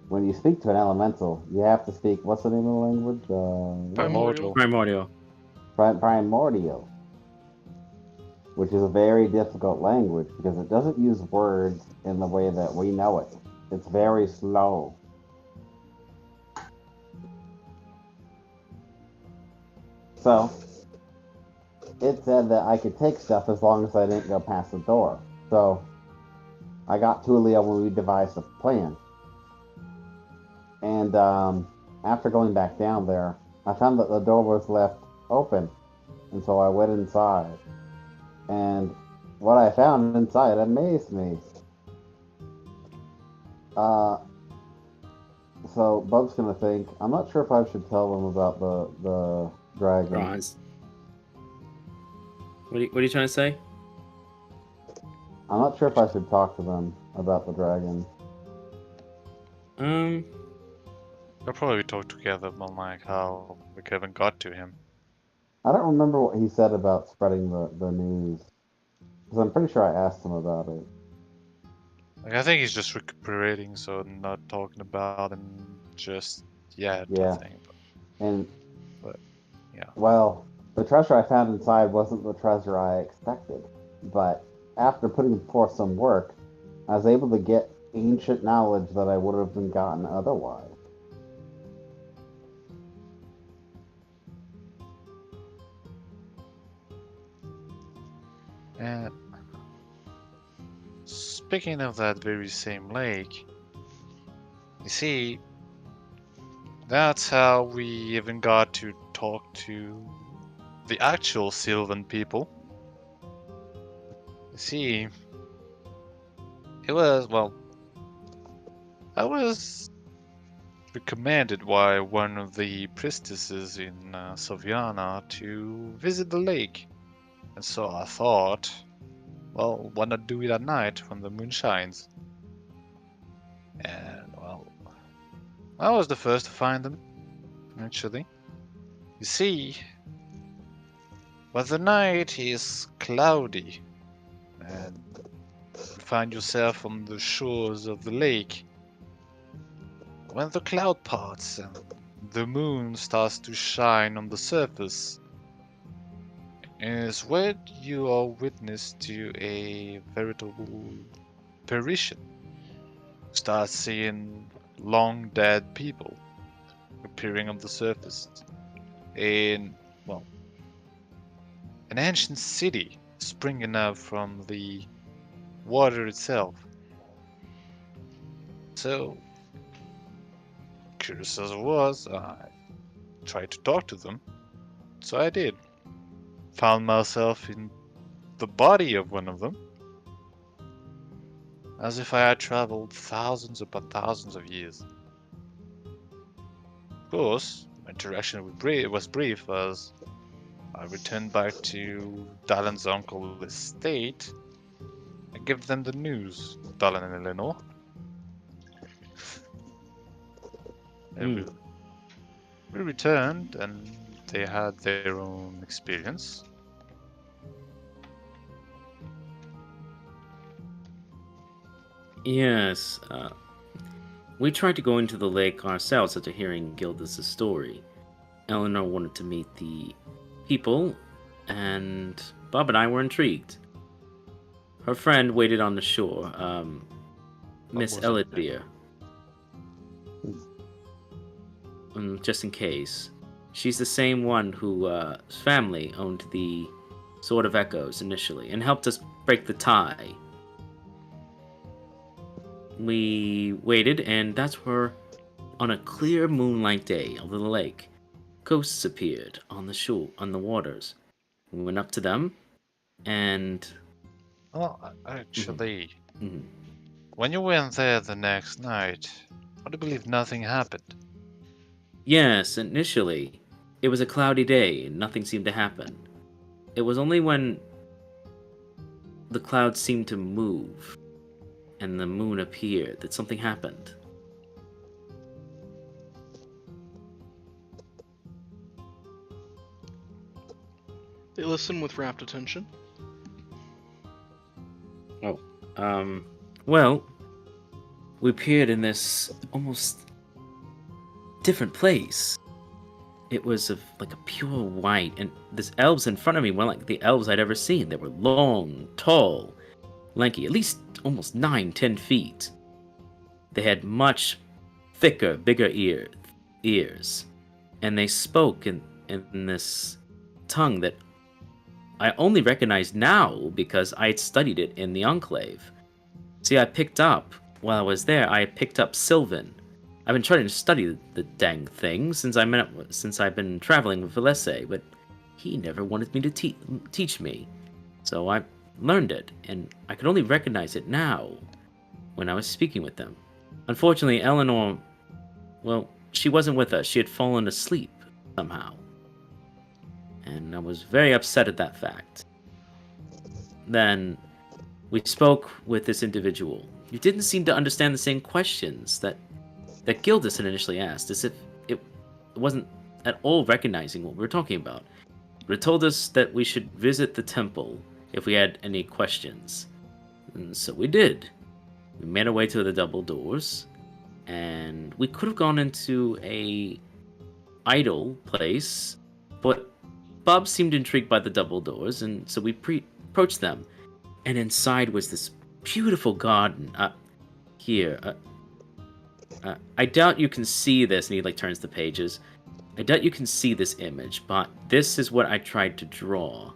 when you speak to an elemental, you have to speak. What's the name of the language? Primordial. Primordial, which is a very difficult language because it doesn't use words in the way that we know it. It's very slow. So, it said that I could take stuff as long as I didn't go past the door. So, I got Tulio when we devised a plan. And after going back down there, I found that the door was left open. And so I went inside. And what I found inside amazed me. So Bub's gonna think, I'm not sure if I should tell them about the dragon. Bronze. What are you trying to say? I'm not sure if I should talk to them about the dragon. They'll probably talk together on like how we haven't got to him. I don't remember what he said about spreading the news. Because I'm pretty sure I asked him about it. Like, I think he's just recuperating, so not talking about him just yet. Yeah. I think. But yeah. Well, the treasure I found inside wasn't the treasure I expected. But after putting forth some work, I was able to get ancient knowledge that I would have been gotten otherwise. And speaking of that very same lake, you see, that's how we even got to talk to the actual Sylvan people. You see, it was, well, I was recommended by one of the priestesses in Sylviana to visit the lake. And so I thought, well, why not do it at night when the moon shines? And, well, I was the first to find them, actually. You see, but the night is cloudy, and you find yourself on the shores of the lake. When the cloud parts and the moon starts to shine on the surface, is where you are witness to a veritable apparition. Start seeing long dead people appearing on the surface in, well, an ancient city springing up from the water itself. So, curious as I was, I tried to talk to them. So I did. Found myself in the body of one of them, as if I had traveled thousands upon thousands of years. Of course, my interaction was brief, as I return back to Dalen's uncle's estate and give them the news, Dalen and Eleanor. And we returned, and they had their own experience. Yes, we tried to go into the lake ourselves after hearing Gildus' story. Eleanor wanted to meet the people, and Bob and I were intrigued. Her friend waited on the shore, Miss wasn't Elidbeer. Just in case. She's the same one whose family owned the Sword of Echoes initially and helped us break the tie. We waited, and that's where, on a clear moonlight day over the lake, ghosts appeared on the shore, on the waters. We went up to them, and Well, actually, mhm. when you went there the next night, I do believe nothing happened. Yes, initially, it was a cloudy day and nothing seemed to happen. It was only when the clouds seemed to move and the moon appeared that something happened. They listen with rapt attention. Well, we appeared in this almost different place. It was like a pure white, and these elves in front of me were like the elves I'd ever seen. They were long, tall, lanky, at least almost 9-10 feet. They had much thicker, bigger ears, and they spoke in this tongue that I only recognized now because I had studied it in the Enclave. See, while I was there, I picked up Sylvan. I've been trying to study the dang thing since I've been traveling with Valese, but he never wanted me to teach me. So I learned it, and I could only recognize it now when I was speaking with them. Unfortunately, Eleanor, well, she wasn't with us. She had fallen asleep somehow. And I was very upset at that fact. Then we spoke with this individual. You didn't seem to understand the same questions that Gildus had initially asked, as if it wasn't at all recognizing what we were talking about. But it told us that we should visit the temple if we had any questions. And so we did. We made our way to the double doors, and we could have gone into a idol place, but Bob seemed intrigued by the double doors, and so we approached them. And inside was this beautiful garden. I doubt you can see this, and he turns the pages. I doubt you can see this image, but this is what I tried to draw.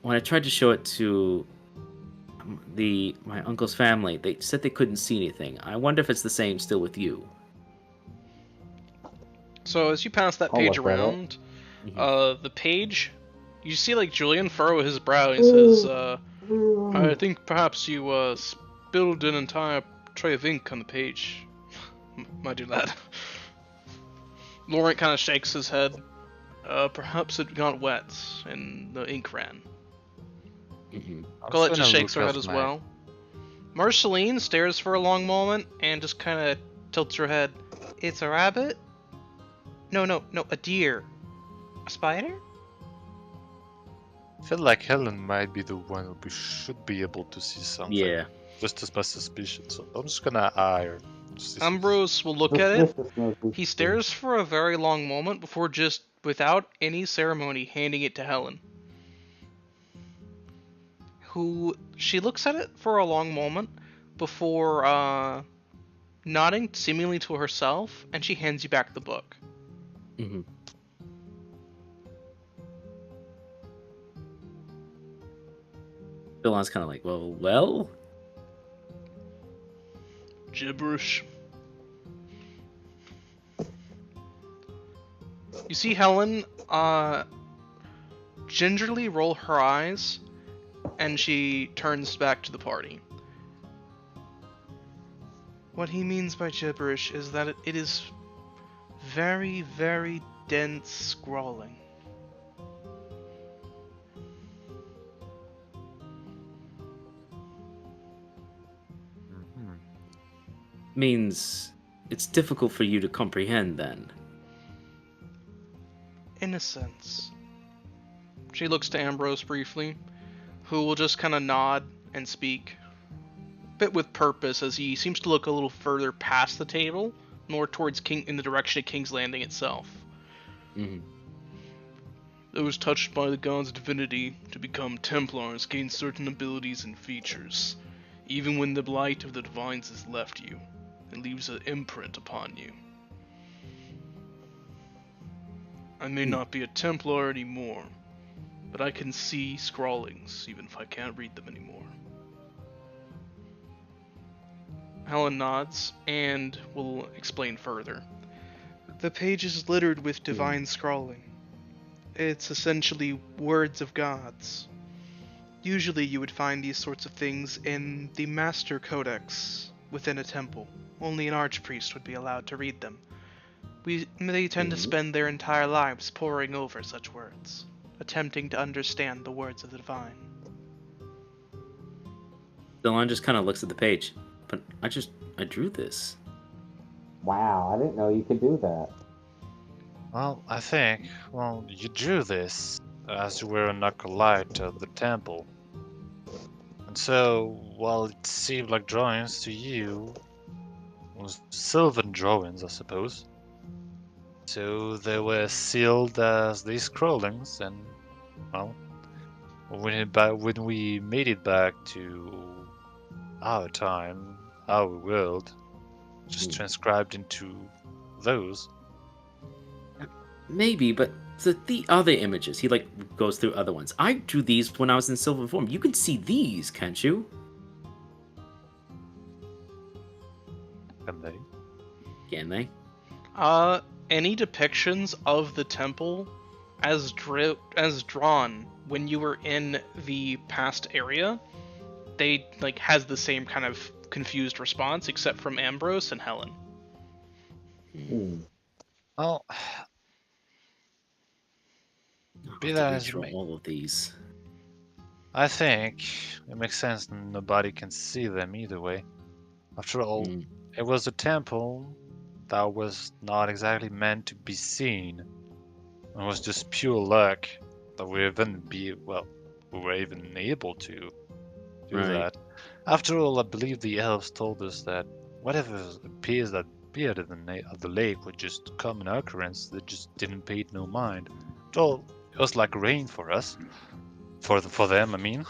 When I tried to show it to my uncle's family, they said they couldn't see anything. I wonder if it's the same still with you. So as you pass that I'll page look at it. around, the page, you see Julian furrow his brow. He says, "I think perhaps you spilled an entire tray of ink on the page, my dear lad." Laurent kind of shakes his head. Perhaps it got wet and the ink ran. Colette just shakes her head as well. Marceline stares for a long moment and just kind of tilts her head. It's a rabbit? No, a deer. A spider? I feel like Helen might be the one who should be able to see something. Yeah. Just as my suspicion, so I'm just gonna eye her. Ambrose will look at it. Suspiciousness is- He stares for a very long moment before just, without any ceremony, handing it to Helen. She looks at it for a long moment before nodding seemingly to herself, and she hands you back the book. Mm-hmm. Philon's kind of like, well? Gibberish. You see Helen gingerly roll her eyes, and she turns back to the party. What he means by gibberish is that it is very, very dense scrawling. means it's difficult for you to comprehend then. In a sense. She looks to Ambrose briefly, who will just kind of nod and speak. A bit with purpose, as he seems to look a little further past the table, more towards in the direction of King's Landing itself. Mm-hmm. Those touched by the god's divinity to become Templars gain certain abilities and features. Even when the blight of the divines has left you, it leaves an imprint upon you. I may not be a Templar anymore, but I can see scrawlings, even if I can't read them anymore. Helen nods and will explain further. The page is littered with divine scrawling. It's essentially words of gods. Usually you would find these sorts of things in the Master Codex within a temple. Only an archpriest would be allowed to read them. They tend to spend their entire lives poring over such words, attempting to understand the words of the divine. Dylan just kind of looks at the page. But I drew this. Wow, I didn't know you could do that. Well, I think, you drew this as you were an acolyte of the temple. And so, while it seemed like drawings to you, it was sylvan drawings, I suppose. So they were sealed as these scrollings, and, well, when we made it back to our time, our world, just transcribed into those. Maybe, but the other images, he goes through other ones. I drew these when I was in Sylvan form. You can see these, can't you? Can they? Can they? Any depictions of the temple as drawn when you were in the past area, they has the same kind of confused response, except from Ambrose and Helen. Well, be that as it may, all of these. I think it makes sense nobody can see them either way. After all, it was a temple that was not exactly meant to be seen. It was just pure luck that we were even able to do that. After all, I believe the elves told us that whatever appeared in the lake was just common occurrence. They just didn't pay it no mind. Well, it was like rain for us, for them, I mean.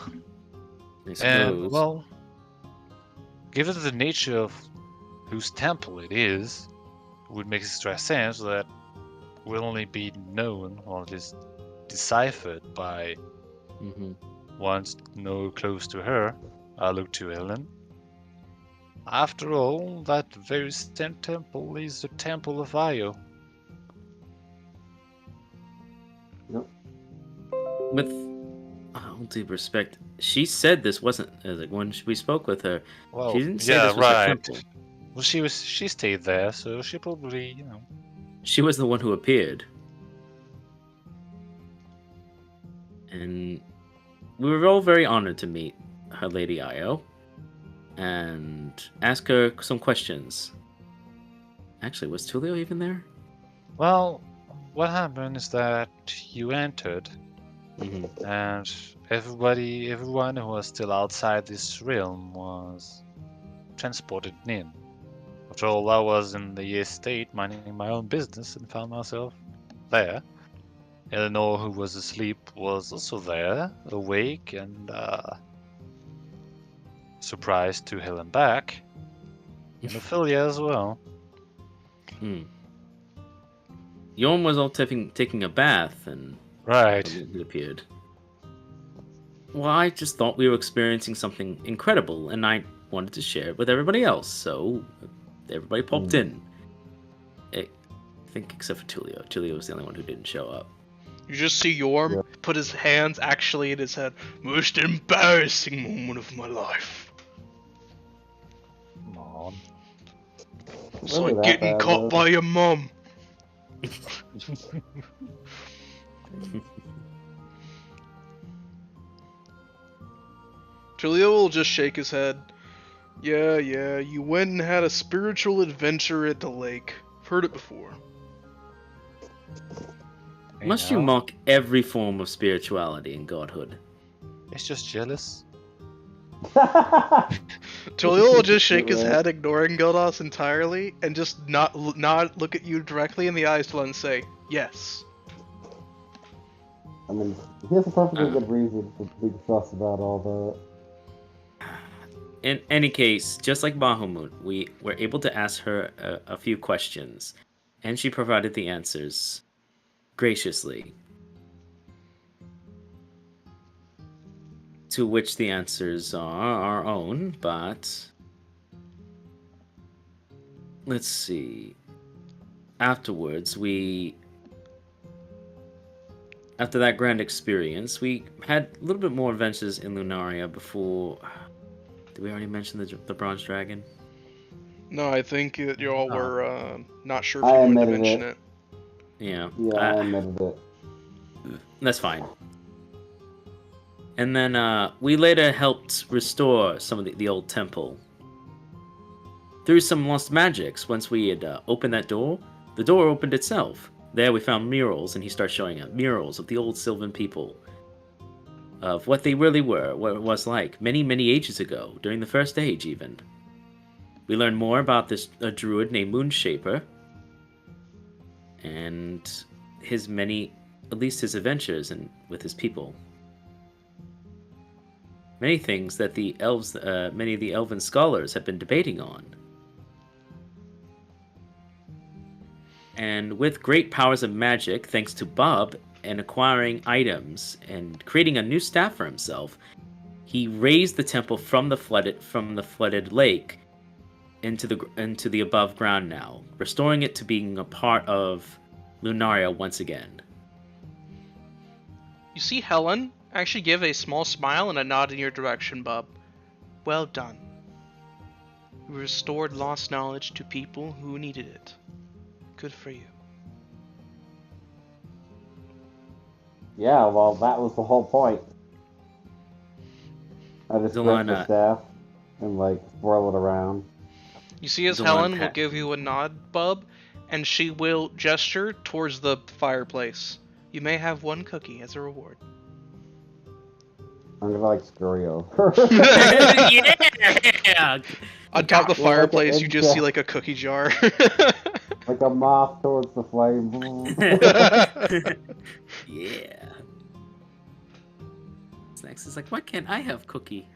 And well, given the nature of whose temple it is, it would make extra sense that will only be known or at least deciphered by ones no close to her. I look to Ellen. After all, that very same temple is the Temple of Io. Nope. With all due respect, she said this wasn't when we spoke with her. Well, she didn't say this was a temple. Well, she stayed there, so she probably, She was the one who appeared. And we were all very honored to meet her Lady Io and ask her some questions. Actually, was Tulio even there? Well, what happened is that you entered, and everyone who was still outside this realm was transported in. After all, I was in the estate minding my own business and found myself there. Eleanor, who was asleep, was also there, awake and surprised to Helen back. And Ophelia as well. Yorn was all taking a bath and he appeared. Well, I just thought we were experiencing something incredible, and I wanted to share it with everybody else, so everybody popped in. I think except for Tulio. Tulio was the only one who didn't show up. You just see Yorm put his hands actually in his head. Most embarrassing moment of my life. Come on. It's like getting caught by your mum. Tulio will just shake his head. Yeah, you went and had a spiritual adventure at the lake. I've heard it before. Must you mock every form of spirituality and godhood? It's just jealous. Tolil will just shake his head, ignoring Gildas entirely, and just not look at you directly in the eyes and say, yes. I mean, he has a perfectly good reason to be sus about all In any case, just like Bahamut, we were able to ask her a few questions, and she provided the answers graciously. To which the answers are our own, but let's see. Afterwards, after that grand experience, we had a little bit more adventures in Lunaria before. Did we already mention the Bronze Dragon? No, I think that you all were not sure if I you wanted to admitted mention it. it. Yeah. that. Yeah, I admitted it. That's fine. And then we later helped restore some of the old temple. Through some lost magics, once we had opened that door, the door opened itself. There we found murals, and he starts showing us murals of the old Sylvan people. Of what they really were, what it was like, many, many ages ago, during the First Age even. We learned more about this druid named Moonshaper, and his at least his adventures and with his people. Many things that the elves, many of the elven scholars have been debating on. And with great powers of magic, thanks to Bob and acquiring items and creating a new staff for himself, he raised the temple from the flooded lake into the above ground now, restoring it to being a part of Lunaria once again. You see Helen actually give a small smile and a nod in your direction, Bub. Well done. You restored lost knowledge to people who needed it. Good for you. Yeah, well, that was the whole point. I just grab the staff and, swirl it around. You see as Helen will give you a nod, Bub, and she will gesture towards the fireplace. You may have one cookie as a reward. I'm gonna, scurry over. Yeah! On top of the fireplace, you just see, a cookie jar. Like a moth towards the flame. Yeah. Snacks is like, why can't I have cookie?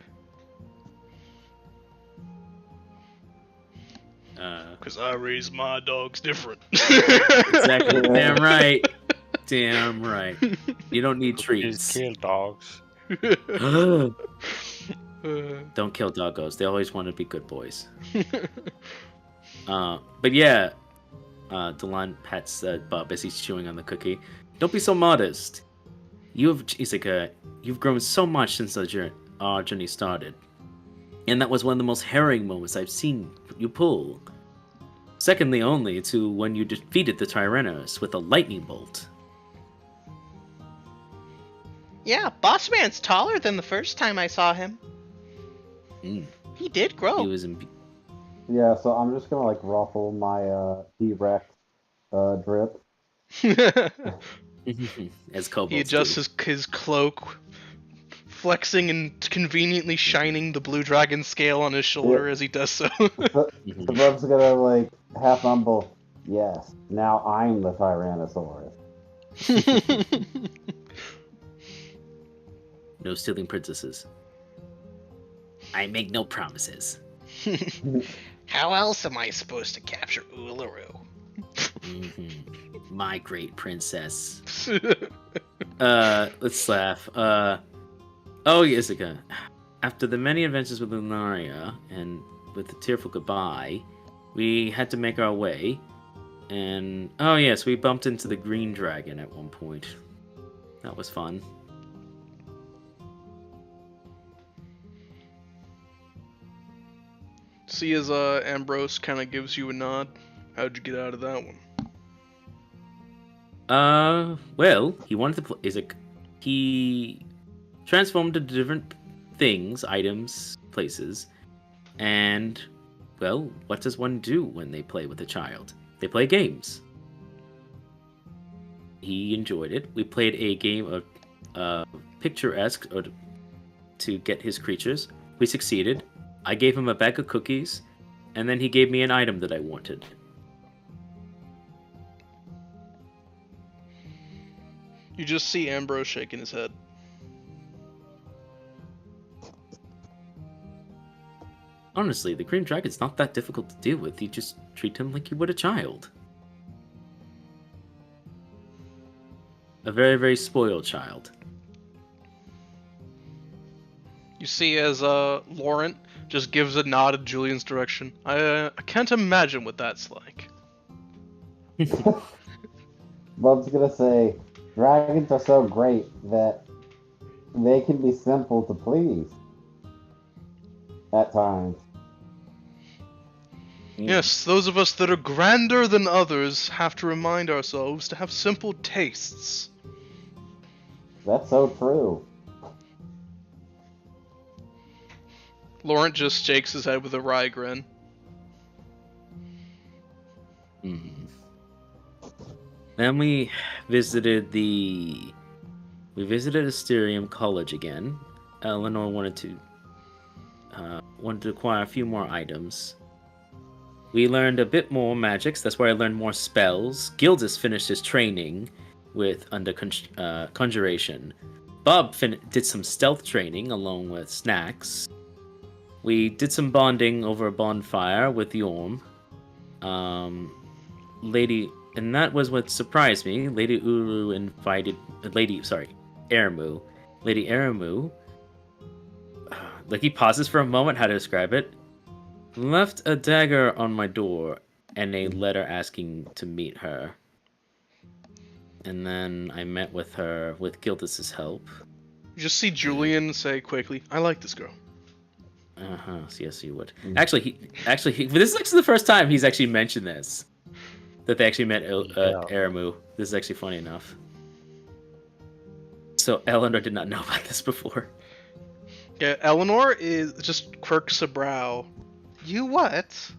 Because I raise my dogs different. Exactly. Damn right. Damn right. You don't need treats. Kill dogs. Don't kill doggos. They always want to be good boys. But yeah, Delon pats Bub as he's chewing on the cookie. Don't be so modest. He's like, you've grown so much since our journey started. And that was one of the most harrowing moments I've seen you pull. Secondly only to when you defeated the Tyrannos with a lightning bolt. Yeah, Boss Man's taller than the first time I saw him. He did grow. He was Yeah, so I'm just gonna ruffle my T-Rex drip. as kobolds He adjusts his cloak, flexing and conveniently shining the blue dragon scale on his shoulder as he does so. The Bub's gonna half mumble, yes, now I'm the Tyrannosaurus. No stealing princesses. I make no promises. How else am I supposed to capture Uluru? My great princess. Let's laugh. Oh, Yasuka. After the many adventures with Lunaria and with the tearful goodbye, we had to make our way. And, oh yes, we bumped into the green dragon at one point. That was fun. See as Ambrose kind of gives you a nod. How'd you get out of that one? Well, he wanted to he transformed into different things, items, places, And, well, what does one do when they play with a child? They play games. He enjoyed it. We played a game of picturesque to get his creatures. We succeeded. I gave him a bag of cookies, and then he gave me an item that I wanted. You just see Ambrose shaking his head. Honestly, the Green Dragon's not that difficult to deal with. You just treat him like you would a child. A very, very spoiled child. You see as Laurent just gives a nod in Julian's direction. I can't imagine what that's like. Bob's gonna say, dragons are so great that they can be simple to please. At times. Yes, those of us that are grander than others have to remind ourselves to have simple tastes. That's so true. Laurent just shakes his head with a wry grin. Then we visited Asterium College again. Eleanor wanted to acquire a few more items. We learned a bit more magics. That's where I learned more spells. Gildas finished his training under conjuration. Bob did some stealth training along with snacks. We did some bonding over a bonfire with Yorm. And that was what surprised me. Lady Uru invited Lady Aramu. Lady Aramu. Like, he pauses for a moment. How to describe it? Left a dagger on my door and a letter asking to meet her. And then I met with her with Gildas's help. You just see Julian say quickly, "I like this girl." Yes, you would. Actually, this is actually the first time he's actually mentioned this. That they actually met Aramu. This is actually funny enough. So Eleanor did not know about this before. Yeah, Eleanor just quirks a brow. You what?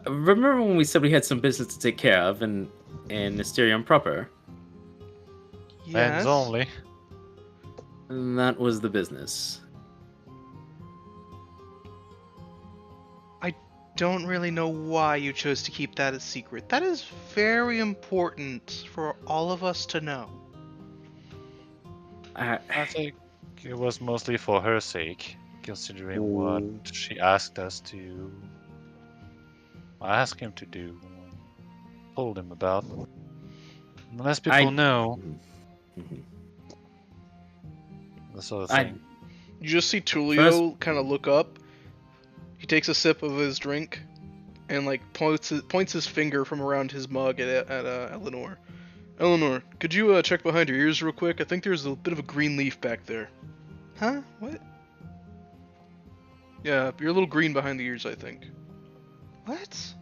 Remember when we said we had some business to take care of in Asterium proper? Yes. Hands only. And that was the business. Don't really know why you chose to keep that a secret. That is very important for all of us to know. I think it was mostly for her sake, considering what she asked us to ask him to do, told him about. Unless people know. The sort of thing. You just see Tulio kind of look up. He takes a sip of his drink and like points his finger from around his mug at Eleanor. Eleanor, could you check behind your ears real quick? I think there's a bit of a green leaf back there. Huh? What? Yeah, you're a little green behind the ears, I think. What?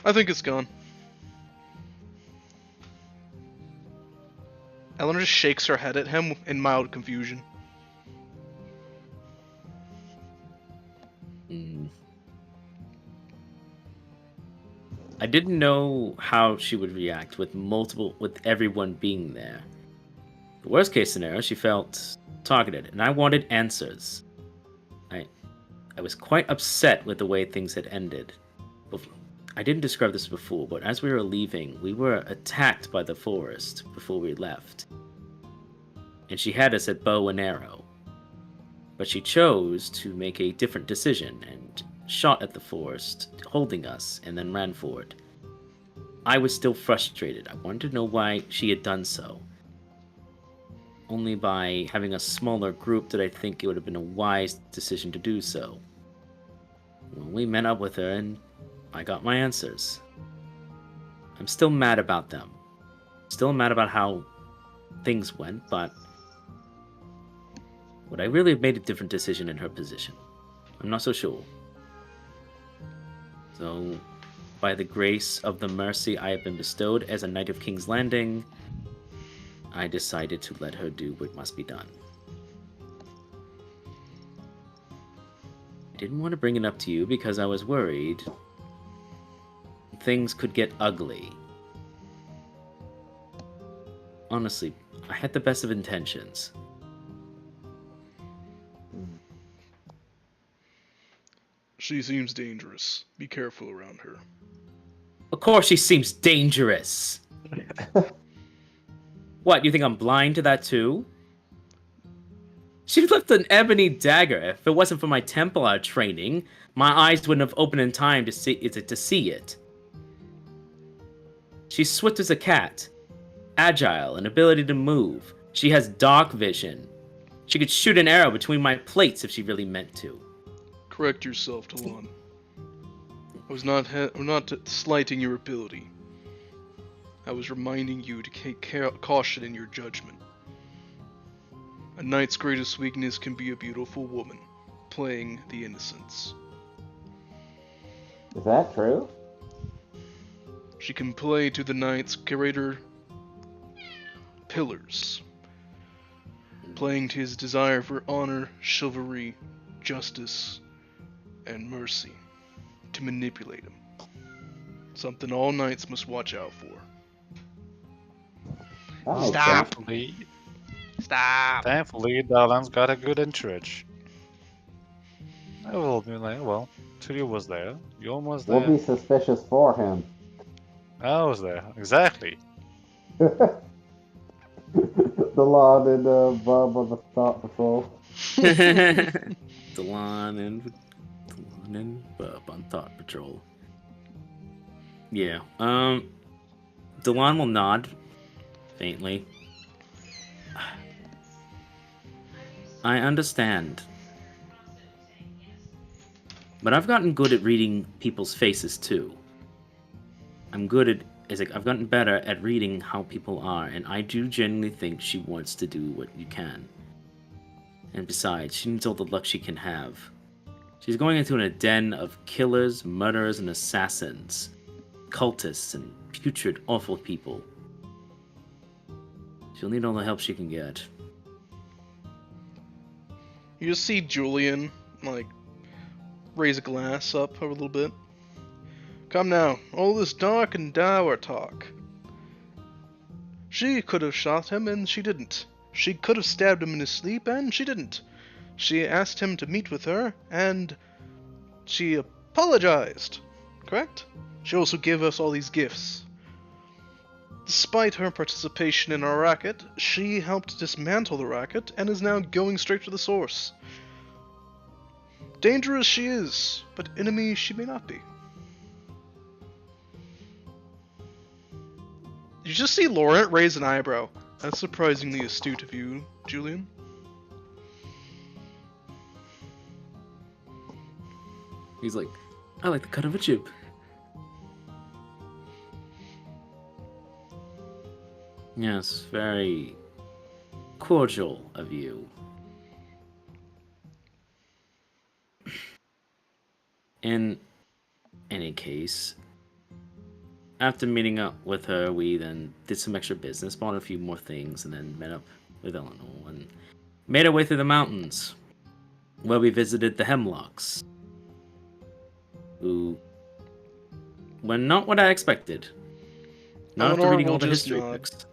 I think it's gone. Eleanor just shakes her head at him in mild confusion. I didn't know how she would react with everyone being there. The worst case scenario, she felt targeted, and I wanted answers. I was quite upset with the way things had ended. I didn't describe this before, but as we were leaving, we were attacked by the forest before we left. And she had us at bow and arrow. But she chose to make a different decision and shot at the forest, holding us, and then ran forward. I was still frustrated. I wanted to know why she had done so. Only by having a smaller group did I think it would have been a wise decision to do so. Well, we met up with her and I got my answers. I'm still mad about them. Still mad about how things went, but would I really have made a different decision in her position? I'm not so sure. So, by the grace of the mercy I have been bestowed as a Knight of King's Landing, I decided to let her do what must be done. didn't want to bring it up to you because I was worried things could get ugly. Honestly, I had the best of intentions. She seems dangerous. Be careful around her. Of course she seems dangerous. What, you think I'm blind to that too? She left an ebony dagger. If it wasn't for my Templar training, my eyes wouldn't have opened in time to see it. She's swift as a cat, agile, and ability to move. She has dark vision. She could shoot an arrow between my plates if she really meant to. Correct yourself, Talon. I'm not slighting your ability. I was reminding you to take caution in your judgment. A knight's greatest weakness can be a beautiful woman, playing the innocents. Is that true? She can play to the knight's greater pillars, playing to his desire for honor, chivalry, justice, and mercy, to manipulate him. Something all knights must watch out for. Oh, Stop. okay. Stop. Thankfully, Darlan's got a good entourage. I will be like, well, Tulio was there. You almost there. We'll be suspicious for him. I was there. Exactly. The Lawn and Bub on the Thought Patrol. Delon and Bub on Thought Patrol. Yeah. Delon will nod faintly. I understand. But I've gotten good at reading people's faces too. I've gotten better at reading how people are, and I do genuinely think she wants to do what you can. And besides, she needs all the luck she can have. She's going into a den of killers, murderers, and assassins, cultists, and putrid, awful people. She'll need all the help she can get. You just see Julian, raise a glass up a little bit. Come now, all this dark and dour talk. She could have shot him, and she didn't. She could have stabbed him in his sleep, and she didn't. She asked him to meet with her, and she apologized. Correct? She also gave us all these gifts. Despite her participation in our racket, she helped dismantle the racket, and is now going straight to the source. Dangerous she is, but enemy she may not be. You just see Laurent raise an eyebrow. That's surprisingly astute of you, Julian. He's like, I like the cut of a chip. Yes, very cordial of you. In any case, after meeting up with her, we then did some extra business, bought a few more things, and then met up with Eleanor and made our way through the mountains, where we visited the Hemlocks, who were not what I expected. Not after Eleanor reading will all the just history nod. books.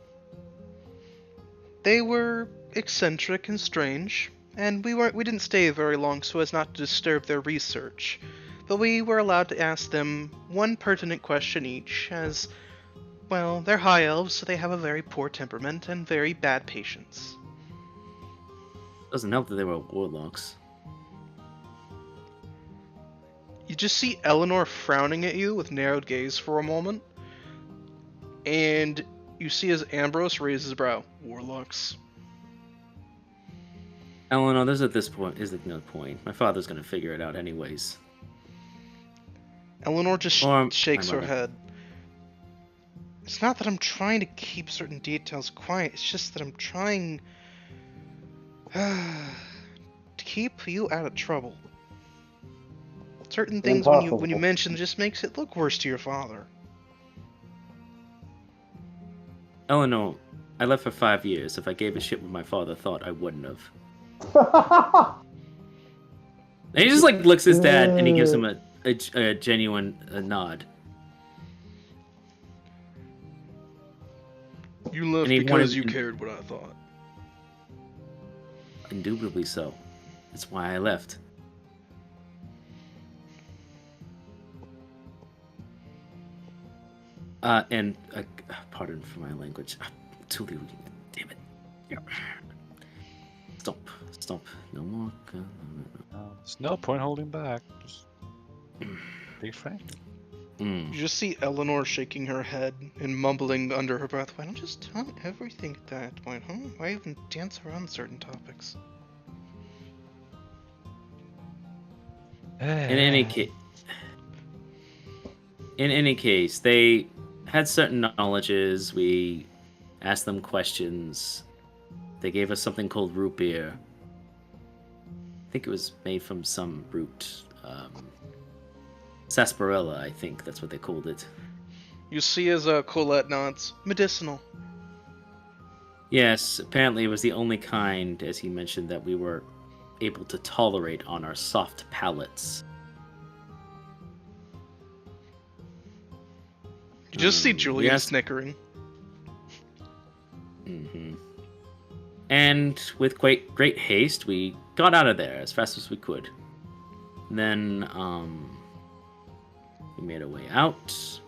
They were eccentric and strange, and we didn't stay very long so as not to disturb their research. But we were allowed to ask them one pertinent question each, as, well, they're high elves, so they have a very poor temperament and very bad patience. Doesn't help that they were warlocks. You just see Eleanor frowning at you with narrowed gaze for a moment, and you see as Ambrose raises his brow. Warlocks. Eleanor, there's no point. My father's gonna figure it out anyways. Eleanor just Or shakes my her mother. head. It's not that I'm trying to keep certain details quiet, it's just that I'm trying to keep you out of trouble. Certain things when you Impossible. mention just makes it look worse to your father. Eleanor, I left for 5 years. If I gave a shit what my father thought, I wouldn't have. And he just like looks at his dad and he gives him a genuine nod. You left And he because wanted- you cared what I thought. Indubitably so. That's why I left. And pardon for my language. Tulio, damn it. Stop. No more. There's no point holding back. Just be frank. You just see Eleanor shaking her head and mumbling under her breath, "Why don't you just tell me everything at that point, huh? Why even dance around certain topics?" In any case, they had certain knowledges. We asked them questions. They gave us something called root beer. I think it was made from some root. Sarsaparilla, I think that's what they called it. You see as Colette nods, "Medicinal." Yes, apparently it was the only kind, as he mentioned, that we were able to tolerate on our soft palates. You just see Julian yes. snickering. And with great haste, we got out of there as fast as we could. Then, we made our way out.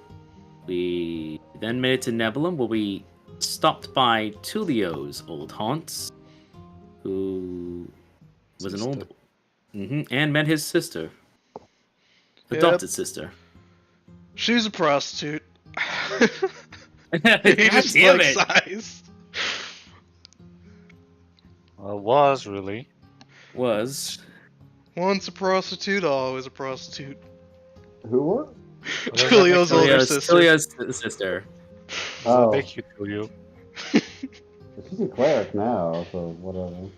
We then made it to Nebulum, where we stopped by Tulio's old haunts, who was an old... and met his sister. Adopted sister. She's a prostitute. He God just damn like it! sighs. Well, was really. Was... Once a prostitute, always a prostitute. Who were? Tulio's older sister. Tulio's sister. Oh. Thank you, Tulio. She's a cleric now, so whatever.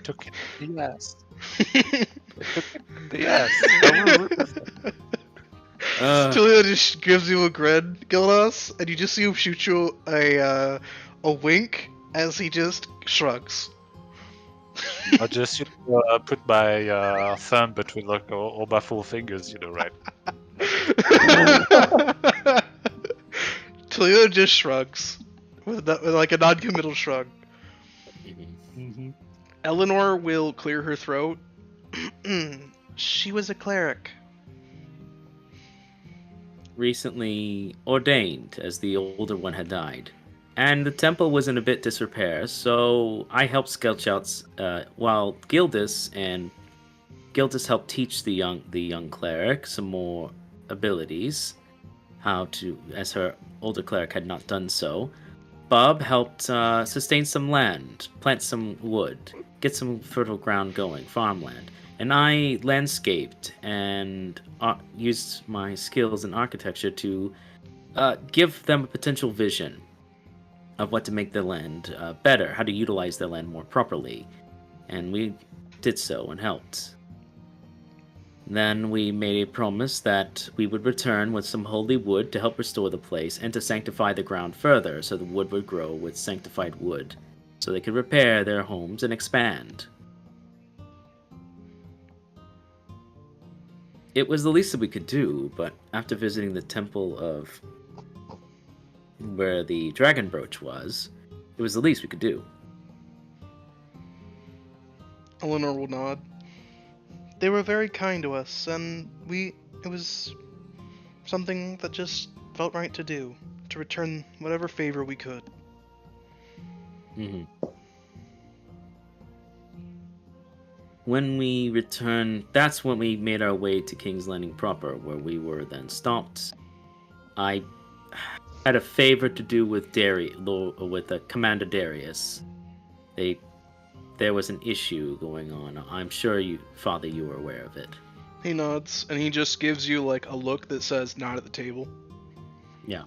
Took it in the ass. Took it in the ass. Tulio just gives you a grin, Gildas, and you just see him shoot you a wink as he just shrugs. I just put my thumb between like all my four fingers, right? Tulio just shrugs with like a non-committal shrug. Eleanor will clear her throat. She was a cleric. Recently ordained, as the older one had died. And the temple was in a bit disrepair, so I helped scout out while Gildas helped teach the young cleric some more abilities, how to, as her older cleric had not done so. Bob helped sustain some land, plant some wood, get some fertile ground going, farmland. And I landscaped and used my skills in architecture to give them a potential vision of what to make the land better, how to utilize the land more properly. And we did so and helped. Then we made a promise that we would return with some holy wood to help restore the place and to sanctify the ground further so the wood would grow with sanctified wood, so they could repair their homes and expand. It was the least that we could do, but after visiting the temple of where the dragon brooch was, it was the least we could do. Eleanor will nod. They were very kind to us, and it was something that just felt right to do, to return whatever favor we could. When we returned, that's when we made our way to King's Landing proper, where we were then stopped. I had a favor to do with Commander Darius. There was an issue going on. I'm sure Father, you were aware of it. He nods, and he just gives you like a look that says not at the table. Yeah,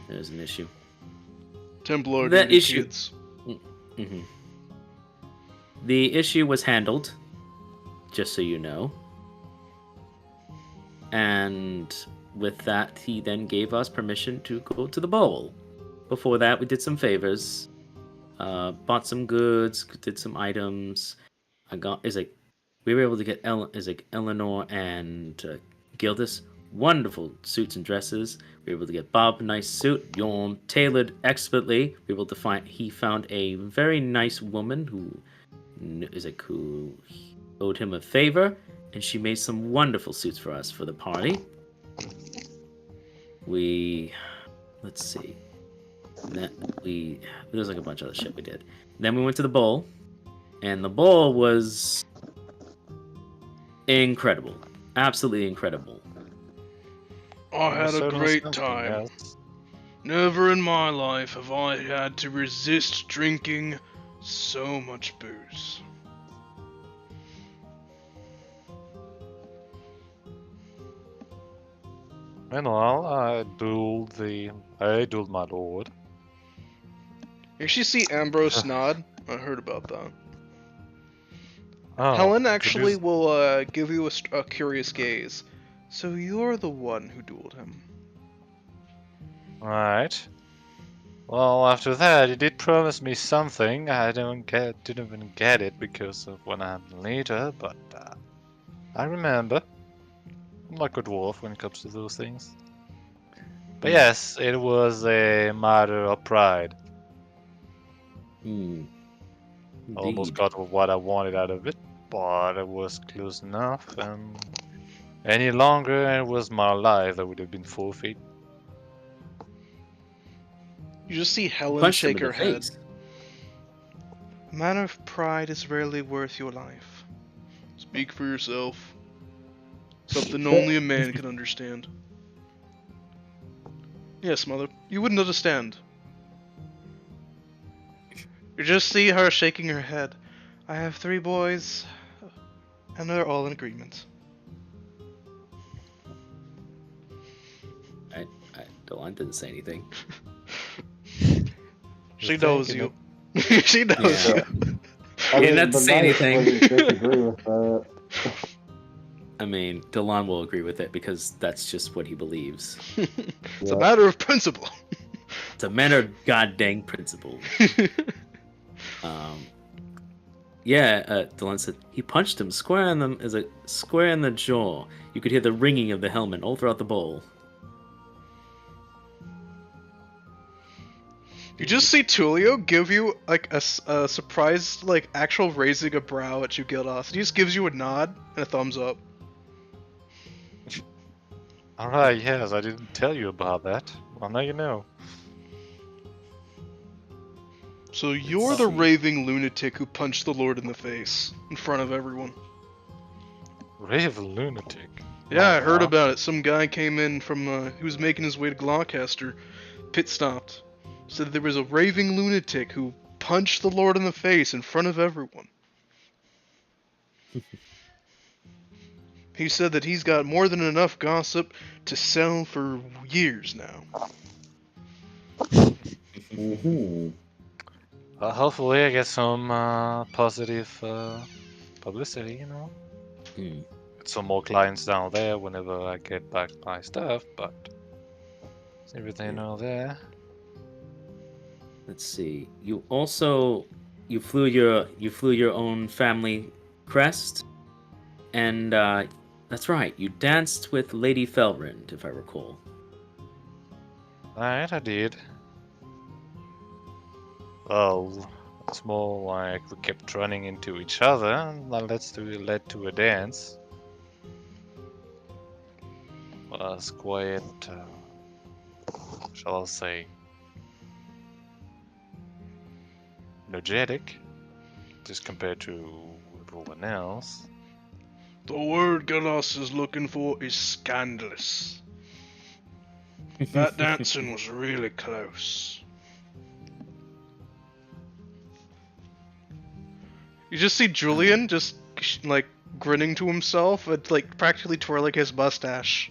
there's an issue. Templar That issue. kids. The issue was handled, just so you know. And with that, he then gave us permission to go to the bowl. Before that, we did some favors. Bought some goods, did some items. We we were able to get Eleanor and Gildas wonderful suits and dresses. We were able to get Bob a nice suit, Yorm tailored expertly. We were able to he found a very nice woman who owed him a favor, and she made some wonderful suits for us for the party. Let's see. There's like a bunch of other shit we did. Then we went to the bowl, and the bowl was incredible, absolutely incredible. I had a Certainly great something, time. yes. Never in my life have I had to resist drinking so much booze. Meanwhile, I dueled my lord. You actually see Ambrose nod. I heard about that. Oh, Helen the actually booze- will give you a curious gaze. So you're the one who dueled him. Right. Well, after that, he did promise me something. I didn't even get it because of what happened later, but I remember. I'm like a dwarf when it comes to those things. But yes, it was a matter of pride. Hmm. Almost Indeed. got what I wanted out of it, but it was close enough, and any longer, it was my life that would have been forfeit. You just see Helen Punched him shake in the her head. face. A matter of pride is rarely worth your life. Speak for yourself. Something only a man can understand. Yes, mother, you wouldn't understand. You just see her shaking her head. I have 3 boys, and they're all in agreement. Delan didn't say anything. She Just knows thinking you. She knows Yeah. you. He didn't have to the say knight anything. wouldn't disagree with that. I mean, Delan will agree with it because that's just what he believes. It's a Yeah. matter of principle. It's a matter of goddamn principle. Delan said he punched him square in the jaw. You could hear the ringing of the helmet all throughout the bowl. You just see Tulio give you like a surprised, like actual raising a brow at you, Gildas. He just gives you a nod and a thumbs up. Alright, yes, I didn't tell you about that. Well, now you know. So you're the raving lunatic who punched the Lord in the face in front of everyone. Rave lunatic. Yeah, I heard Well, about it. Some guy came in from, he was making his way to Gloucester, pit stopped. Said there was a raving lunatic who punched the Lord in the face in front of everyone. He said that he's got more than enough gossip to sell for years now. Mm-hmm. hopefully I get some positive publicity, you know. Hmm. Get some more clients down there whenever I get back my stuff, but is everything all there? Let's see. You flew your own family crest, and that's right. You danced with Lady Felrind, if I recall. Alright, I did. Well, it's more like we kept running into each other, and that led to a dance. Was quite, shall I say, energetic, just compared to everyone else. The word Galas is looking for is scandalous. That dancing was really close. You just see Julian just like grinning to himself and like practically twirling his mustache.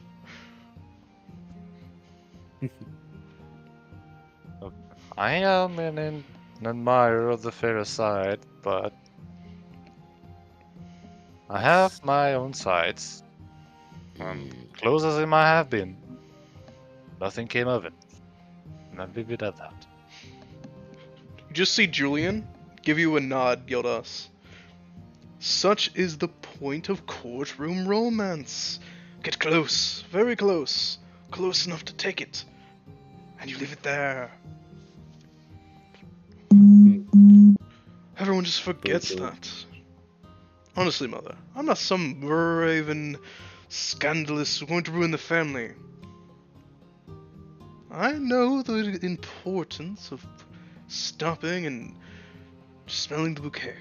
I am an admirer of the fairer side, but I have my own sides. Close as it might have been, nothing came of it. And I'll leave it at that. You just see Julian give you a nod, Gildas. Such is the point of courtroom romance. Get close, very close, close enough to take it, and you leave it there. Everyone just forgets that. Honestly, Mother, I'm not some raven scandalous who's going to ruin the family. I know the importance of stopping and smelling the bouquet.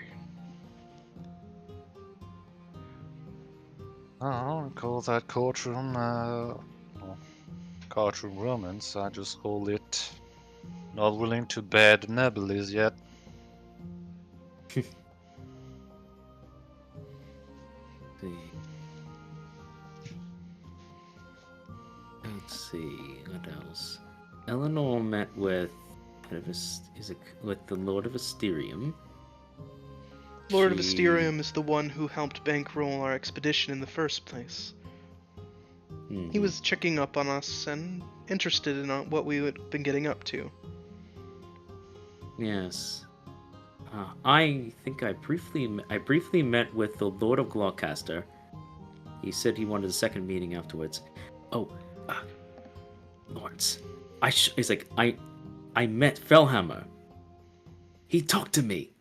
I don't call that courtroom romance. I just call it not willing to bear the Nebulis yet. Let's see, what else? Eleanor met with with the Lord of Asterium. Lord of Asterium is the one who helped bankroll our expedition in the first place. He was checking up on us and interested in what we had been getting up to. Yes. I think I briefly met with the Lord of Gloucester. He said he wanted a second meeting afterwards. Oh, Lawrence. He's like, I met Fellhammer. He talked to me.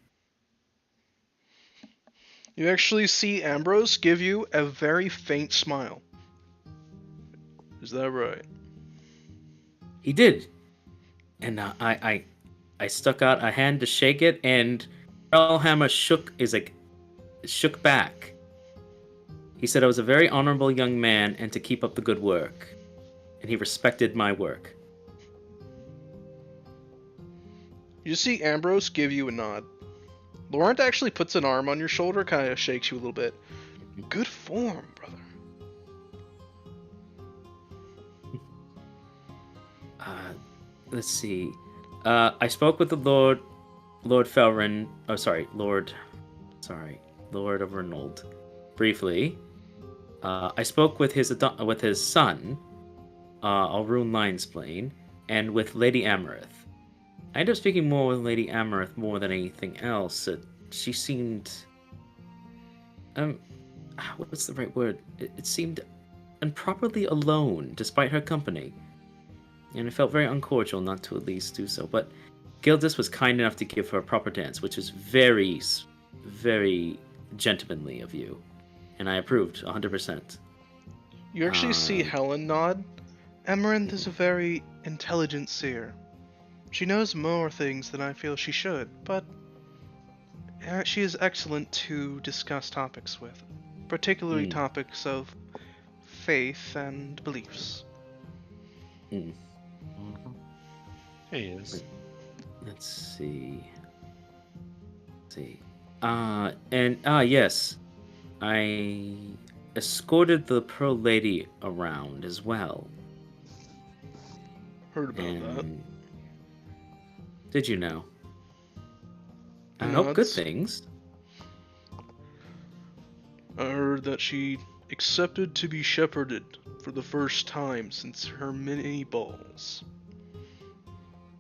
You actually see Ambrose give you a very faint smile. Is that right? He did. And I stuck out a hand to shake it, and Fellhammer shook back. He said I was a very honorable young man and to keep up the good work. And he respected my work. You see Ambrose give you a nod. Laurent actually puts an arm on your shoulder, kind of shakes you a little bit. Good form, brother. Let's see. I spoke with the Lord Felrin. Oh, sorry, Lord of Reynold. Briefly. I spoke with his son, Alrune Linesplane, and with Lady Amaranth. I ended up speaking more with Lady Amaranth more than anything else. She seemed... what's the right word? It seemed improperly alone, despite her company. And it felt very uncordial not to at least do so. But Gildis was kind enough to give her a proper dance, which is very, very gentlemanly of you. And I approved, 100%. You actually see Helen nod. Amaranth is a very intelligent seer. She knows more things than I feel she should, but she is excellent to discuss topics with, particularly topics of faith and beliefs. He is. Let's see. Yes. I escorted the Pearl Lady around as well. Heard about that. Did you know? I Nods. hope good things. I heard that she accepted to be shepherded for the first time since her mini balls.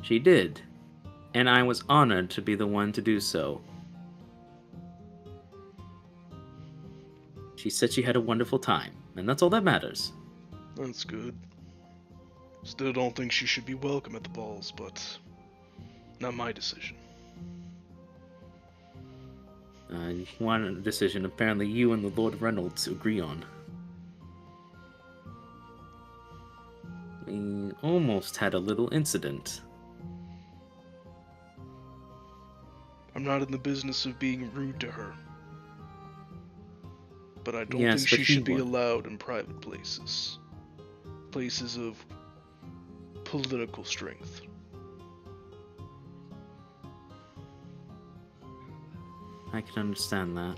She did. And I was honored to be the one to do so. She said she had a wonderful time, and that's all that matters. That's good. Still don't think she should be welcome at the balls, but not my decision. One decision apparently you and the Lord of Reynolds agree on. We almost had a little incident. I'm not in the business of being rude to her. But I don't Yes, think but she he should be was. allowed in private places. Places of political strength. I can understand that.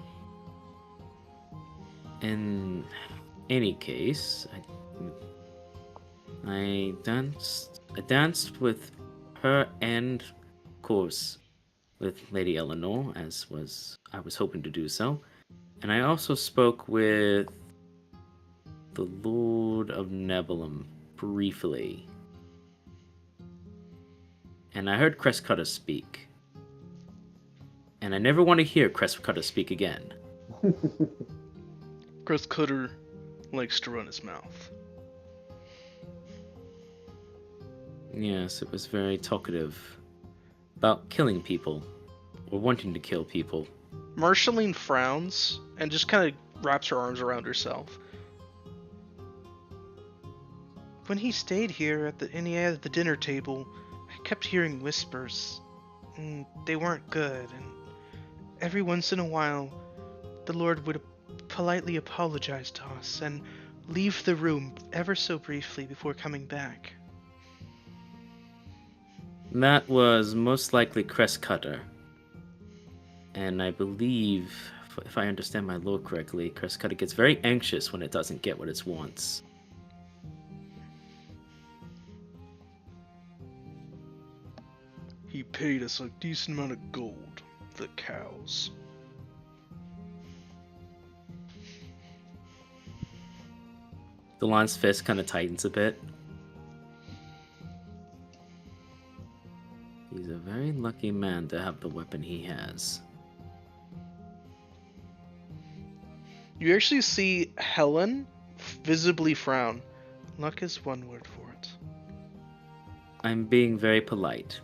In any case, I danced with her and, of course, with Lady Eleanor, I was hoping to do so. And I also spoke with the Lord of Nebulum briefly. And I heard Crestcutter speak. And I never want to hear Crestcutter speak again. Chris Cutter likes to run his mouth. Yes, it was very talkative about killing people, or wanting to kill people. Marceline frowns and just kind of wraps her arms around herself. When he stayed here at the dinner table, I kept hearing whispers. And they weren't good, and every once in a while, the Lord would politely apologize to us and leave the room ever so briefly before coming back. That was most likely Crest Cutter. And I believe, if I understand my lore correctly, Crest Cutter gets very anxious when it doesn't get what it wants. He paid us a decent amount of gold, the cows. Delon's fist kind of tightens a bit. He's a very lucky man to have the weapon he has. You actually see Helen visibly frown. Luck is one word for it. I'm being very polite.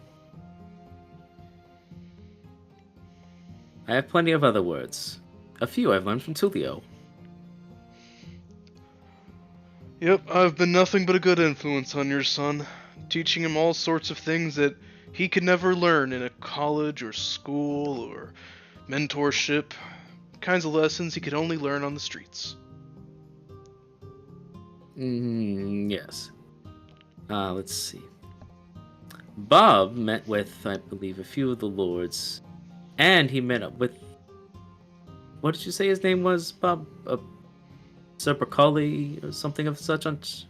I have plenty of other words. A few I've learned from Tulio. Yep, I've been nothing but a good influence on your son, teaching him all sorts of things that he could never learn in a college or school or mentorship. Kinds of lessons he could only learn on the streets. Yes. Let's see. Bob met with, I believe, a few of the lords, and he met up with... What did you say his name was, Bob? Serpacoli or something of such? Starts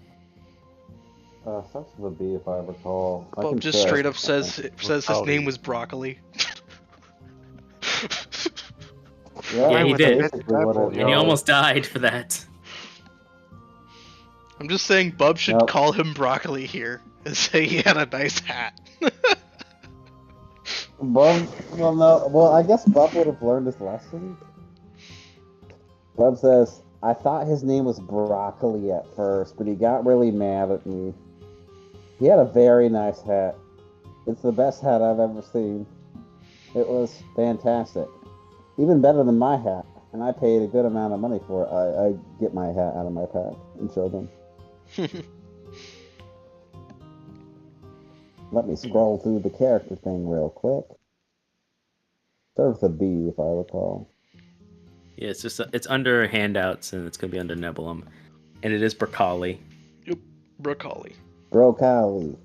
with a B, if I recall. I Bob can just check. straight up says his name was Broccoli. Yeah, he that's did. basically what it And he was. almost died for that. I'm just saying Bub should Nope. call him Broccoli here and say he had a nice hat. Bub, well, I guess Bub would have learned his lesson. Bub says, I thought his name was Broccoli at first, but he got really mad at me. He had a very nice hat. It's the best hat I've ever seen. It was fantastic. Even better than my hat. And I paid a good amount of money for it. I get my hat out of my pack and show them. Let me scroll through the character thing real quick. Starts with a B, if I recall. Yeah, it's just it's under handouts, and it's gonna be under Nebulum, and it is Broccoli. Yep, Broccoli. Broccoli.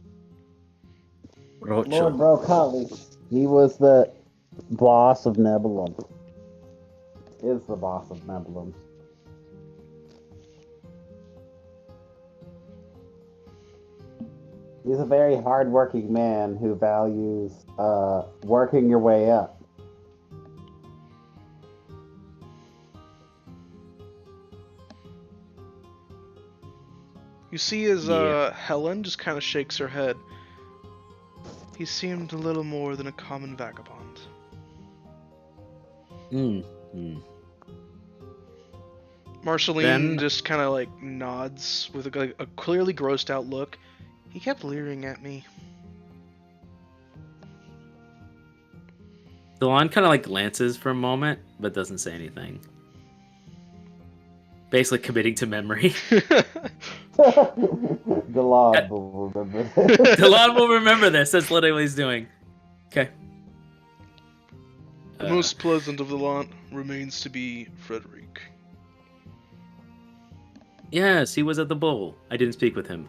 Lord Broccoli. He was the boss of Nebulum. Is the boss of Nebulum. He's a very hard-working man who values working your way up. You see as Yeah. Helen just kind of shakes her head. He seemed a little more than a common vagabond. Marceline Then- just kind of like nods with a clearly grossed out look. He kept leering at me. Delon kind of like glances for a moment, but doesn't say anything. Basically committing to memory. The law will remember. Delon will remember this. That's literally what he's doing. Okay. The most pleasant of the lot remains to be Frederick. Yes, he was at the bowl. I didn't speak with him.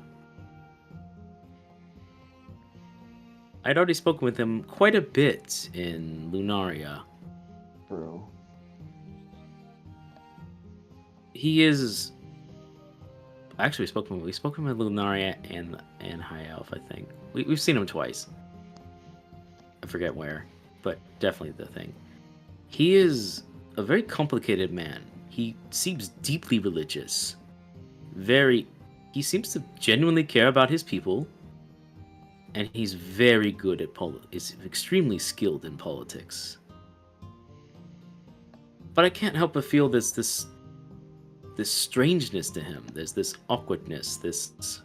I'd already spoken with him quite a bit in Lunaria. True. He is... Actually, we spoke with him in Lunaria and High Elf, I think. We've seen him twice. I forget where, but definitely the thing. He is a very complicated man. He seems deeply religious. He seems to genuinely care about his people, and he's very good at is extremely skilled in politics. But I can't help but feel this strangeness to him. There's this awkwardness. This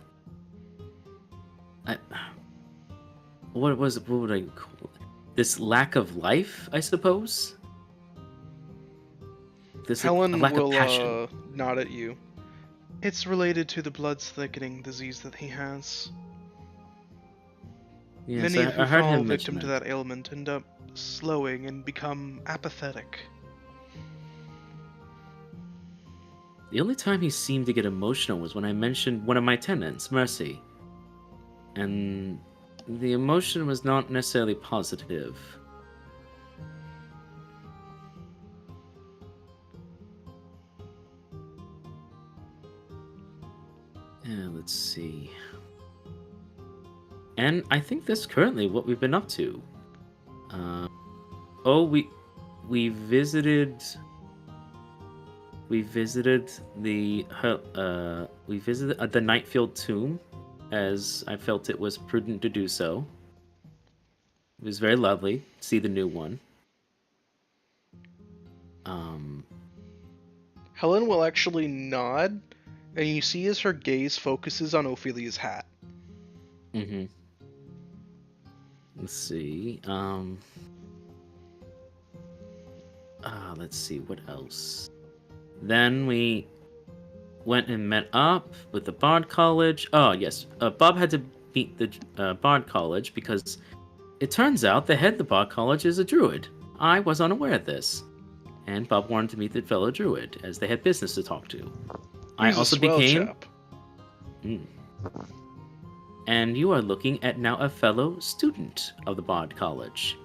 I, what would I call it? This lack of life, I suppose. This a Helen lack of will passion. nod at you. It's related to the blood thickening disease that he has. Yes, Many who I heard fall him victim mention to that ailment end up slowing and become apathetic. The only time he seemed to get emotional was when I mentioned one of my tenants, Mercy. And the emotion was not necessarily positive. Yeah, let's see. And I think that's currently what we've been up to. Oh, we visited the Nightfield tomb, as I felt it was prudent to do so. It was very lovely to see the new one. Helen will actually nod, and you see as her gaze focuses on Ophelia's hat. Mm-hmm. Let's see. Let's see what else. Then we went and met up with the Bard College. Oh yes, Bob had to meet the Bard College because it turns out the head of the Bard College is a druid. I was unaware of this, and Bob wanted to meet the fellow druid as they had business to talk to. I He's a also swell became. chap. And you are looking at now a fellow student of the Bard College,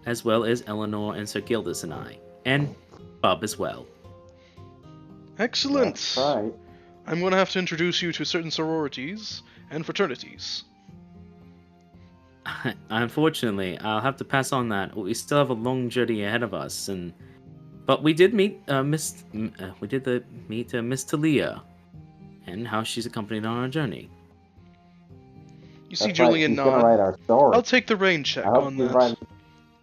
as well as Eleanor and Sir Gildas and I, and Bob as well. Excellent. That's right. I'm going to have to introduce you to certain sororities and fraternities. Unfortunately, I'll have to pass on that. We still have a long journey ahead of us, but we did meet Miss Talia, and how she's accompanied on our journey. You see That's right. Julian She's gonna nod. wite our story. I'll take the rain check I hope on she's that. writing.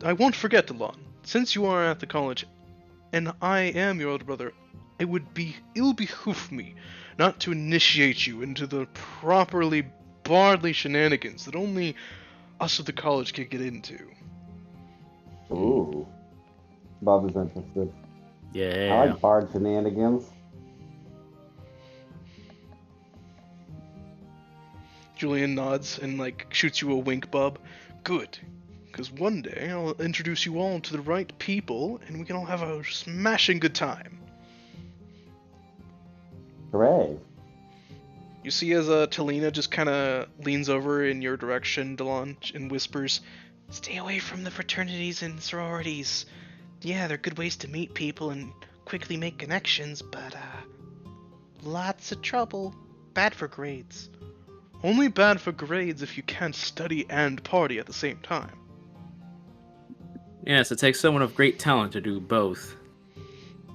I won't forget, Delon. Since you are at the college, and I am your older brother, it'll behoove me not to initiate you into the properly bardly shenanigans that only us of the college can get into. Ooh, Bob is interested. Yeah. I like bard shenanigans. Julian nods and shoots you a wink, Bub. Good. Because one day I'll introduce you all to the right people and we can all have a smashing good time. Hooray! You see as Talina just kind of leans over in your direction, Delon, and whispers, "Stay away from the fraternities and sororities. Yeah, they're good ways to meet people and quickly make connections, but lots of trouble. Bad for grades. Only bad for grades if you can't study and party at the same time." Yes, it takes someone of great talent to do both.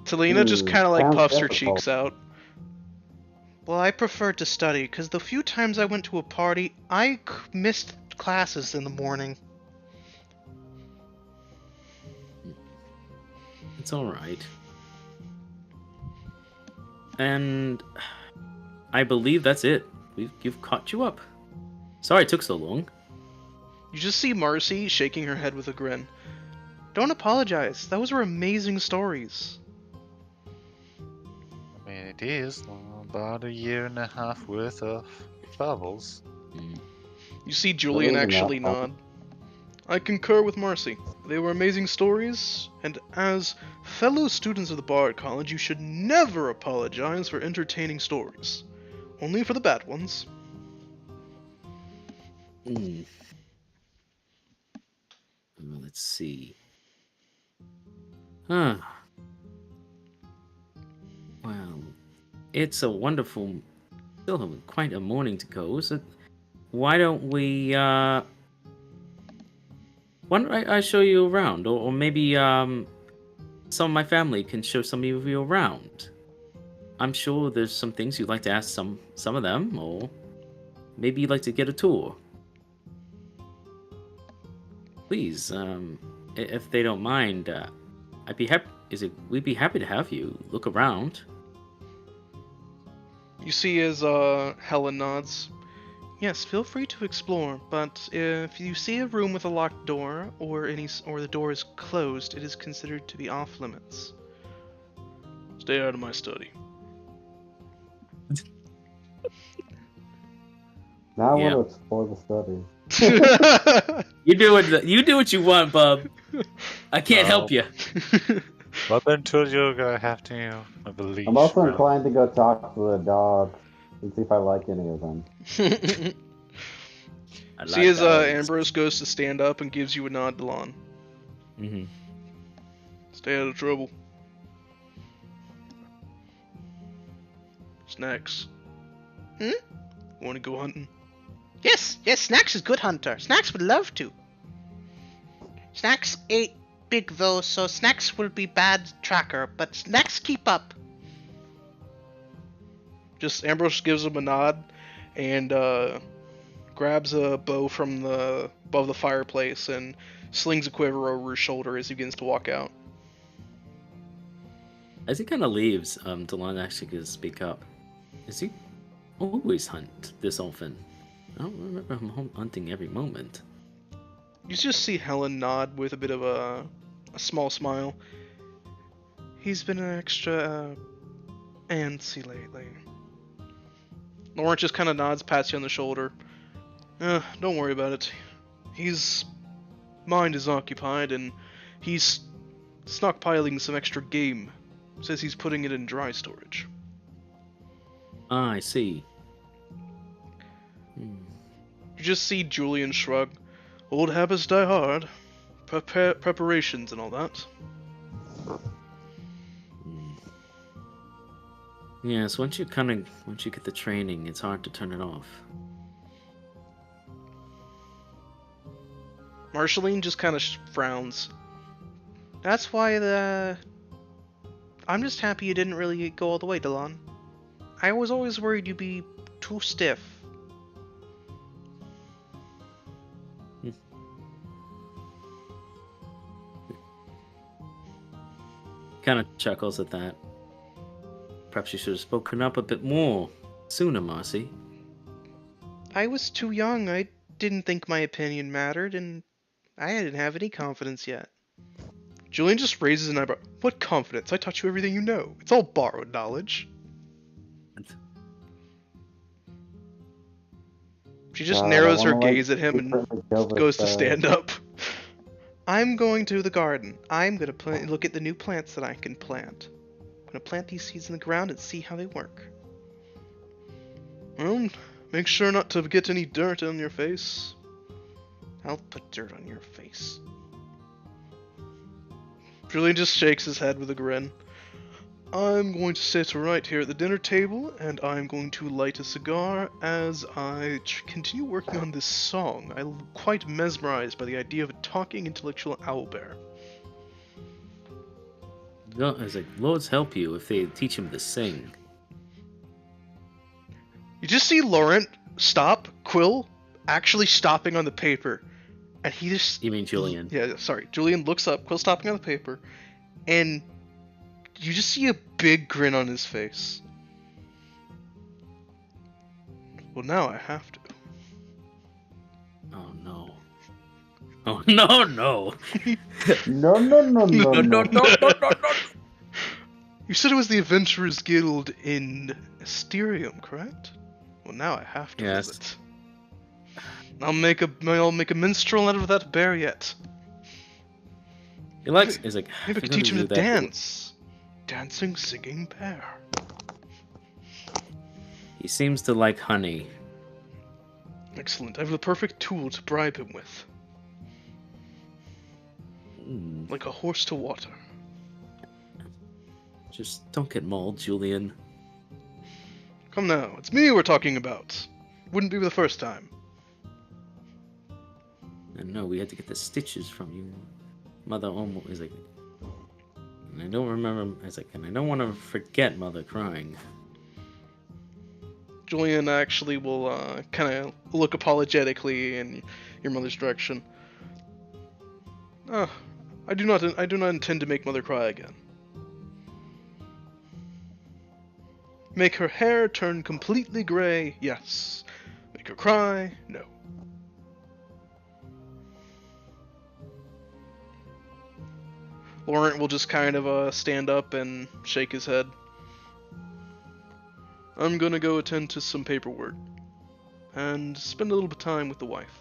Talina just kind of sounds puffs her difficult. cheeks out. Well, I prefer to study, because the few times I went to a party, I missed classes in the morning. It's alright. And I believe that's it. You've caught you up. Sorry it took so long. You just see Marcy shaking her head with a grin. Don't apologize. Those were amazing stories. I mean, it is about a year and a half worth of travels. You see Julian That is actually enough. nod. I concur with Marcy. They were amazing stories, and as fellow students of the Bard College, you should never apologize for entertaining stories. Only for the bad ones. Let's see. Huh. Well, it's a wonderful... Still have quite a morning to go, so why don't we, why don't I show you around? Or maybe, some of my family can show some of you around. I'm sure there's some things you'd like to ask some of them, or maybe you'd like to get a tour. Please, if they don't mind, I'd be happy. We'd be happy to have you look around. You see as Helen nods. Yes, feel free to explore, but if you see a room with a locked door or the door is closed, it is considered to be off limits. Stay out of my study. Now I Yeah. want to explore the study. You do what you want, bub. I can't help you. But until you're gonna have to have a leash. I'm also around. inclined to go talk to the dogs and see if I like any of them. I See as dogs. Ambrose goes to stand up and gives you a nod, Delon. Mhm. Stay out of trouble. Snacks. Want to go hunting? Yes, Snacks is good hunter. Snacks would love to. Snacks ain't big though, so Snacks will be bad tracker, but Snacks keep up. Just Ambrose gives him a nod and grabs a bow from above the fireplace and slings a quiver over his shoulder as he begins to walk out. As he kind of leaves, Delon actually could speak up. Does he always hunt this often? I don't remember him hunting every moment. You just see Helen nod with a bit of a small smile. He's been an extra antsy lately. Lawrence just kind of nods, pats you on the shoulder. Don't worry about it. His mind is occupied and he's stockpiling some extra game. Says he's putting it in dry storage. Ah, I see. You just see Julian shrug. Old habits die hard. Preparations and all that. Yes, once you get the training, it's hard to turn it off. Marshalline just kind of frowns. That's why I'm just happy you didn't really go all the way, Delon. I was always worried you'd be too stiff. Kind of chuckles at that. Perhaps you should have spoken up a bit more sooner, Marcy. I was too young. I didn't think my opinion mattered, and I didn't have any confidence yet. Julian just raises an eyebrow. What confidence? I taught you everything you know. It's all borrowed knowledge. She just narrows her gaze at him and goes to stand up. I'm going to the garden. I'm going to look at the new plants that I can plant. I'm going to plant these seeds in the ground and see how they work. Well, make sure not to get any dirt on your face. I'll put dirt on your face. Julian just shakes his head with a grin. I'm going to sit right here at the dinner table, and I'm going to light a cigar as I continue working on this song. I'm quite mesmerized by the idea of a talking intellectual owlbear. No, I was like, Lords help you if they teach him to sing. You just see Laurent stop, Quill actually stopping on the paper, and he just... You mean Julian? Yeah, sorry. Julian looks up, Quill stopping on the paper, and you just see a big grin on his face. Well, now I have to. Oh no. Oh no no. No. You said it was the Adventurers Guild in Asterium, correct? Well, now I have to Yes. visit. I'll make a minstrel out of that bear yet. He likes. He's like. Maybe I could teach him to dance. Dancing, singing bear. He seems to like honey. Excellent. I have the perfect tool to bribe him with. Like a horse to water. Just don't get mauled, Julian. Come now, it's me we're talking about. Wouldn't be the first time. And no, we had to get the stitches from you. Mother almost is like. And I don't remember. I was like, and I don't want to forget Mother crying. Julian actually will kind of look apologetically in your mother's direction. I do not intend to make Mother cry again. Make her hair turn completely gray, yes. Make her cry, no. Laurent will just kind of stand up and shake his head. I'm gonna go attend to some paperwork and spend a little bit of time with the wife.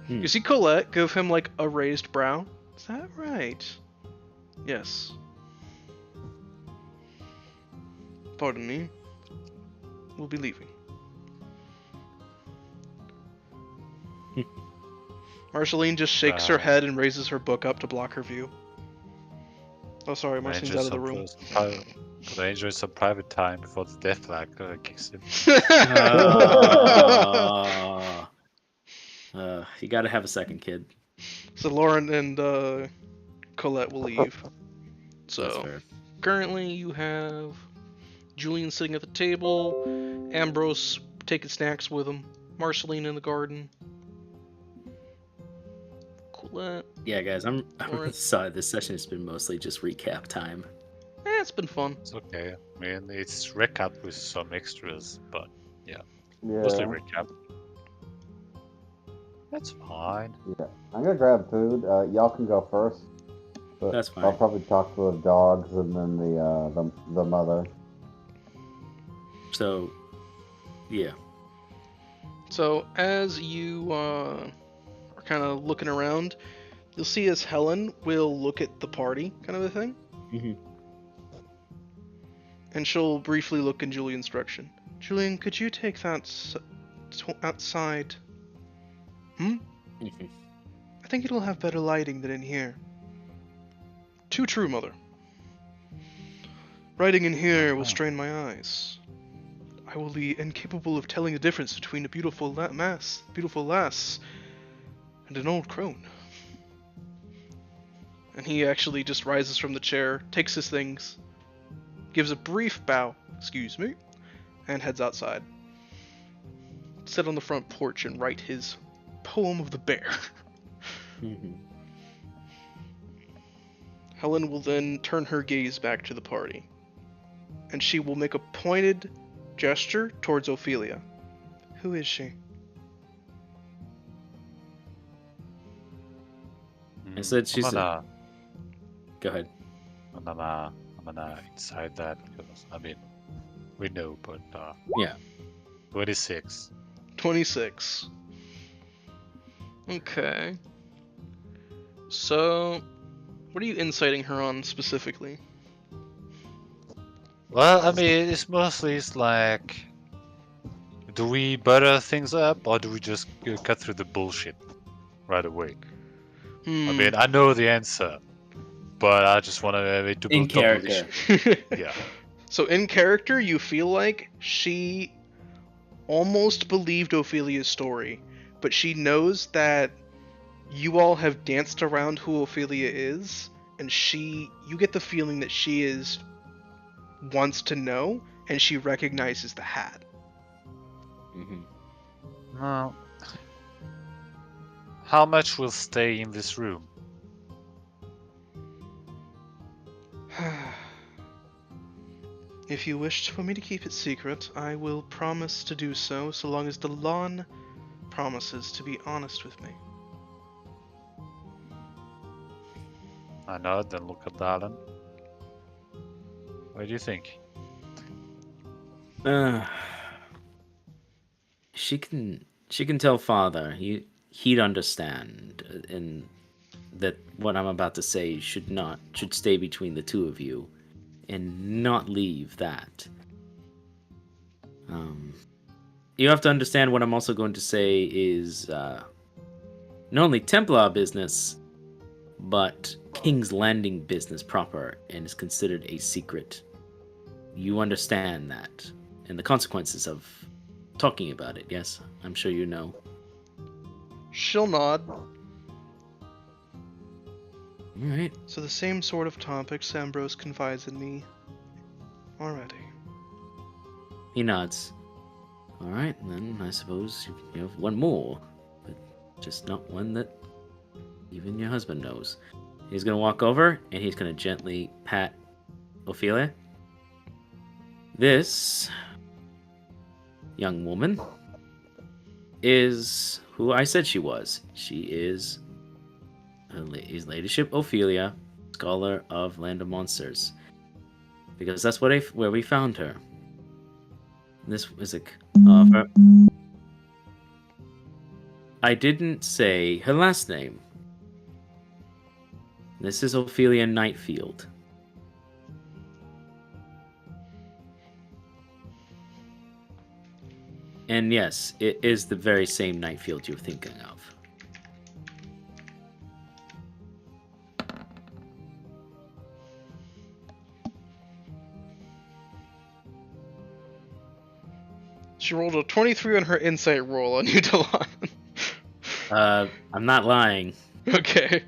You see Colette give him like a raised brow? Is that right? Yes. Pardon me. We'll be leaving. Marceline just shakes her head and raises her book up to block her view. Oh, sorry, Marceline's out of the room. Could I enjoy some private time before the death flag kicks in? You gotta have a second kid. So Lauren and Colette will leave. That's So fair. currently you have Julian sitting at the table, Ambrose taking snacks with him, Marceline in the garden. Colette. Yeah, guys, I'm Lauren. sorry. This session has been mostly just recap time. It's been fun. It's okay. I mean, it's recap with some extras, but Yeah. mostly recap. That's fine. Yeah. I'm gonna grab food. Y'all can go first. But That's fine. I'll probably talk to the dogs and then the mother. So, yeah. So as you are kind of looking around, you'll see as Helen will look at the party, kind of a thing. Mm-hmm. And she'll briefly look in Julian's direction. Julian, could you take that outside? Mm-hmm. I think it'll have better lighting than in here. Too true, Mother. Writing in here will strain my eyes. I will be incapable of telling the difference between a beautiful lass, and an old crone. And he actually just rises from the chair, takes his things, gives a brief bow, excuse me, and heads outside. Sit on the front porch and write his poem of the bear. Mm-hmm. Helen will then turn her gaze back to the party, and she will make a pointed gesture towards Ophelia. Who is she? I said she's. Go ahead. I'm gonna inside that because I mean, we know, but Yeah. 26. 26. Okay. So, what are you inciting her on specifically? Well, I mean, it's mostly like, do we butter things up or do we just cut through the bullshit right away? I mean, I know the answer, but I just want to do In character. Yeah. So in character, you feel like she almost believed Ophelia's story, but she knows that you all have danced around who Ophelia is, and you get the feeling that she wants to know, and she recognizes the hat. Mm-hmm. No. How much will stay in this room? If you wish for me to keep it secret, I will promise to do so long as Delon promises to be honest with me. I nod, then look at Darlin. What do you think? She can tell father. He'd understand, and that what I'm about to say should stay between the two of you, and not leave that. You have to understand what I'm also going to say is not only Templar business, but King's Landing business proper, and is considered a secret. You understand that, and the consequences of talking about it, yes? I'm sure you know. She'll nod. Alright. So the same sort of topics Ambrose confides in me already. He nods. Alright, then I suppose you have one more, but just not one that even your husband knows. He's gonna walk over, and he's gonna gently pat Ophelia. This young woman is who I said she was. She is His Ladyship Ophelia, Scholar of Land of Monsters. Because that's where we found her. This is a... I didn't say her last name. This is Ophelia Nightfield. And yes, it is the very same Nightfield you're thinking of. She rolled a 23 on her insight roll on you, Delon. I'm not lying. Okay.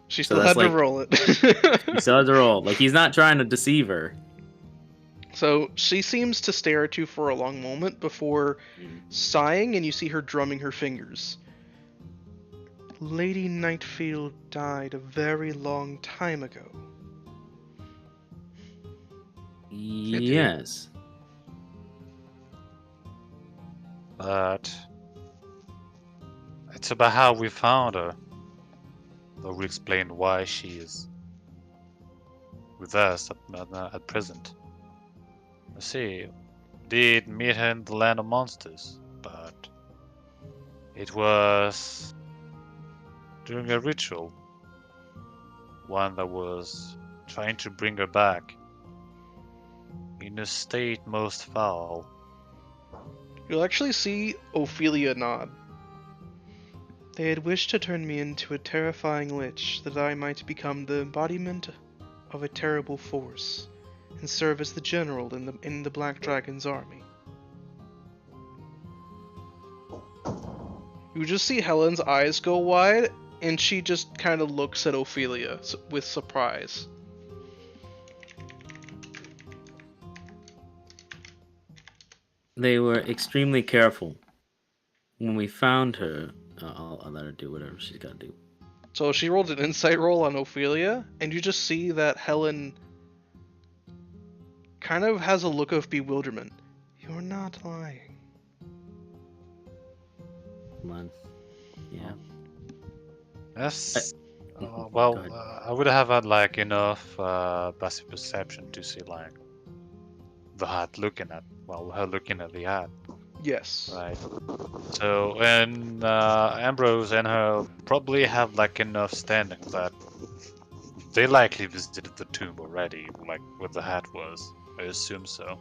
She So still that's had to like- roll it. He still has to roll. Like, he's not trying to deceive her. So she seems to stare at you for a long moment before sighing, and you see her drumming her fingers. Lady Nightfield died a very long time ago. Yes. But it's about how we found her. Though we explain why she is with us at present. I see, did meet her in the land of monsters, but it was during a ritual. One that was trying to bring her back in a state most foul. You'll actually see Ophelia nod. They had wished to turn me into a terrifying lich that I might become the embodiment of a terrible force and serve as the general in the Black Dragon's army. You just see Helen's eyes go wide, and she just kind of looks at Ophelia with surprise. They were extremely careful. When we found her, I'll let her do whatever she's got to do. So she rolled an insight roll on Ophelia, and you just see that Helen kind of has a look of bewilderment. You're not lying. Come on. Yeah. Yes. Go Well, ahead. I would have had like enough passive perception to see like the hat looking at, well, her looking at the hat, Yes. right? So, and Ambrose and her probably have like enough standing that they likely visited the tomb already, like where the hat was. I assume so.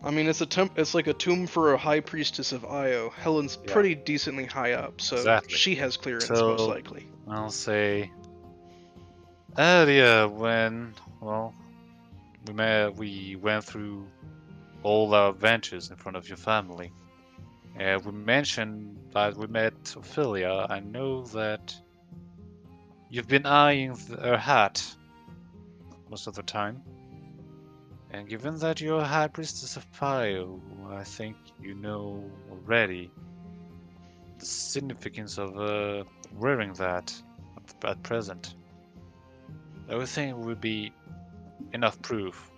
I mean, it's like a tomb for a high priestess of Io. Helen's Yeah. pretty decently high up, so Exactly. she has clearance So- most likely. I'll say earlier when, well, we went through all our adventures in front of your family. We mentioned that we met Ophelia. I know that you've been eyeing her hat most of the time. And given that you're a High Priestess of Fire, I think you know already the significance of wearing that at present. I would think it would be enough proof.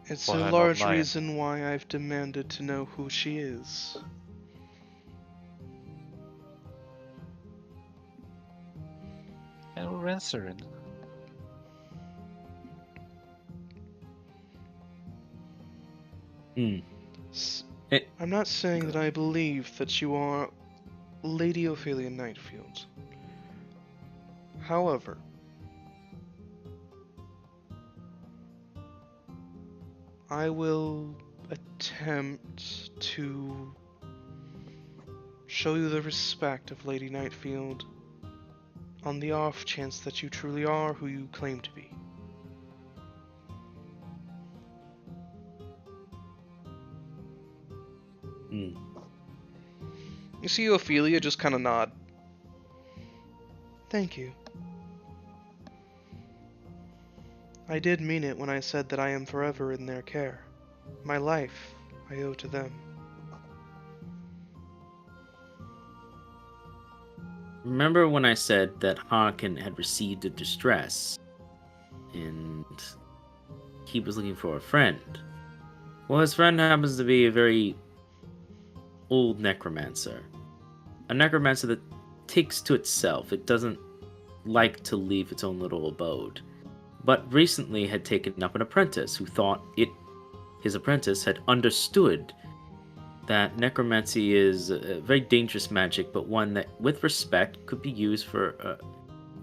It's for a her not large lying. reason why I've demanded to know who she is. And we're answering. Hmm. S- It- I'm not saying that I believe that you are Lady Ophelia Nightfield. However, I will attempt to show you the respect of Lady Nightfield on the off chance that you truly are who you claim to be. Hmm. You see Ophelia just kind of nod. Thank you. I did mean it when I said that I am forever in their care. My life I owe to them. Remember when I said that Harkin had received a distress? and he was looking for a friend. Well, his friend happens to be a very old necromancer. A necromancer that takes to itself. It doesn't like to leave its own little abode. But recently had taken up an apprentice who thought his apprentice had understood that necromancy is a very dangerous magic, but one that, with respect, could be used for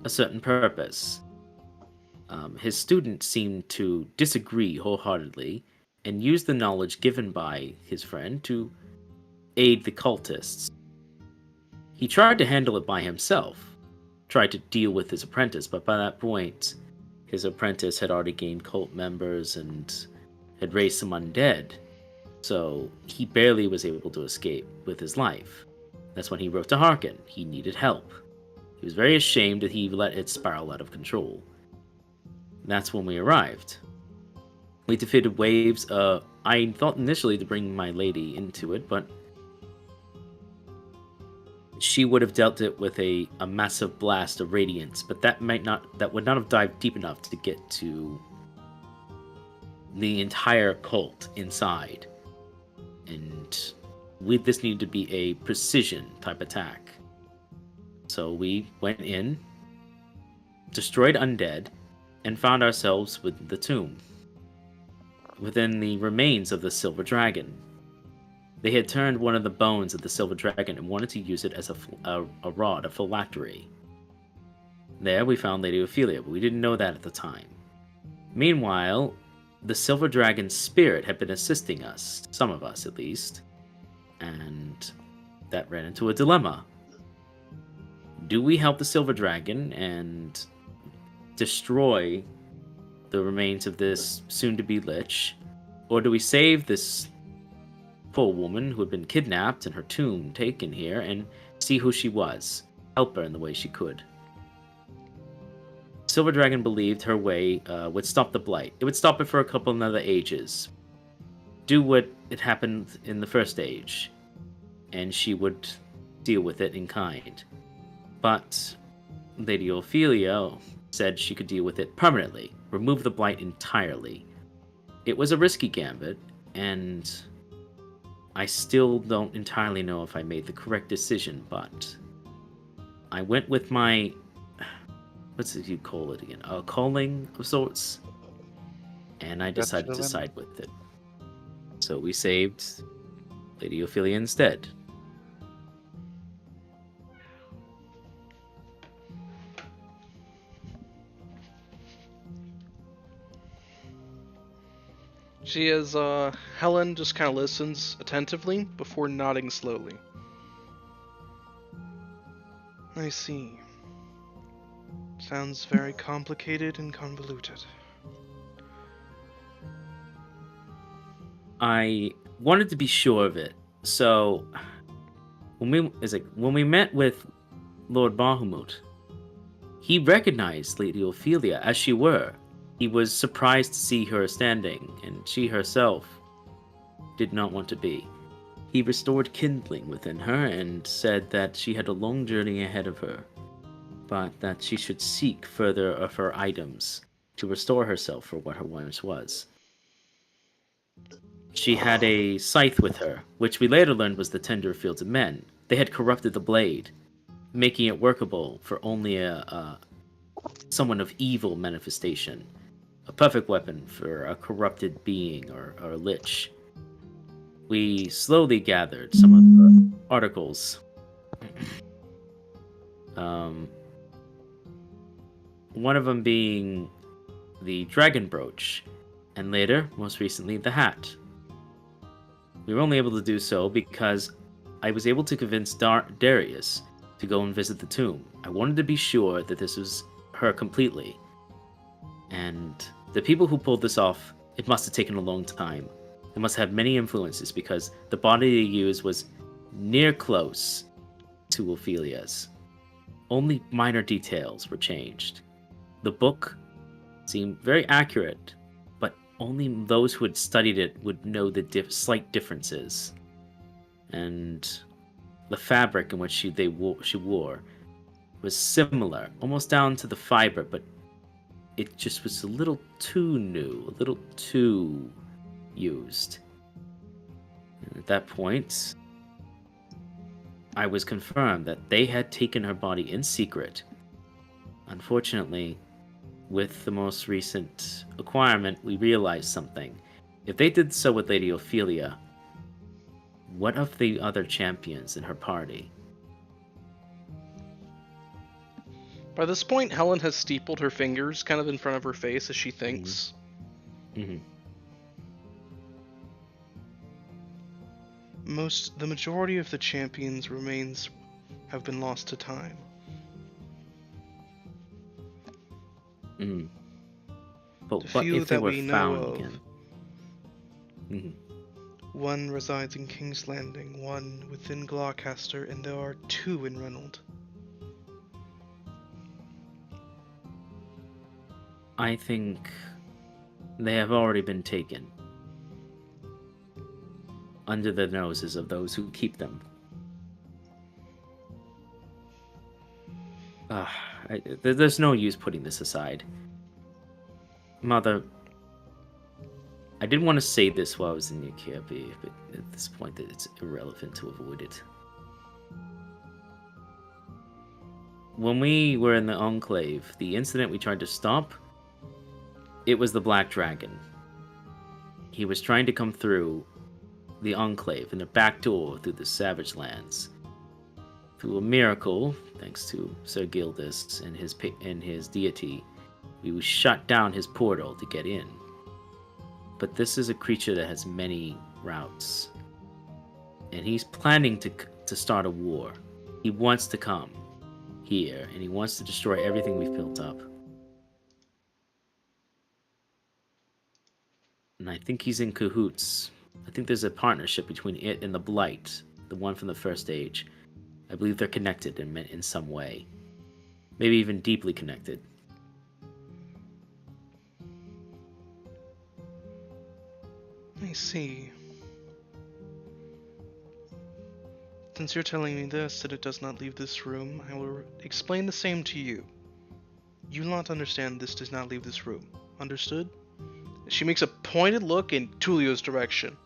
a certain purpose. His student seemed to disagree wholeheartedly and used the knowledge given by his friend to aid the cultists. He tried to handle it by himself, tried to deal with his apprentice, but by that point, his apprentice had already gained cult members and had raised some undead, so he barely was able to escape with his life. That's when he wrote to Harkin. He needed help. He was very ashamed that he let it spiral out of control. That's when we arrived. We defeated waves. I thought initially to bring my lady into it, but she would have dealt it with a massive blast of radiance, but that would not have dived deep enough to get to the entire cult inside. And this needed to be a precision type attack. So we went in, destroyed undead, and found ourselves with the tomb. Within the remains of the silver dragon. They had turned one of the bones of the silver dragon and wanted to use it as a rod, a phylactery. There we found Lady Ophelia, but we didn't know that at the time. Meanwhile, the silver dragon's spirit had been assisting us, some of us at least, and that ran into a dilemma. Do we help the silver dragon and destroy the remains of this soon-to-be lich, or do we save this poor woman who had been kidnapped and her tomb taken here and see who she was, help her in the way she could? Silver Dragon believed her way would stop the blight. It would stop it for a couple of other ages. Do what it happened in the first age, and she would deal with it in kind. But Lady Ophelia said she could deal with it permanently, remove the blight entirely. It was a risky gambit, and I still don't entirely know if I made the correct decision, but I went with my, what's it you call it again? A calling of sorts, and I decided to side with it. So we saved Lady Ophelia instead. She is, Helen just kind of listens attentively before nodding slowly. I see. Sounds very complicated and convoluted. I wanted to be sure of it, so when we met with Lord Bahamut, he recognized Lady Ophelia as she were. He was surprised to see her standing, and she herself did not want to be. He restored kindling within her and said that she had a long journey ahead of her, but that she should seek further of her items to restore herself for what her once was. She had a scythe with her, which we later learned was the Tender Fields of Men. They had corrupted the blade, making it workable for only someone of evil manifestation. A perfect weapon for a corrupted being or a lich. We slowly gathered some of the articles. One of them being the dragon brooch, and later, most recently, the hat. We were only able to do so because I was able to convince Darius to go and visit the tomb. I wanted to be sure that this was her completely. And the people who pulled this off, it must have taken a long time. They must have many influences because the body they used was near close to Ophelia's. Only minor details were changed. The book seemed very accurate, but only those who had studied it would know the slight differences. And the fabric in which she wore was similar, almost down to the fiber, but it just was a little too new, a little too used. And at that point, I was confirmed that they had taken her body in secret. Unfortunately, with the most recent acquirement, we realized something. If they did so with Lady Ophelia, what of the other champions in her party? By this point, Helen has steepled her fingers kind of in front of her face as she thinks. Mm-hmm. The majority of the champions' remains have been lost to time. Mm-hmm. But The what few if they that were we know found of. again? Mm-hmm. One resides in King's Landing, one within Gloucester, and there are 2 in Reynold. I think they have already been taken under the noses of those who keep them. There's no use putting this aside. Mother, I didn't want to say this while I was in your care, but at this point it's irrelevant to avoid it. When we were in the Enclave, the incident we tried to stop, it was the Black Dragon. He was trying to come through the Enclave in the back door through the Savage Lands. Through a miracle, thanks to Sir Gildas and his deity, we shut down his portal to get in. But this is a creature that has many routes, and he's planning to start a war. He wants to come here, and he wants to destroy everything we've built up. And I think he's in cahoots. I think there's a partnership between it and the Blight, the one from the First Age. I believe they're connected in some way. Maybe even deeply connected. I see. Since you're telling me this, that it does not leave this room, I will explain the same to you. You will not understand this does not leave this room. Understood? She makes a pointed look in Tulio's direction.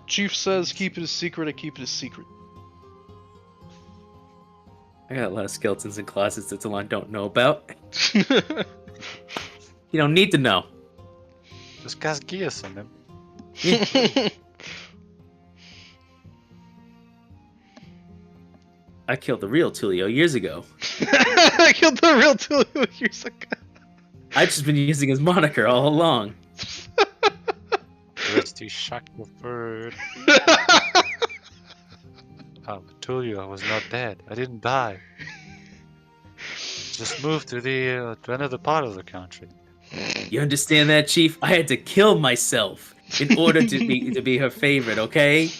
Chief says keep it a secret, I keep it a secret. I got a lot of skeletons in closets that Talon don't know about. You don't need to know. Just cast gears on them. I killed the real Tulio years ago. I killed the real Tulio years ago. I've just been using his moniker all along. Let's do shock the bird. Tulio, I was not dead. I didn't die. Just moved to another part of the country. You understand that, Chief? I had to kill myself in order to be her favorite, okay?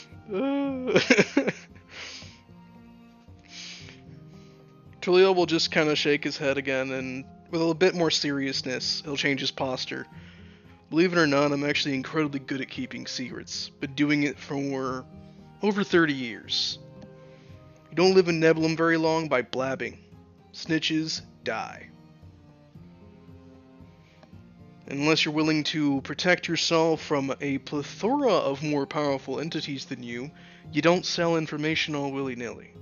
Tulio will just kind of shake his head again, and with a bit more seriousness, he'll change his posture. Believe it or not, I'm actually incredibly good at keeping secrets, been doing it for over 30 years. You don't live in Nebulum very long by blabbing. Snitches die. Unless you're willing to protect yourself from a plethora of more powerful entities than you don't sell information all willy-nilly.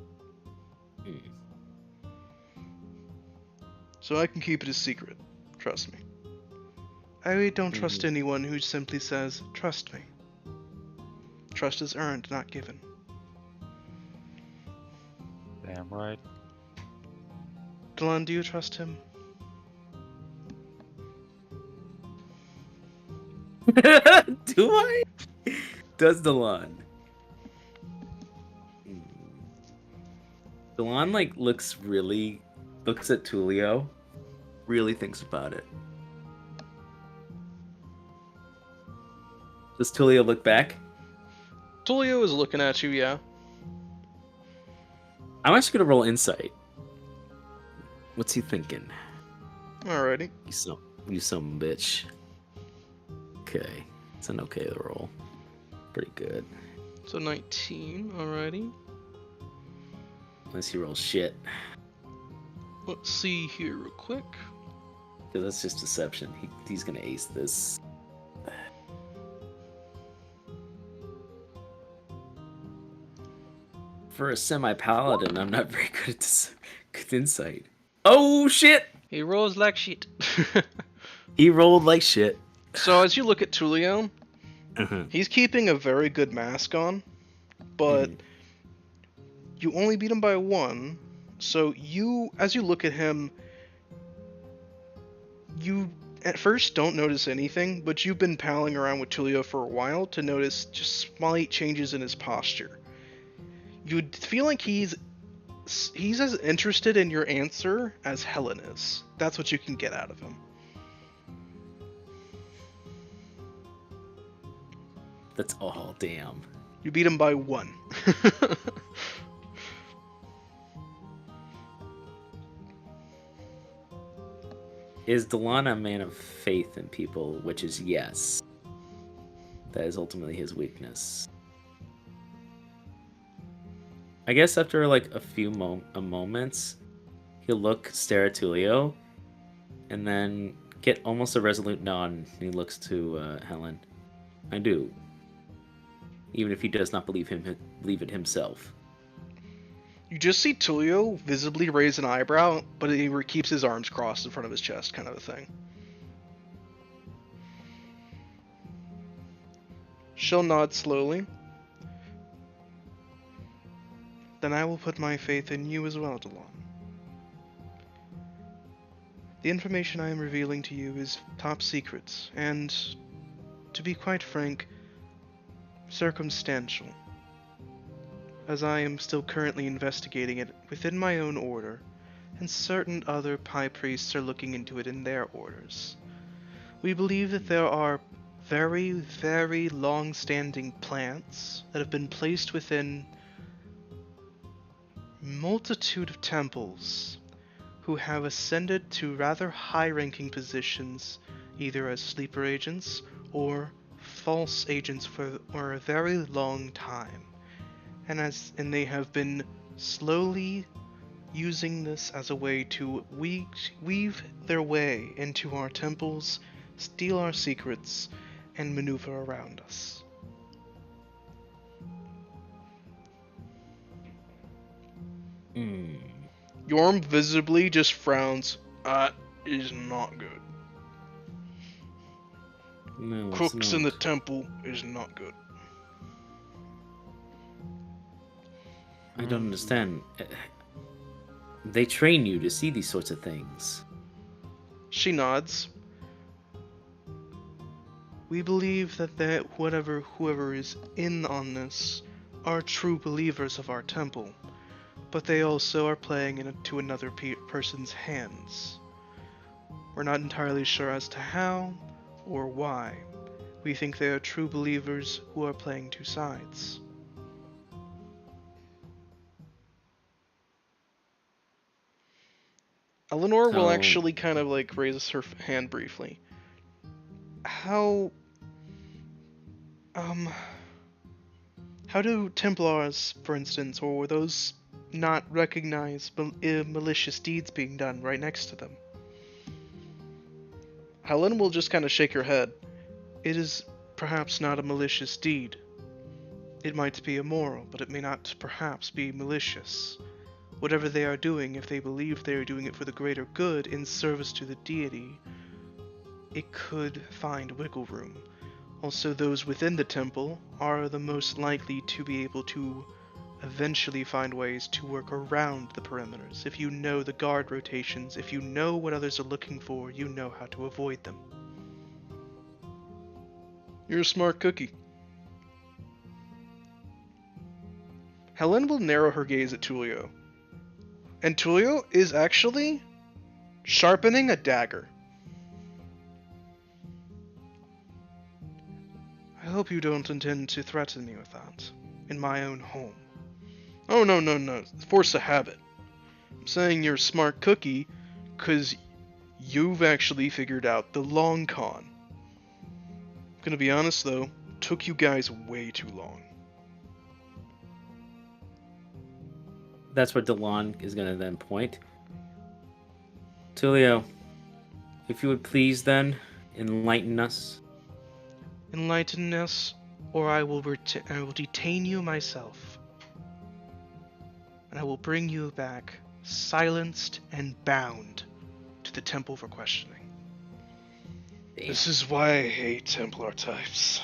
So I can keep it a secret. Trust me. I really don't trust anyone who simply says, trust me. Trust is earned, not given. Damn right. Delon, do you trust him? Do I? Does Delon? Delon looks at Tulio, really thinks about it. Does Tulio look back? Tulio is looking at you, yeah. I'm actually gonna roll insight. What's he thinking? Alrighty. You some bitch. Okay, it's an okay roll. Pretty good. So 19, alrighty. Unless he rolls shit. Let's see here real quick. Dude, that's just deception. He's gonna ace this. For a semi-paladin, I'm not very good at good insight. Oh shit! He rolls like shit. He rolled like shit. So as you look at Tulio, Uh-huh. he's keeping a very good mask on, but you only beat him by 1. So as you look at him, you at first don't notice anything, but you've been palling around with Tulio for a while to notice just slight changes in his posture. You'd feel like he's as interested in your answer as Helen is. That's what you can get out of him. That's all. Damn. You beat him by 1. Is Delon a man of faith in people? Which is yes. That is ultimately his weakness. I guess after like a few moments, he'll stare at Tulio, and then get almost a resolute nod, and he looks to Helen. I do. Even if he does not believe it himself. You just see Tulio visibly raise an eyebrow, but he keeps his arms crossed in front of his chest, kind of a thing. She'll nod slowly. Then I will put my faith in you as well, Delon. The information I am revealing to you is top secret, and, to be quite frank, circumstantial, as I am still currently investigating it within my own order, and certain other High Priests are looking into it in their orders. We believe that there are very, very long-standing plants that have been placed within multitude of temples who have ascended to rather high-ranking positions, either as sleeper agents or false agents for a very long time. And they have been slowly using this as a way to weave their way into our temples, steal our secrets, and maneuver around us. Yorm visibly just frowns. That is not good. No, Cooks in the temple is not good. I don't understand. They train you to see these sorts of things. She nods. We believe that whoever is in on this are true believers of our temple, but they also are playing into another person's hands. We're not entirely sure as to how or why. We think they are true believers who are playing two sides. Eleanor will actually kind of like raise her hand briefly. How do Templars, for instance, or those not recognize malicious deeds being done right next to them? Helen will just kind of shake her head. It is perhaps not a malicious deed. It might be immoral, but it may not perhaps be malicious. Whatever they are doing, if they believe they are doing it for the greater good in service to the deity, it could find wiggle room. Also, those within the temple are the most likely to be able to eventually find ways to work around the perimeters. If you know the guard rotations, if you know what others are looking for, you know how to avoid them. You're a smart cookie. Helen will narrow her gaze at Tulio. And Tulio is actually sharpening a dagger. I hope you don't intend to threaten me with that in my own home. Oh, no. Force a habit. I'm saying you're a smart cookie because you've actually figured out the long con. Gonna be honest though, it took you guys way too long. That's where Delon is going to then point. Tulio, if you would please then enlighten us. Enlighten us, or I will detain you myself. And I will bring you back, silenced and bound, to the temple for questioning. This is why I hate Templar types.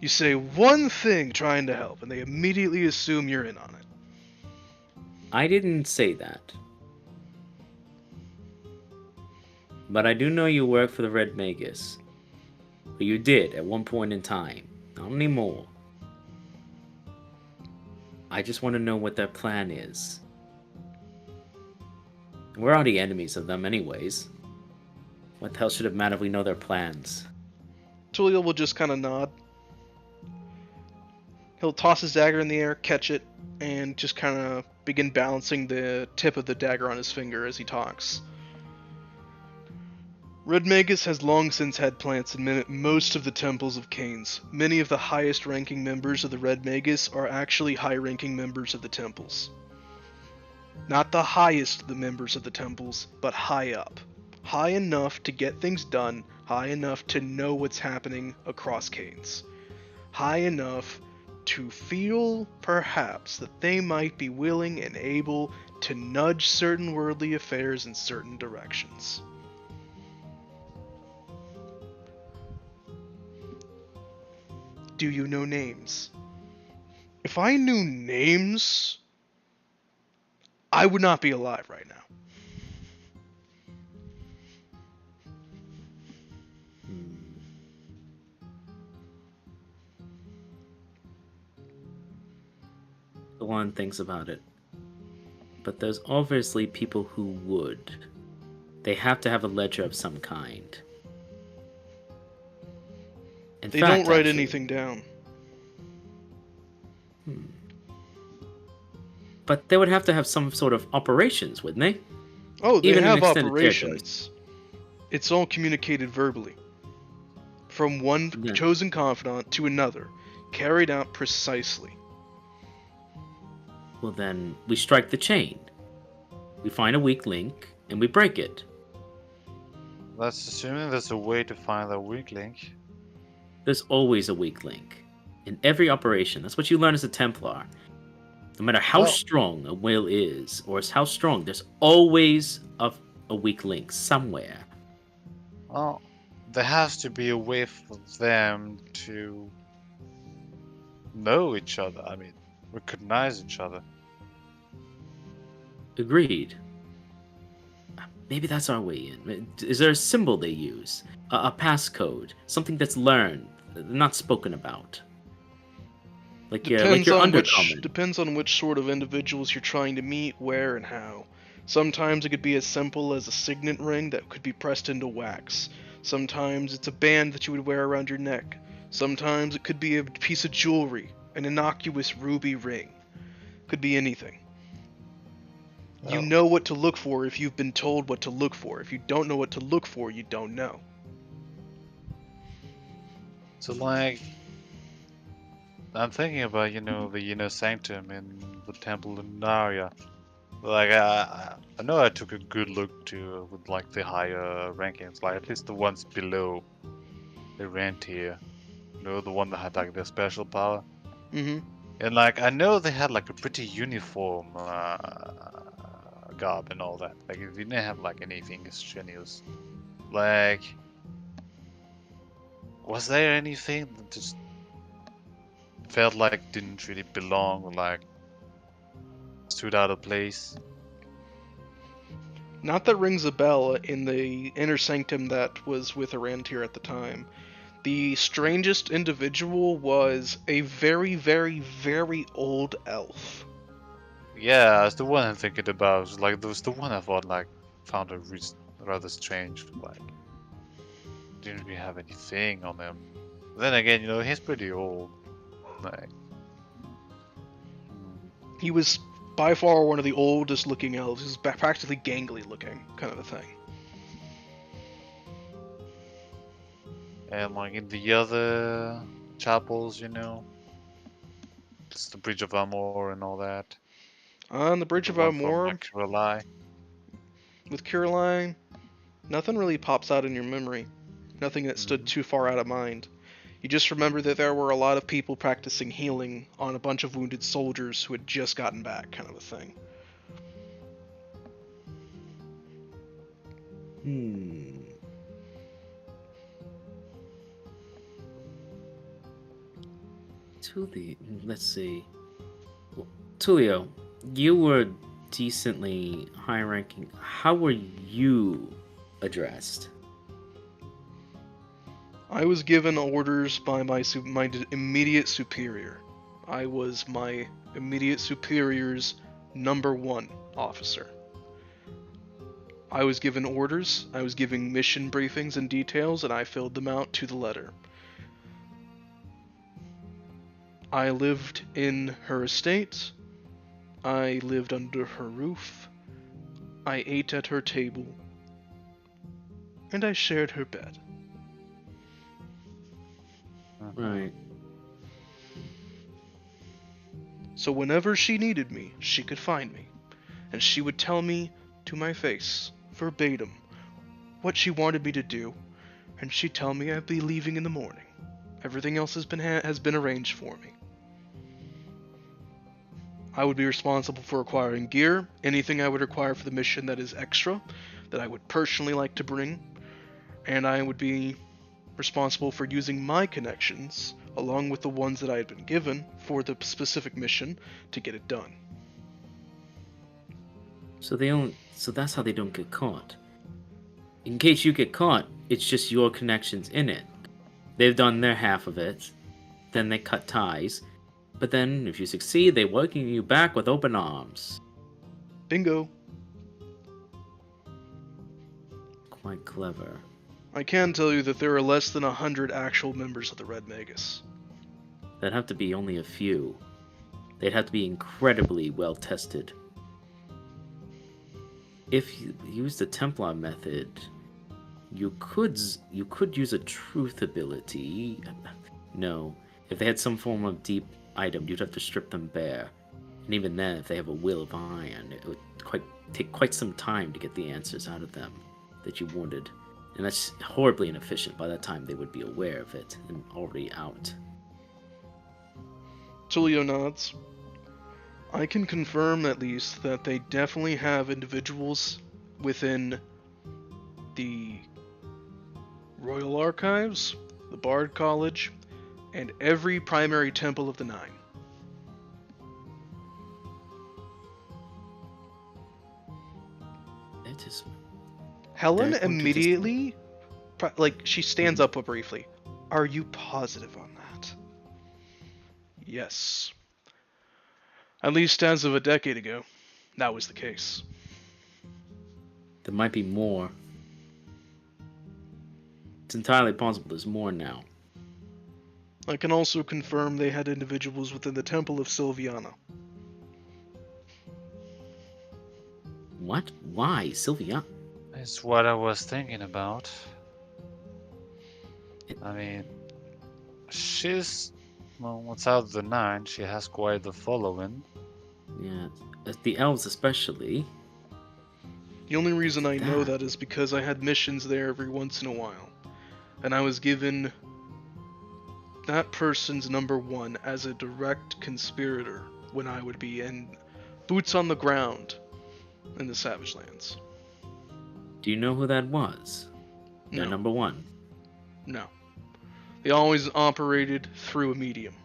You say one thing trying to help, and they immediately assume you're in on it. I didn't say that. But I do know you work for the Red Magus. Or you did at one point in time. Not anymore. I just want to know what their plan is. We're already enemies of them anyways. What the hell should it matter if we know their plans? Tulio will just kind of nod. He'll toss his dagger in the air, catch it, and just kind of begin balancing the tip of the dagger on his finger as he talks. Red Magus has long since had plants in most of the temples of Canes. Many of the highest ranking members of the Red Magus are actually high ranking members of the temples. Not the highest of the members of the temples, but high up. High enough to get things done, high enough to know what's happening across Canes. High enough to feel, perhaps, that they might be willing and able to nudge certain worldly affairs in certain directions. Do you know names? If I knew names, I would not be alive right now. The one thinks about it. But there's obviously people who would. They have to have a ledger of some kind. In They fact, don't write actually- anything down. But they would have to have some sort of operations, wouldn't they? Oh, they Even in have extended operations. It's all communicated verbally. From one Yeah. chosen confidant to another, carried out precisely. Well, then we strike the chain. We find a weak link and we break it. That's assuming there's a way to find that weak link. There's always a weak link in every operation. That's what you learn as a Templar. No matter how Well- strong a will is, or how strong, there's always a weak link somewhere. Well, there has to be a way for them to know each other. I mean, recognize each other. Agreed. Maybe that's our way in. Is there a symbol they use? A passcode? Something that's learned, not spoken about? Like your undercommon. Depends on which sort of individuals you're trying to meet, where, and how. Sometimes it could be as simple as a signet ring that could be pressed into wax. Sometimes it's a band that you would wear around your neck. Sometimes it could be a piece of jewelry, an innocuous ruby ring. Could be anything. You Oh. know what to look for if you've been told what to look for. If you don't know what to look for, you don't know. So, like, I'm thinking about, the inner sanctum in the temple in Narya. Like, I know I took a good look to with like the higher rankings, like at least the ones below the Rentier. The one that had like their special power. Mm-hmm. And like, I know they had like a pretty uniform garb and all that. Like, if you didn't have like anything strenuous, like, was there anything that just felt like didn't really belong, or like stood out of place? Not that rings a bell in the inner sanctum that was with Arantir at the time. The strangest individual was a very, very, very old elf. Yeah, it's the one I'm thinking about. It's like, it was the one I thought like found a rather strange. Like, didn't really have anything on him. Then again, he's pretty old. Like, He was by far one of the oldest looking elves. He was practically gangly looking, kind of a thing. and like in the other chapels, it's the Bridge of Amor and all that. On the Bridge The of one from, Amor, like, Rely. With Caroline, nothing really pops out in your memory. Nothing that stood too far out of mind. You just remember that there were a lot of people practicing healing on a bunch of wounded soldiers who had just gotten back, kind of a thing. Let's see. Well, Tulio, you were decently high ranking. How were you addressed? I was given orders by my immediate superior. I was my immediate superior's #1 officer. I was given orders, I was giving mission briefings and details, and I filled them out to the letter. I lived in her estate. I lived under her roof. I ate at her table. And I shared her bed. Right. So whenever she needed me, she could find me. And she would tell me to my face, verbatim, what she wanted me to do. And she'd tell me I'd be leaving in the morning. Everything else has been arranged for me. I would be responsible for acquiring gear, anything I would require for the mission that is extra, that I would personally like to bring, and I would be responsible for using my connections, along with the ones that I had been given, for the specific mission to get it done. So that's how they don't get caught. In case you get caught, it's just your connections in it. They've done their half of it, then they cut ties. But then, if you succeed, they welcome you back with open arms. Bingo. Quite clever. I can tell you that there are less than 100 actual members of the Red Magus. That'd have to be only a few. They'd have to be incredibly well tested. If you use the Templar method, you could use a truth ability. No, if they had some form of deep item, you'd have to strip them bare. And even then, if they have a will of iron, it would take quite some time to get the answers out of them that you wanted. And that's horribly inefficient. By that time, they would be aware of it and already out. Tulio nods. I can confirm, at least, that they definitely have individuals within the Royal Archives, the Bard College, and every primary temple of the Nine. It is. Helen immediately, she stands up briefly. Are you positive on that? Yes. At least as of a decade ago, that was the case. There might be more. It's entirely possible there's more now. I can also confirm they had individuals within the Temple of Sylviana. What? Why? Sylvia? It's what I was thinking about. I mean, without the 9, she has quite the following. Yeah, the elves especially. The only reason I know that is because I had missions there every once in a while. And I was given that person's #1 as a direct conspirator when I would be in boots on the ground in the Savage Lands. Do you know who that was? No. Their #1? No. They always operated through a medium.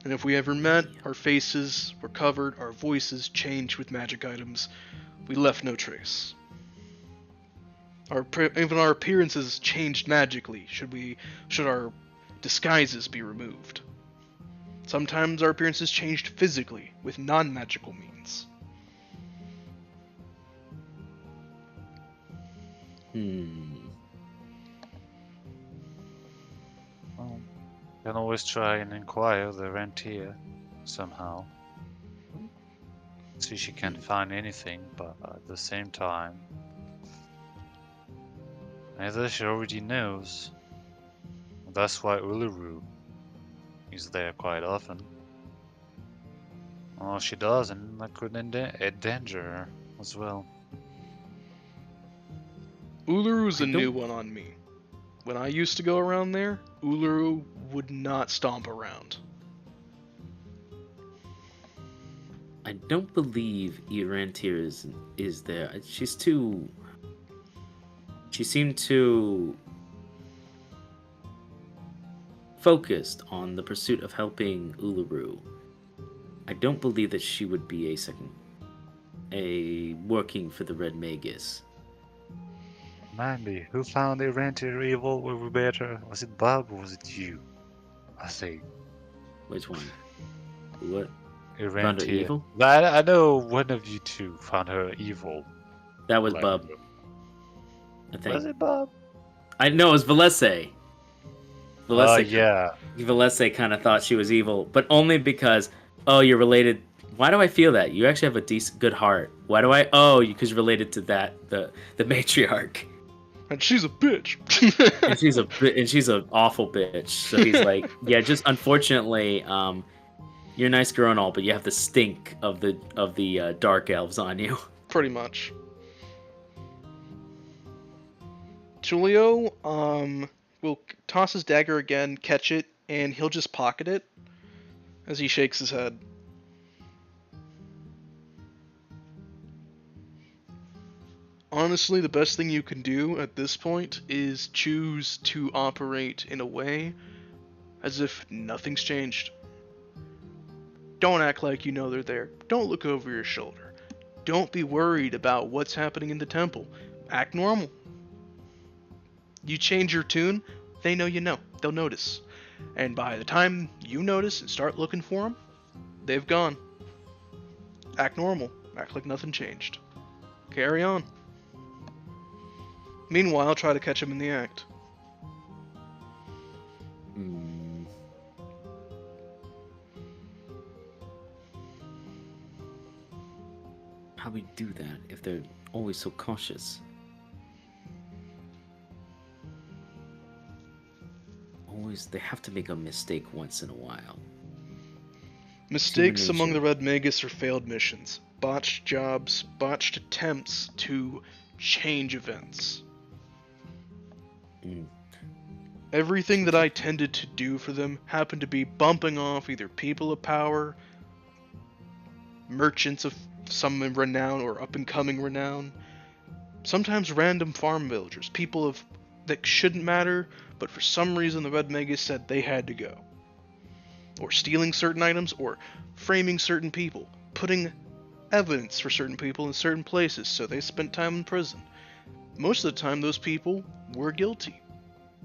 And if we ever met, our faces were covered, our voices changed with magic items. We left no trace. Even our appearances changed magically, should our disguises be removed. Sometimes our appearances changed physically, with non-magical means. Well, you can always try and inquire the rentier somehow. See if she can find anything, but at the same time, either she already knows. That's why Uluru is there quite often. Oh, she does, and that could endanger her as well. Uluru's I a don't- new one on me. When I used to go around there, Uluru would not stomp around. I don't believe Erantir is there. She's too. She seemed too focused on the pursuit of helping Uluru. I don't believe that she would be a working for the Red Magus. Mandy, who found the Rentier evil were we better? Was it Bob or was it you? I think Which one? What? Found her Rentier. evil? I know one of you two found her evil. That was Like, Bub, I think. was it Bob? I know it was Valese. Yeah. Valese kind of thought she was evil, but only because, oh, you're related. Why do I feel that? You actually have a decent, good heart. Why do I? Oh, because you're related to the matriarch, And she's a bitch. and she's an awful bitch. So he's like, yeah, just unfortunately, you're a nice girl and all, but you have the stink of the dark elves on you. Pretty much. Julio, will toss his dagger again, catch it, and he'll just pocket it as he shakes his head. Honestly, the best thing you can do at this point is choose to operate in a way as if nothing's changed. Don't act like you know they're there. Don't look over your shoulder. Don't be worried about what's happening in the temple. Act normal. You change your tune, they know you know. They'll notice. And by the time you notice and start looking for them, they've gone. Act normal. Act like nothing changed. Carry on. Meanwhile, try to catch him in the act. How we do that if they're always so cautious? Always, they have to make a mistake once in a while. Mistakes Human among nature. the Red Magus are failed missions, botched jobs, botched attempts to change events. Mm. Everything that I tended to do for them happened to be bumping off either people of power, merchants of some renown or up-and-coming renown, sometimes random farm villagers, people that shouldn't matter, but for some reason the Red Magus said they had to go. Or stealing certain items, or framing certain people, putting evidence for certain people in certain places, so they spent time in prison. Most of the time, those people were guilty.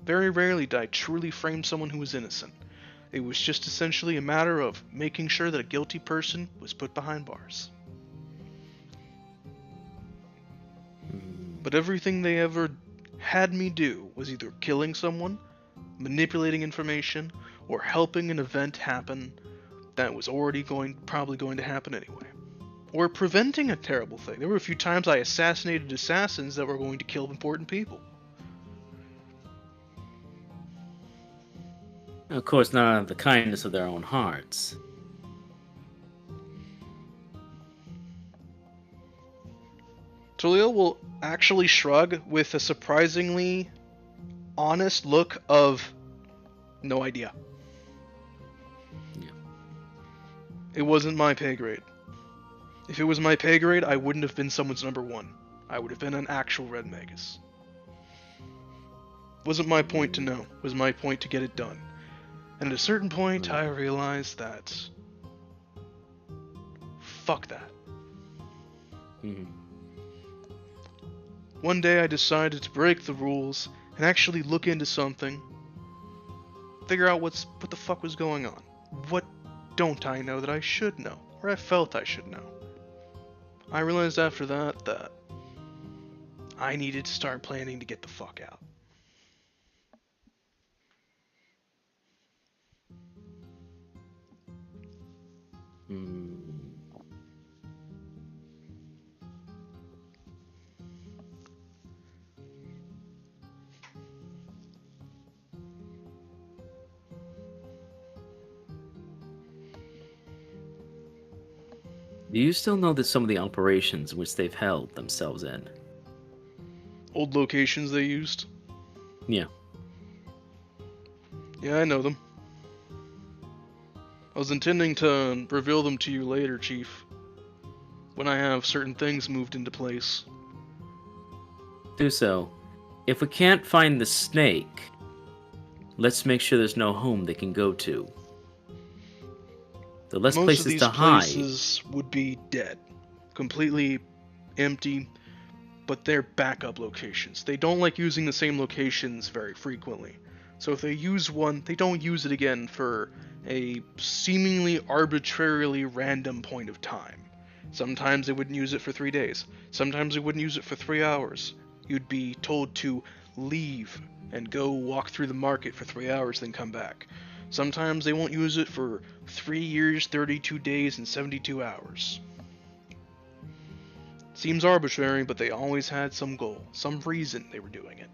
Very rarely did I truly frame someone who was innocent. It was just essentially a matter of making sure that a guilty person was put behind bars. But everything they ever had me do was either killing someone, manipulating information, or helping an event happen that was probably going to happen anyway. Or preventing a terrible thing. There were a few times I assassinated assassins that were going to kill important people. Of course, not out of the kindness of their own hearts. Tulio will actually shrug with a surprisingly honest look of no idea. Yeah. It wasn't my pay grade. If it was my pay grade, I wouldn't have been someone's number one. I would have been an actual Red Magus. Wasn't my point to know. It was my point to get it done. And at a certain point, I realized that... fuck that. Mm-hmm. One day I decided to break the rules and actually look into something. Figure out what the fuck was going on. What don't I know that I should know? Or I felt I should know. I realized after that I needed to start planning to get the fuck out. Do you still know that some of the operations which they've held themselves in? Old locations they used. Yeah. Yeah, I know them. I was intending to reveal them to you later, Chief. When I have certain things moved into place. Do so. If we can't find the snake, let's make sure there's no home they can go to. The less Most of places these to hide. places would be dead. Completely empty, but they're backup locations. They don't like using the same locations very frequently. So if they use one, they don't use it again for a seemingly arbitrarily random point of time. Sometimes they wouldn't use it for 3 days. Sometimes they wouldn't use it for 3 hours. You'd be told to leave and go walk through the market for 3 hours, then come back. Sometimes they won't use it for 3 years, 32 days, and 72 hours. Seems arbitrary, but they always had some goal, some reason they were doing it.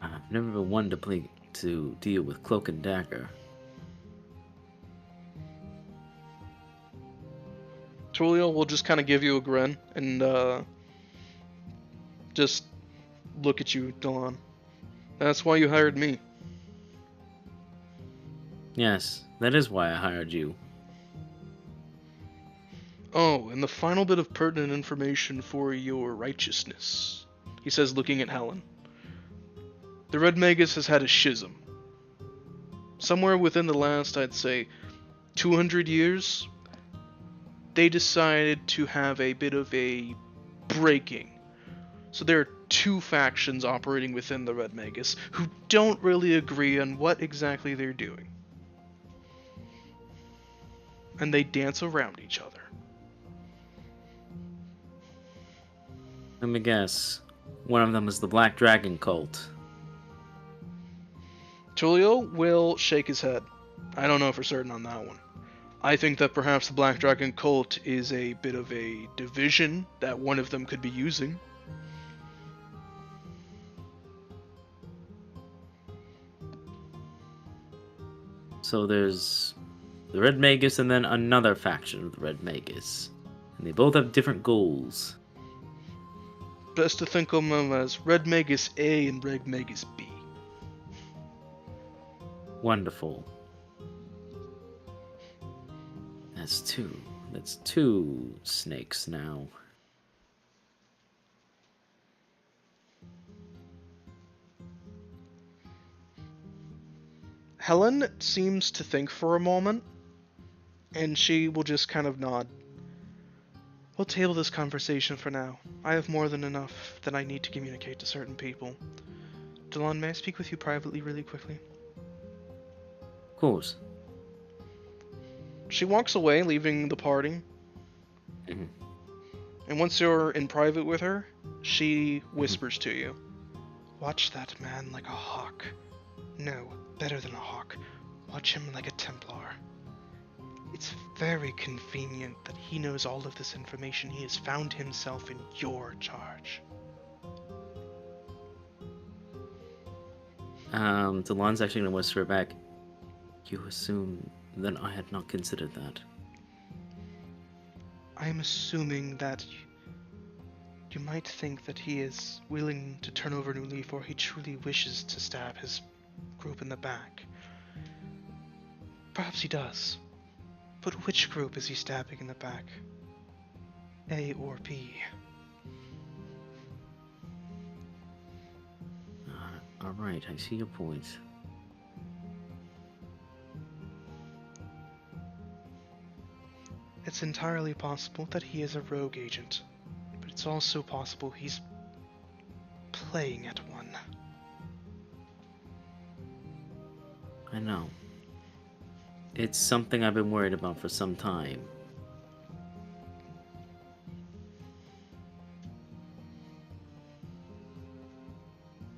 I've never been one to deal with Cloak and Dagger. Tulio will just kind of give you a grin and just look at you, Delon. That's why you hired me. Yes, that is why I hired you. Oh, and the final bit of pertinent information for your righteousness, he says, looking at Helen. The Red Magus has had a schism. Somewhere within the last, I'd say, 200 years, they decided to have a bit of a breaking. So there are two factions operating within the Red Magus who don't really agree on what exactly they're doing. And they dance around each other. Let me guess. One of them is the Black Dragon cult. Tulio will shake his head. I don't know for certain on that one. I think that perhaps the Black Dragon cult is a bit of a division that one of them could be using. So there's the Red Magus and then another faction of the Red Magus. And they both have different goals. Best to think of them as Red Magus A and Red Magus B. Wonderful. That's two. That's two snakes now. Helen seems to think for a moment, and she will just kind of nod. We'll table this conversation for now. I have more than enough that I need to communicate to certain people. Delon, may I speak with you privately really quickly? Of course. She walks away, leaving the party. Mhm. And once you're in private with her, she whispers to you. Watch that man like a hawk. No, better than a hawk. Watch him like a Templar. It's very convenient that he knows all of this information. He has found himself in your charge. Delon's actually going to whisper back. You assume that I had not considered that. I am assuming that you might think that he is willing to turn over a new leaf, or he truly wishes to stab his group in the back. Perhaps he does. But which group is he stabbing in the back? A or B? Alright, I see your point. It's entirely possible that he is a rogue agent, but it's also possible he's playing at one. I know. It's something I've been worried about for some time.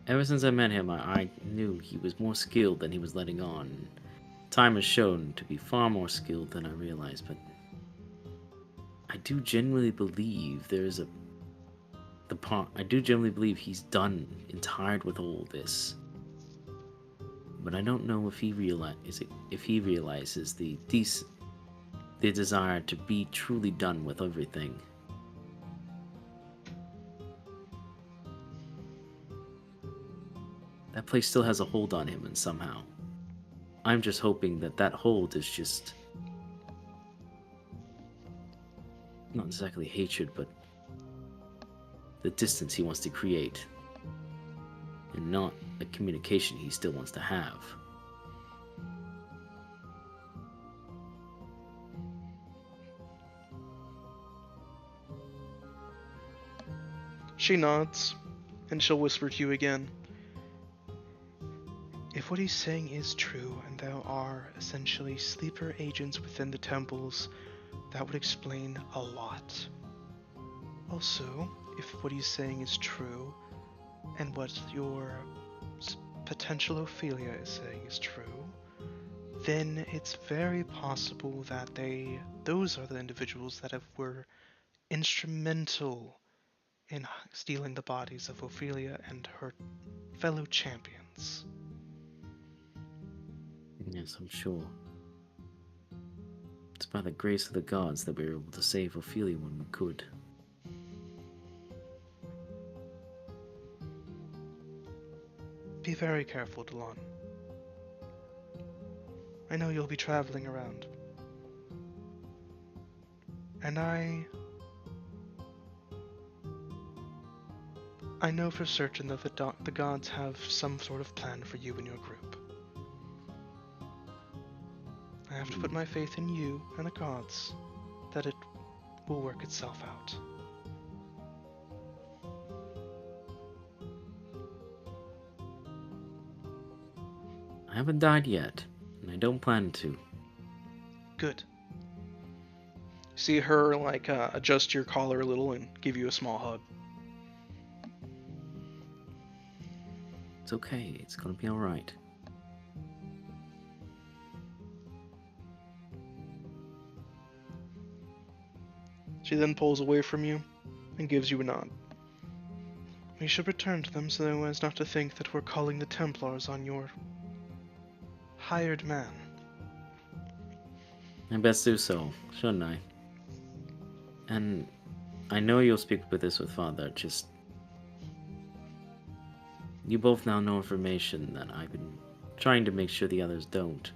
Ever since I met him, I knew he was more skilled than he was letting on. Time has shown to be far more skilled than I realized, but I do genuinely believe I do genuinely believe he's done and tired with all this. but I don't know if he realizes the desire to be truly done with everything. That place still has a hold on him, and somehow I'm just hoping that hold is just not exactly hatred, but the distance he wants to create, and not a communication he still wants to have. She nods, and she'll whisper to you again. If what he's saying is true, and there are essentially sleeper agents within the temples, that would explain a lot. Also, if what he's saying is true, and what your potential Ophelia is saying is true, then it's very possible that those are the individuals that were instrumental in stealing the bodies of Ophelia and her fellow champions. Yes, I'm sure. It's by the grace of the gods that we were able to save Ophelia when we could. Be very careful, Delon. I know you'll be traveling around. And I know for certain that the gods have some sort of plan for you and your group. I have to put my faith in you and the gods that it will work itself out. I haven't died yet, and I don't plan to. Good. See her adjust your collar a little and give you a small hug. It's okay, it's gonna be alright. She then pulls away from you and gives you a nod. We should return to them so as not to think that we're calling the Templars on your hired man. I best do so, shouldn't I? And I know you'll speak with this with Father, just... You both now know information that I've been trying to make sure the others don't.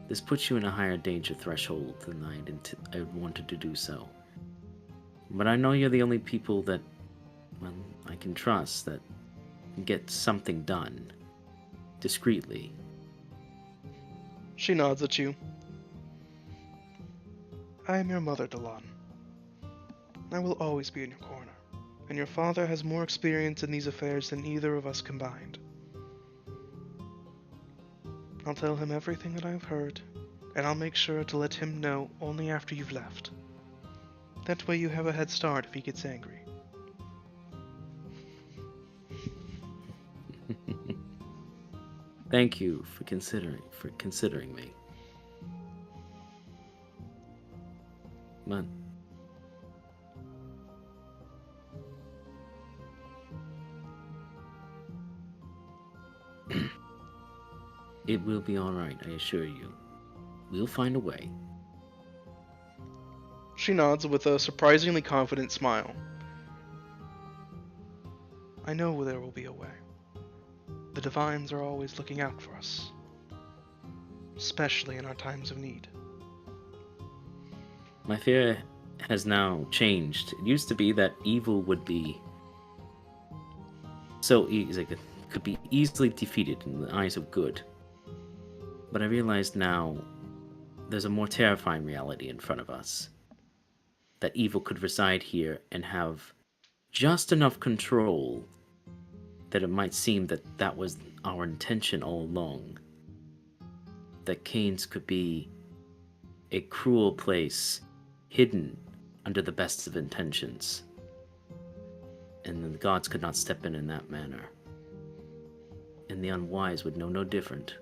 This puts you in a higher danger threshold than I wanted to do so. But I know you're the only people that, well, I can trust that get something done. Discreetly. She nods at you. I am your mother, Delon. I will always be in your corner, and your father has more experience in these affairs than either of us combined. I'll tell him everything that I've heard, and I'll make sure to let him know only after you've left. That way you have a head start if he gets angry. Thank you for considering me. But it will be alright, I assure you. We'll find a way. She nods with a surprisingly confident smile. I know there will be a way. The Divines are always looking out for us, especially in our times of need. My fear has now changed. It used to be that evil would be so easy, could be easily defeated in the eyes of good. But I realize now there's a more terrifying reality in front of us. That evil could reside here and have just enough control that it might seem that that was our intention all along. That Cain's could be a cruel place, hidden under the best of intentions. And the gods could not step in that manner. And the unwise would know no different.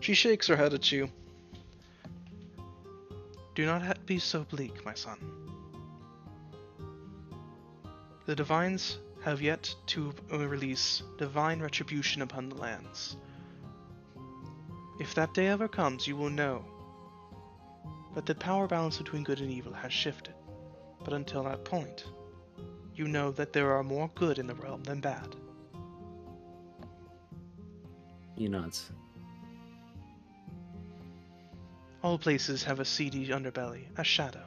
She shakes her head at you. Do not be so bleak, my son. The Divines have yet to release divine retribution upon the lands. If that day ever comes, you will know that the power balance between good and evil has shifted. But until that point, you know that there are more good in the realm than bad. He nods. All places have a seedy underbelly, a shadow.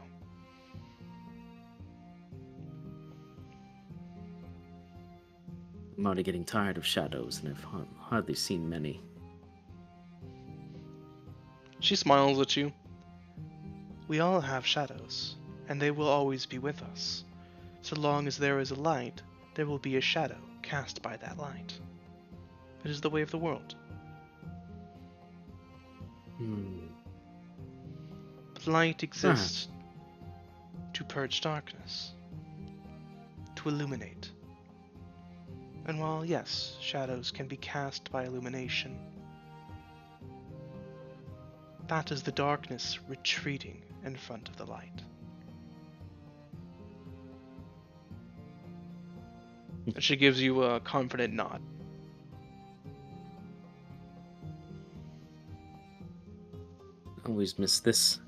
I'm already getting tired of shadows, and I've hardly seen many. She smiles at you. We all have shadows, and they will always be with us. So long as there is a light, there will be a shadow cast by that light. It is the way of the world. But light exists to purge darkness, to illuminate. And while, yes, shadows can be cast by illumination, that is the darkness retreating in front of the light. And she gives you a confident nod. Always miss this.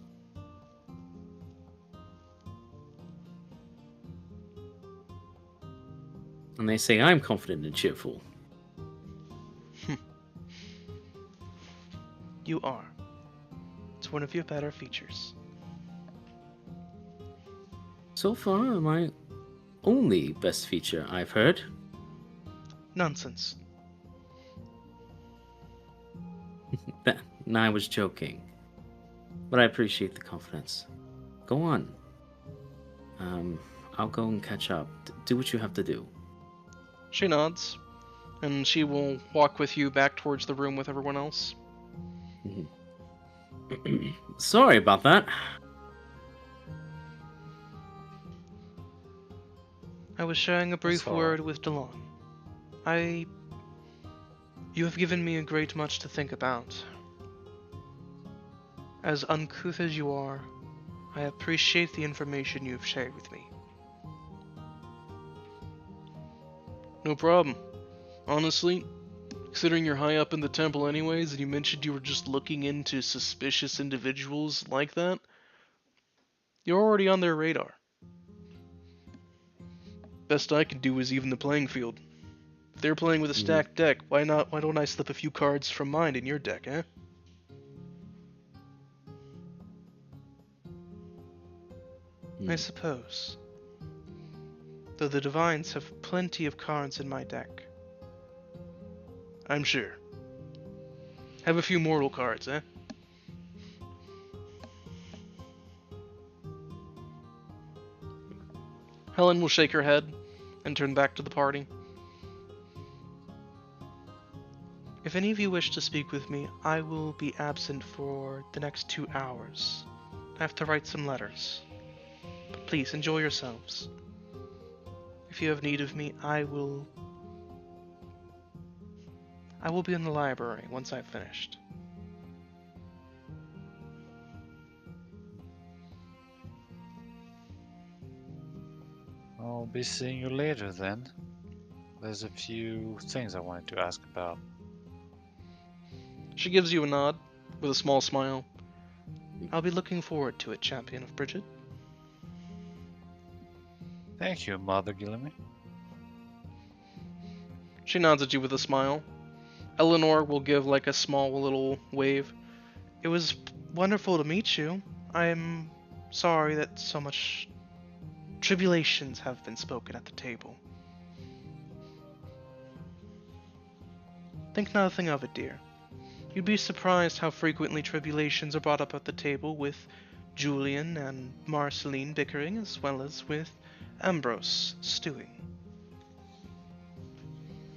And they say I'm confident and cheerful. You are. It's one of your better features. So far, my only best feature I've heard. Nonsense. I was joking. But I appreciate the confidence. Go on. I'll go and catch up. Do what you have to do. She nods, and she will walk with you back towards the room with everyone else. Sorry about that. I was sharing a brief all word with Delon. You have given me a great much to think about. As uncouth as you are, I appreciate the information you have shared with me. No problem. Honestly, considering you're high up in the temple anyways, and you mentioned you were just looking into suspicious individuals like that, you're already on their radar. Best I can do is even the playing field. If they're playing with a stacked deck, why don't I slip a few cards from mine in your deck, eh? I suppose. Though the Divines have plenty of cards in my deck. I'm sure. Have a few mortal cards, eh? Helen will shake her head and turn back to the party. If any of you wish to speak with me, I will be absent for the next 2 hours. I have to write some letters. But please, enjoy yourselves. If you have need of me, I will be in the library once I've finished. I'll be seeing you later then. There's a few things I wanted to ask about. She gives you a nod with a small smile. I'll be looking forward to it, Champion of Bridget. Thank you, Mother Gillamy. She nods at you with a smile. Eleanor will give like a small little wave. It was wonderful to meet you. I'm sorry that so much tribulations have been spoken at the table. Think nothing of it, dear. You'd be surprised how frequently tribulations are brought up at the table, with Julian and Marceline bickering as well as with Ambrose stewing.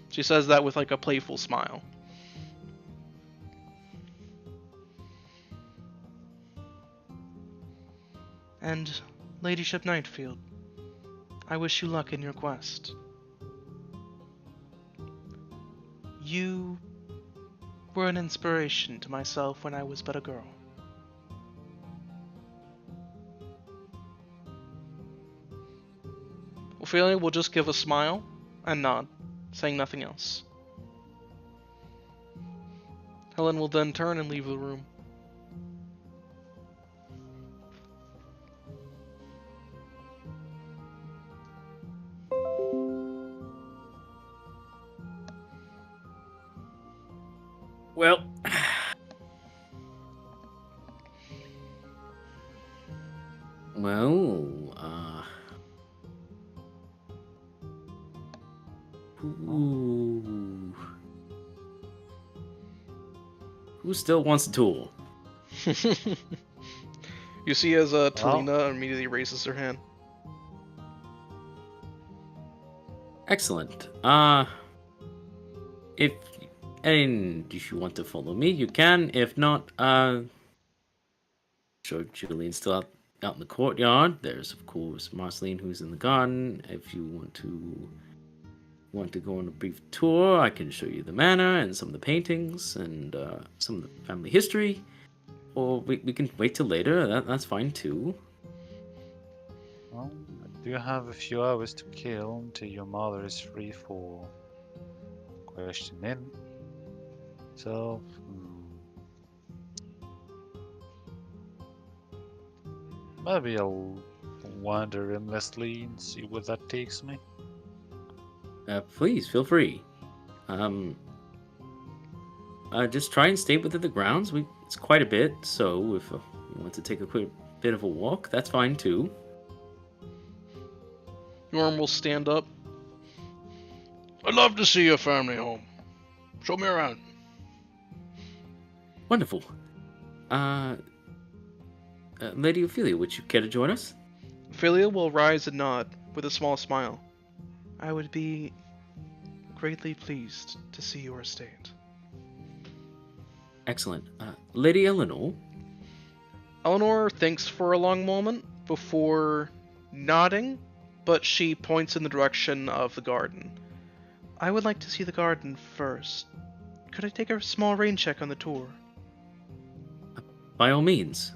She says that with like a playful smile. And Ladyship Nightfield, I wish you luck in your quest. You were an inspiration to myself when I was but a girl. Ophelia will just give a smile and nod, saying nothing else. Helen will then turn and leave the room. Well, who still wants a tool? You see as Talina immediately raises her hand. Excellent. If you want to follow me, you can. If not, sure, Julian's still out in the courtyard. There's of course Marceline, who's in the garden. If you want to go on a brief tour, I can show you the manor and some of the paintings and some of the family history. Or we can wait till later. That's fine too. Well, I do have a few hours to kill until your mother is free for questioning. So, maybe I'll wander aimlessly and see where that takes me. Please feel free. Just try and stay within the grounds. It's quite a bit, so if you want to take a quick bit of a walk, that's fine too. Yorm will stand up. I'd love to see your family home. Show me around. Wonderful. Lady Ophelia, would you care to join us? Ophelia will rise and nod with a small smile. I would be greatly pleased to see your estate. Excellent. Lady Eleanor? Eleanor thinks for a long moment before nodding, but she points in the direction of the garden. I would like to see the garden first. Could I take a small rain check on the tour? By all means.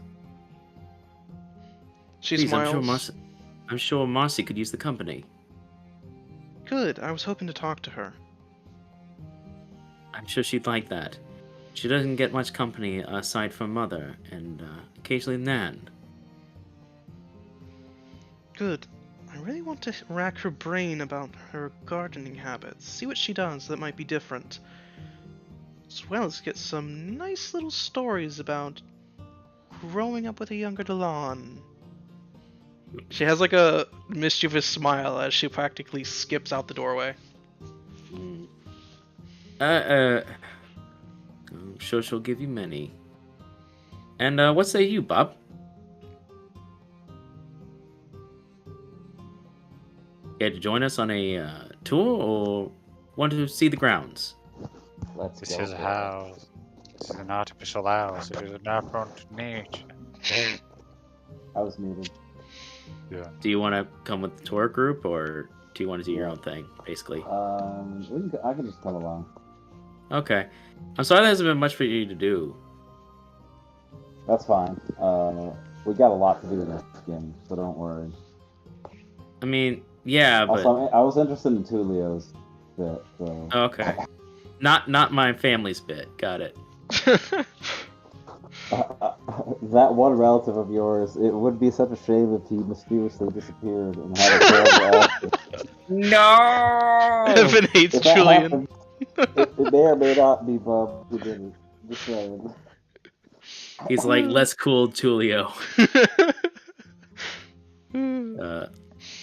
She Please, smiles. I'm sure Marcy could use the company. Good, I was hoping to talk to her. I'm sure she'd like that. She doesn't get much company aside from Mother and occasionally Nan. Good. I really want to rack her brain about her gardening habits, see what she does that might be different, as well as get some nice little stories about growing up with a younger Delon. She has like a mischievous smile as she practically skips out the doorway. I'm sure she'll give you many. And what say you, Bob? Care to join us on a tour, or want to see the grounds? This is a house. This is an artificial house. It is an affront to nature. I was muted. Yeah. Do you want to come with the tour group, or do you want to do your own thing, basically? I can just come along. Okay. I'm sorry there hasn't been much for you to do. That's fine. We got a lot to do in this game, so don't worry. I mean, yeah, but... Also, I was interested in Tulio's bit, so... Okay. Not my family's bit. Got it. That one relative of yours, it would be such a shame if he mysteriously disappeared and had a terrible accident. No! Evan hates If that Julian. happened, it may or may not be Bob who did it. Just saying. He's like, less cool Tulio.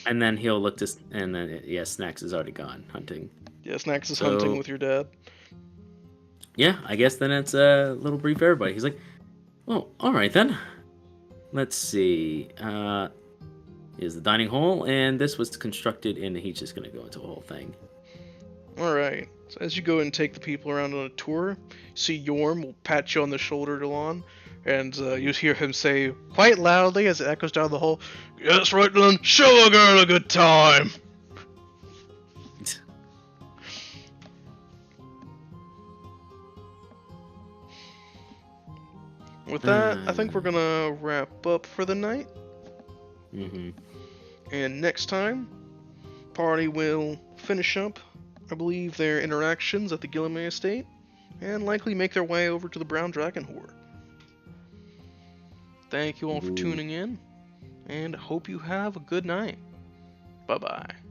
And then he'll look to... And then, yeah, Snacks is already gone hunting. Yeah, Snacks is hunting with your dad. Yeah, I guess then it's a little brief for everybody. He's like, well, alright then. Let's see. Here's the dining hall, and this was constructed, and he's just going to go into the whole thing. Alright. So as you go and take the people around on a tour, you see Yorm will pat you on the shoulder, Delon, and you hear him say quite loudly as it echoes down the hall, "Yes, right, Delon, show a girl a good time!" With that, I think we're gonna wrap up for the night. Mm-hmm. And next time, party will finish up, I believe, their interactions at the Gilliman estate, and likely make their way over to the Brown Dragon Horde. Thank you all for tuning in, and hope you have a good night. Bye-bye.